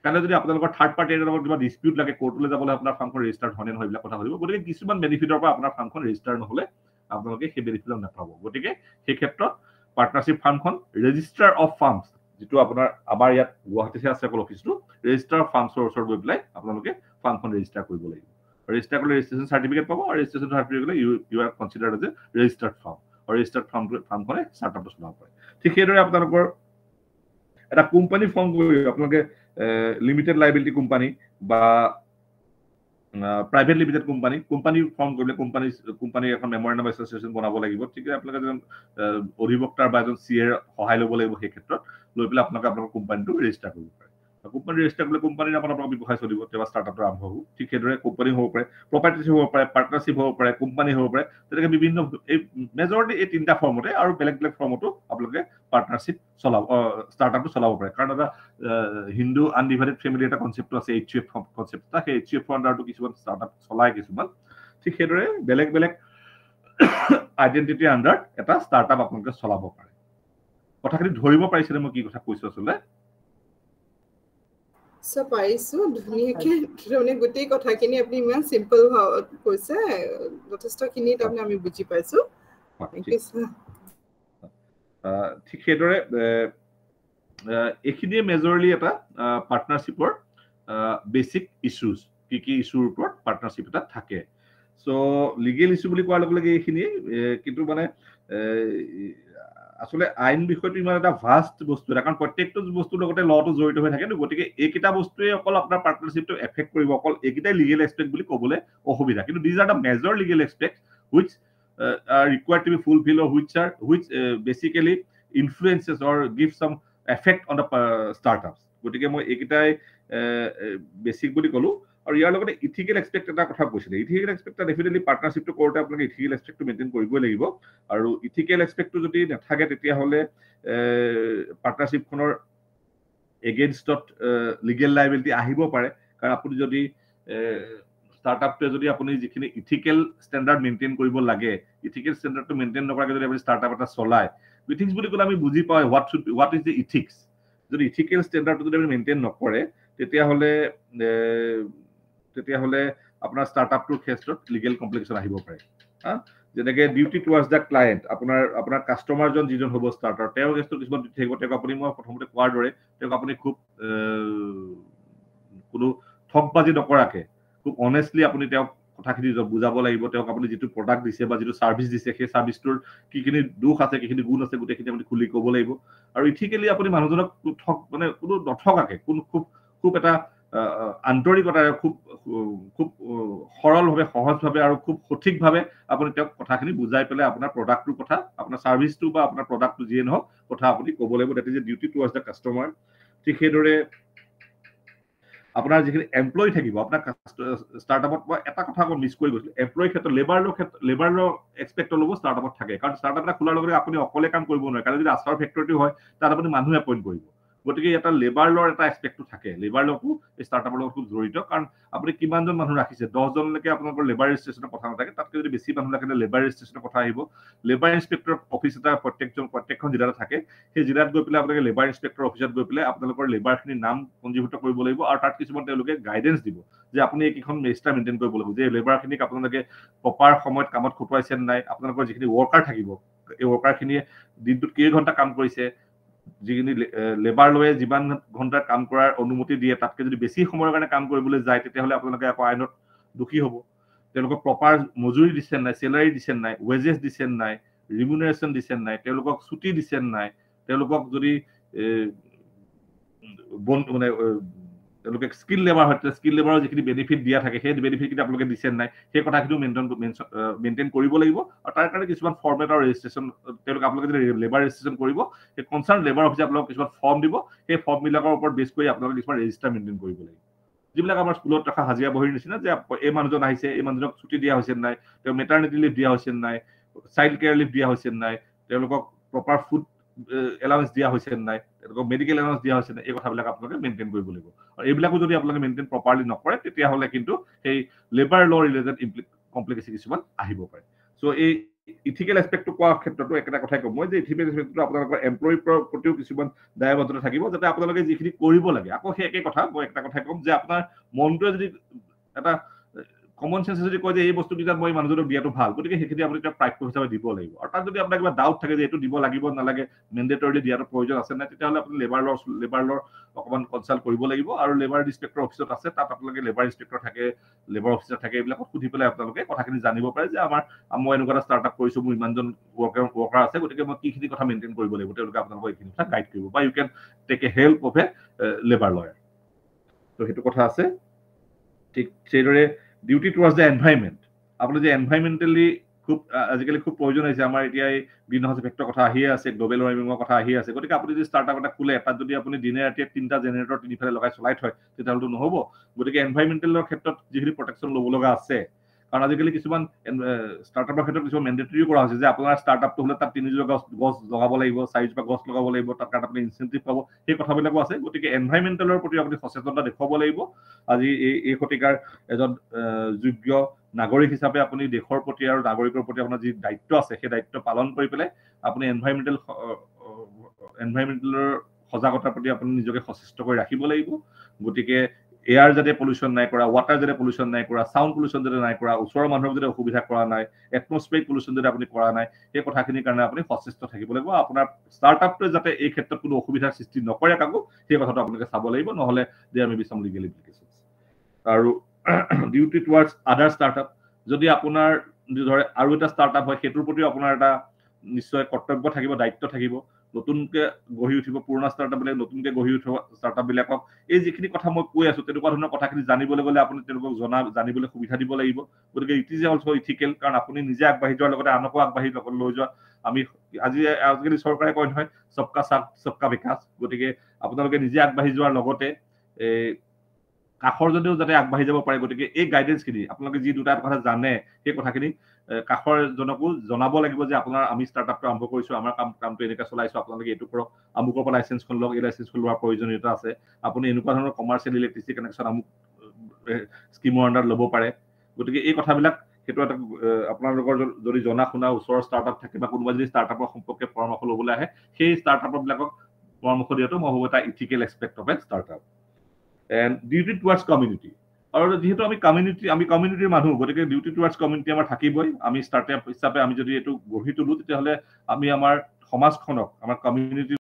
কাইলৈ যদি আপোনালোকৰ থাৰ্ড পাৰ্টিৰ লগত কিবা ডিস্পিউট লাগে কোৰ্টলৈ যাবলৈ আপোনাৰ ফাৰ্মখন ৰেজিষ্টাৰ্ড হয় নে নহয় এইবিলাক কথা ভাবিব গতিকে কিছুমান বেনিফিটৰ পৰা আপোনাৰ ফাৰ্মখন ৰেজিষ্টাৰ নহ'লে আপোনালোকে সেই বেনিফিট নাপাব গতিকে সেই ক্ষেত্ৰত পাৰ্টনাৰশ্বিপ ফাৰ্মখন ৰেজিষ্টাৰ অফ ফাৰ্মছ যিটো আপোনাৰ আমাৰ ইয়াত গুৱাহাটীতহে আছে অকল অফিচটো ৰেজিষ্টাৰ অফ ফাৰ্মছৰ ওচৰত গৈ পেলাই আপোনালোকে ফাৰ্মখন ৰেজিষ্টাৰ কৰিব লাগিব ৰেজিষ্টাৰ কৰিলে ৰেজিষ্ট্ৰেশ্যন চাৰ্টিফিকেট পাব আৰু registration certificate you are considered as a registered firm আৰু ৰেজিষ্টাৰ্ড ফাৰ্মখনে ষ্টাৰ্টআপটো চলাব পাৰে ঠিক সেইদৰে আপোনালোকৰ এটা কোম্পানী ফৰ্ম কৰি আপোনালোকে লিমিটেড লাইবিলিটি কোম্পানী বা প্ৰাইভেট লিমিটেড কোম্পানী ফৰ্ম কৰিলে কোম্পানী এখন মেমৰেণ্ডাম এছ'চিয়েশ্যন বনাব লাগিব ঠিক আপোনালোকে এজন অধিবক্তাৰ বা এজন চিএৰ সহায় ল'ব লাগিব সেই ক্ষেত্ৰত লৈ পেলাই আপোনালোকে আপোনালোকৰ কোম্পানীটো ৰেজিষ্টাৰ কৰিব পাৰে কোম্পানী ৰেজিষ্টাৰ কৰিলে কোম্পানীৰ নামত আপোনালোকৰ ব্যৱসায় চলিব তেতিয়া ষ্টাৰ্টআপটো আৰম্ভ হ'ব ঠিক সেইদৰে কোম্পানী হ'ব পাৰে প্ৰপাৰ্টিশ্বিপ হ'ব পাৰে পাৰ্টনাৰশ্বিপ হ'ব পাৰে কোম্পানী হ'ব পাৰে তেনেকৈ বিভিন্ন এই মেজৰিটি এই তিনিটা ফৰ্মতে আৰু বেলেগ বেলেগ ফৰ্মতো আপোনালোকে পাৰ্টনাৰশ্বিপ চলাব ষ্টাৰ্টআপটো চলাব পাৰে কাৰণ এটা হিন্দু আনডিভাইডেড ফেমিলি এটা কনচেপ্টটো আছে HUF কনচেপ্ট এটা সেই HUF আণ্ডাৰটো কিছুমান ষ্টাৰ্টআপ চলাই কিছুমান ঠিক সেইদৰে বেলেগ বেলেগ আইডেণ্টিটিৰ আণ্ডাৰত এটা ষ্টাৰ্টআপ আপোনালোকে চলাব পাৰে কথাখিনি ধৰিব পাৰিছেনে মই কি কথা কৈছো আচলতে সো পাইছো ধুনীয়াকে মানে গোটেই কথাখিনি আপুনি ইমান সিম্পল কৈছে যথেষ্টখিনি তাৰমানে আমি বুজি পাইছো ঠিক সেইদৰে এইখিনিয়ে মেজৰলি এটা পাৰ্টনাৰশ্বিপৰ বেচিক ইছ্যুজ কি ইছ্যুৰ ওপৰত পাৰ্টনাৰশ্বিপ এটা থাকে চ' লিগেল ইছ্যু বুলি কোৱাৰ লগে লগে এইখিনিয়ে কিন্তু মানে আসলে আইন বিষয়টো ইমান এটা ভাষ্ট বস্তু কাৰণ প্ৰত্যেকটো বস্তুৰ লগতে লটো জড়িত হৈ থাকে গতিকে এইকেইটা বস্তুৱে অকল আপোনাৰ পাৰ্টনাৰশ্বিপটো এফেক্ট কৰিব অকল এইকেইটাই লিগেল এক্সপেক্ট বুলি ক'বলৈ অসুবিধা কিন্তু these are the major legal expect which are required to be fulfilled or which basically influences or give some effect on the startups গতিকে মই এইকেইটাই বেসিক বুলি ক'লো আৰু ইয়াৰ লগতে ইথিকেল এক্সপেক্ট এটা কথা কৈছিলে ইথিকেল এক্সপেক্ট ডেফিনেটলি পাৰ্টনাৰশ্বিপটো কৰোঁতে আপোনালোকে ইথিকেল এক্সপেক্টটো মেইনটেইন কৰিবই লাগিব আৰু ইথিকেল এক্সপেক্টটো যদি নাথাকে তেতিয়াহ'লে পাৰ্টনাৰশ্বিপখনৰ এগেইনষ্টত লিগেল লাইবিলিটি আহিব পাৰে কাৰণ আপুনি যদি ষ্টাৰ্টআপটোৱে যদি আপুনি যিখিনি ইথিকেল ষ্টেণ্ডাৰ্ড মেইনটেইন কৰিব লাগে ইথিকেল ষ্টেণ্ডাৰ্ডটো মেইনটেইন নকৰাকৈ যদি আপুনি ষ্টাৰ্টআপ এটা চলায় ইথিক্স বুলি ক'লে আমি বুজি পাওঁ হোৱাট ইজ দ্য ইথিক্স যদি ইথিকেল ষ্টেণ্ডাৰ্ডটো যদি আপুনি মেইনটেইন নকৰে তেতিয়াহ'লে আপোনাৰ ষ্টাৰ্টআপটোৰ ক্ষেত্ৰত লিগেল কমপ্লিকেশ্যন আহিব পাৰে যেনেকৈ ডিউটি টুৱাৰ্ডছ দ্য ক্লায়েণ্ট আপোনাৰ কাষ্টমাৰজন যিজন হ'ব ষ্টাৰ্টাৰ তেওঁৰ ক্ষেত্ৰত কিছুমান ডিউটি থাকিব তেওঁক আপুনি মই প্ৰথমতে কোৱাৰ দৰে তেওঁক আপুনি খুব কোনো ঠগবাজি নকৰাকৈ খুব অনেষ্টলি আপুনি তেওঁক কথাখিনি বুজাব লাগিব তেওঁক আপুনি যিটো প্ৰডাক্ট দিছে বা যিটো ছাৰ্ভিচ দিছে সেই ছাৰ্ভিচটোৰ কিখিনি দোষ আছে কিখিনি গুণ আছে গোটেইখিনি আপুনি খুলি ক'ব লাগিব আৰু ইথিকেলি আপুনি মানুহজনক মানে কোনো নঠগাকৈ খুব এটা আন্তৰিকতাৰে খুব সৰলভাৱে সহজভাৱে আৰু খুব সঠিকভাৱে আপুনি তেওঁক কথাখিনি বুজাই পেলাই আপোনাৰ প্ৰডাক্টটোৰ কথা আপোনাৰ ছাৰ্ভিচটো বা আপোনাৰ প্ৰডাক্টটো যিয়ে নহওক কথা আপুনি ক'ব লাগিব that is a duty towards the customer ঠিক সেইদৰে আপোনাৰ যিখিনি এমপ্লয়ী থাকিব আপোনাৰ ষ্টাৰ্টআপত মই এটা কথা আকৌ মিছ কৰি গৈছিলোঁ এমপ্লয়ীৰ ক্ষেত্ৰত লেবাৰৰ এক্সপেক্ট ল'ব ষ্টাৰ্টআপত থাকে কাৰণ ষ্টাৰ্টআপ এটা খোলাৰ লগে লগে আপুনি অকলে কাম কৰিব নোৱাৰে কাৰণ যদি আচাৰ ফেক্টৰীটো হয় তাত আপুনি মানুহ এপইণ্ট কৰিব গতিকে এটা লেবাৰ লৰ এটা এক্সপেক্টটো থাকে লেবাৰ লকো ষ্টাৰ্টআপৰ লগত খুব জড়িত কাৰণ আপুনি কিমানজন মানুহ ৰাখিছে 10জনলৈকে আপোনালোকৰ লেবাৰ ৰেজিষ্ট্ৰেশ্যনৰ কথা নাথাকে তাতকৈ যদি বেছি মানুহ ৰাখে লেবাৰ ৰেজিষ্ট্ৰেশ্যনৰ কথা আহিব লেবাৰ ইনস্পেক্টৰ অফিচ এটা প্ৰত্যেকখন জিলাতে থাকে সেই জিলাত গৈ পেলাই আপোনালোকে লেবাৰ ইনস্পেক্টৰ অফিচত গৈ পেলাই আপোনালোকৰ লেবাৰখিনিৰ নাম পঞ্জীভুক্ত কৰিব লাগিব আৰু তাত কিছুমান তেওঁলোকে গাইডেঞ্চ দিব যে আপুনি এইকেইখন ৰেজিষ্টাৰ মেইনটেইন কৰিব লাগিব যে লেবাৰখিনিক আপোনালোকে প্ৰপাৰ সময়ত কামত খটুৱাইছে নাই আপোনালোকৰ যিখিনি ৱৰ্কাৰ থাকিব এই ৱৰ্কাৰখিনিয়ে দিনটোত কেইঘণ্টা কাম কৰিছে যিখিনি লেবাৰ লয়ে যিমান ঘণ্টা কাম কৰাৰ অনুমতি দিয়ে তাতকৈ যদি বেছি সময়ৰ কাৰণে কাম কৰিবলৈ যায় তেতিয়াহ'লে আপোনালোকে আকৌ আইনত দোষী হ'ব তেওঁলোকক প্ৰপাৰ মজুৰি দিছে নাই চেলাৰী দিছে নাই ৱেজেছ দিছে নাই ৰিমুনাৰেশ্যন দিছে নাই তেওঁলোকক ছুটি দিছে নাই তেওঁলোকক যদি মানে তেওঁলোকে স্কিল লেবাৰ হয় স্কিল লেবাৰৰ যিখিনি বেনিফিট দিয়া থাকে সেই বেনিফিটখিনি আপোনালোকে দিছে নাই সেই কথাখিনিও মেইনটেইন কৰিব লাগিব আৰু তাৰ কাৰণে কিছুমান ফৰ্মেট আৰু ৰেজিষ্ট্ৰেশ্যন তেওঁলোকে আপোনালোকে যদি লেবাৰ ৰেজিষ্ট্ৰেশ্যন কৰিব সেই কনচাৰ্ণ লেবাৰ অফিচে আপোনালোকক কিছুমান ফৰ্ম দিব সেই ফৰ্মবিলাকৰ ওপৰত বেছ কৰি আপোনালোকে কিছুমান ৰেজিষ্টাৰ মেইনটেইন কৰিব লাগিব যিবিলাক আমাৰ স্কুলত ৰখা হাজিৰা বহীৰ নিচিনা যে এই মানুহজন আহিছে এই মানুহজনক ছুটি দিয়া হৈছে নাই তেওঁ মেটাৰনিটি লিভ দিয়া হৈছে নাই চাইল্ড কেয়াৰ লিভ দিয়া হৈছে নাই তেওঁলোকক প্ৰপাৰ ফুড এলাউন্স দিয়া হৈছে নাই তেওঁলোকক মেডিকেল এলাউন্স দিয়া হৈছে নাই এই কথাবিলাক আপোনালোকে মেইনটেইন কৰিব লাগিব আৰু এইবিলাকো যদি আপোনালোকে মেইনটেইন প্ৰপাৰলি নকৰে তেতিয়াহ'লে কিন্তু সেই লেবাৰ ল ৰিলেটেড কমপ্লিকেশ্যন কিছুমান আহিব পাৰে চ' এই ইথিকেল এক্সপেক্টটো কোৱাৰ ক্ষেত্ৰতো একেটা কথাই ক'ম মই যে ইথিকেল এক্সপেক্টটো আপোনালোকৰ এমপ্লয়ীৰ প্ৰতিও কিছুমান দায়বদ্ধতা থাকিব যাতে আপোনালোকে যিখিনি কৰিব লাগে আকৌ সেই একে কথা মই এটা কথাই ক'ম যে আপোনাৰ মনটোৱে যদি এটা কমন চেন্স যদি কয় যে এই বস্তুকেইটাত মই মানুহজনক দিয়াটো ভাল গতিকে সেইখিনি আপুনি এটা প্ৰাপ্য হিচাপে দিব লাগিব আৰু তাত যদি আপোনাৰ কিবা ডাউট থাকে যে এইটো দিব লাগিব নালাগে মেণ্ডেটৰিলি দিয়াটো প্ৰয়োজন আছে নাই তেতিয়াহ'লে আপুনি লেবাৰ লৰ অকণমান কনচাল্ট কৰিব লাগিব আৰু লেবাৰ ইনস্পেক্টৰ অফিচত আছে তাত আপোনালোকে লেবাৰ ইনস্পেক্টৰ থাকে লেবাৰ অফিচাৰ থাকে এইবিলাকত সুধি পেলাই আপোনালোকে কথাখিনি জানিব পাৰে যে মই এনেকুৱা এটা ষ্টাৰ্টআপ কৰিছোঁ মোৰ ইমানজন ৱৰ্কাৰ আছে গতিকে মই কিখিনি কথা মেইনটেইন কৰিব লাগিব তেওঁলোকে আপোনালোকক এইখিনি কথা গাইড কৰিব বা you can take a help of a labour lawyer ত' সেইটো কথা আছে ঠিক সেইদৰে ডিউটি টুৱাৰ্ডছ দ্য এনভাইৰনমেণ্ট আপুনি যে এনভাইৰনমেণ্টেলি খুব আজিকালি খুব প্ৰয়োজন হৈছে আমাৰ এতিয়া এই গ্ৰীণ হাউচ ইফেক্টৰ কথা আহিয়ে আছে গ্ল'বেল ৱাৰ্মিঙৰ কথা আহি আছে গতিকে আপুনি যদি ষ্টাৰ্টআপ এটা খোলে তাত যদি আপুনি দিনে ৰাতিয়ে 3টা জেনেৰেটৰ তিনিফালে লগাই চলাই থয় তেতিয়াহ'লেতো নহ'ব গতিকে এনভাইৰনমেণ্টেলৰ ক্ষেত্ৰত যিখিনি প্ৰটেকশ্যন ল'ব লগা আছে কাৰণ আজিকালি কিছুমান ষ্টাৰ্টআপৰ ক্ষেত্ৰত কিছুমান মেণ্ডেটৰিও কৰা হৈছে যে আপোনাৰ ষ্টাৰ্টআপটো হ'লে তাত 3জোপা গছ লগাব লাগিব 4জোপা গছ লগাব লাগিব তাত কাৰণে আপুনি ইনচেণ্টিভ পাব সেই কথাবিলাকো আছে গতিকে এনভাইৰনমেণ্টেলৰ প্ৰতি আপুনি সচেতনতা দেখুৱাব লাগিব আজি এই শতিকাৰ এজন যোগ্য নাগৰিক হিচাপে আপুনি দেশৰ প্ৰতি আৰু নাগৰিকৰ প্ৰতি আপোনাৰ যি দায়িত্ব আছে সেই দায়িত্ব পালন কৰি পেলাই আপুনি এনভাইৰনমেণ্টেলৰ সজাগতাৰ প্ৰতি আপুনি নিজকে সচেষ্ট কৰি ৰাখিব লাগিব গতিকে এয়াৰ যাতে পলিউশ্যন নাই কৰা ৱাটাৰ যাতে পলিউশ্যন নাই কৰা চাউণ্ড পলিউশ্যন যাতে নাই কৰা ওচৰৰ মানুহক যাতে অসুবিধা কৰা নাই এটমস্ফিয়াৰিক পলিউশ্যন যাতে আপুনি কৰা নাই সেই কথাখিনিৰ কাৰণে আপুনি সচেষ্ট থাকিব লাগিব আপোনাৰ ষ্টাৰ্টআপটোৱে যাতে এই ক্ষেত্ৰত কোনো অসুবিধাৰ সৃষ্টি নকৰে কাকো সেই কথাটো আপোনালোকে চাব লাগিব নহ'লে there may be some legal implications আৰু ডিউটি টুৱাৰ্ডছ আদাৰ ষ্টাৰ্টআপ যদি আপোনাৰ ধৰে আৰু এটা ষ্টাৰ্টআপ হয় সেইটোৰ প্ৰতিও আপোনাৰ এটা নিশ্চয় কৰ্তব্য থাকিব দায়িত্ব থাকিব নতুনকে গঢ়ি উঠিব পুৰণা ষ্টাৰ্টআপবিলাক নতুনকে গঢ়ি উঠিব ষ্টাৰ্টআপবিলাকক এই যিখিনি কথা মই কৈ আছো তেনেকুৱা ধৰণৰ কথাখিনি জানিবলৈ গ'লে আপুনি তেওঁলোকক জানিবলৈ সুবিধা দিব লাগিব গতিকে ইট ইজ অলছ ইথিকেল কাৰণ আপুনি নিজে আগবাঢ়ি যোৱাৰ লগতে আনকো আগবাঢ়ি লৈ যোৱা আমি আজিকালি চৰকাৰে কয় নহয় সবকা সাথ সবকা বিকাশ গতিকে আপোনালোকে নিজে আগবাঢ়ি যোৱাৰ লগতে কাষৰ যদিও যাতে আগবাঢ়ি যাব পাৰে গতিকে এই গাইডেন্সখিনি আপোনালোকে যি দুটা কথা জানে সেই কথাখিনি কাষৰ জনকো জনাব লাগিব যে আপোনাৰ আমি ষ্টাৰ্টআপটো আৰম্ভ কৰিছো আমাৰ কামটো এনেকৈ চলাইছো আপোনালোকে এইটো কৰক আমুকৰ পৰা লাইচেন্সখন লওক এই লাইচেন্সখন লোৱাৰ প্ৰয়োজনীয়তা আছে আপুনি এনেকুৱা ধৰণৰ কমাৰ্চিয়েল ইলেক্ট্ৰিচিটি কানেকশ্যন আমুক স্কিমৰ আণ্ডাৰত ল'ব পাৰে গতিকে এই কথাবিলাক সেইটো এটা আপোনালোকৰ যদি জনা শুনা ওচৰৰ ষ্টাৰ্টআপ থাকে বা কোনোবা যদি ষ্টাৰ্টআপৰ সম্পৰ্কে পৰামৰ্শ ল'বলৈ আহে সেই ষ্টাৰ্টআপবিলাকক পৰামৰ্শ দিয়াটো মই ভাবোঁ এটা ethical aspect of a startup and duty towards community আৰু যিহেতু আমি কমিউনিটিৰ মানুহ গতিকে ডিউটি টুৱাৰ্ডছ কমিউনিটি আমাৰ থাকিবই আমি ষ্টাৰ্টআপ হিচাপে আমি যদি এইটো গঢ়ি তোলো তেতিয়াহ'লে আমি আমাৰ সমাজখনক আমাৰ কমিউনিটি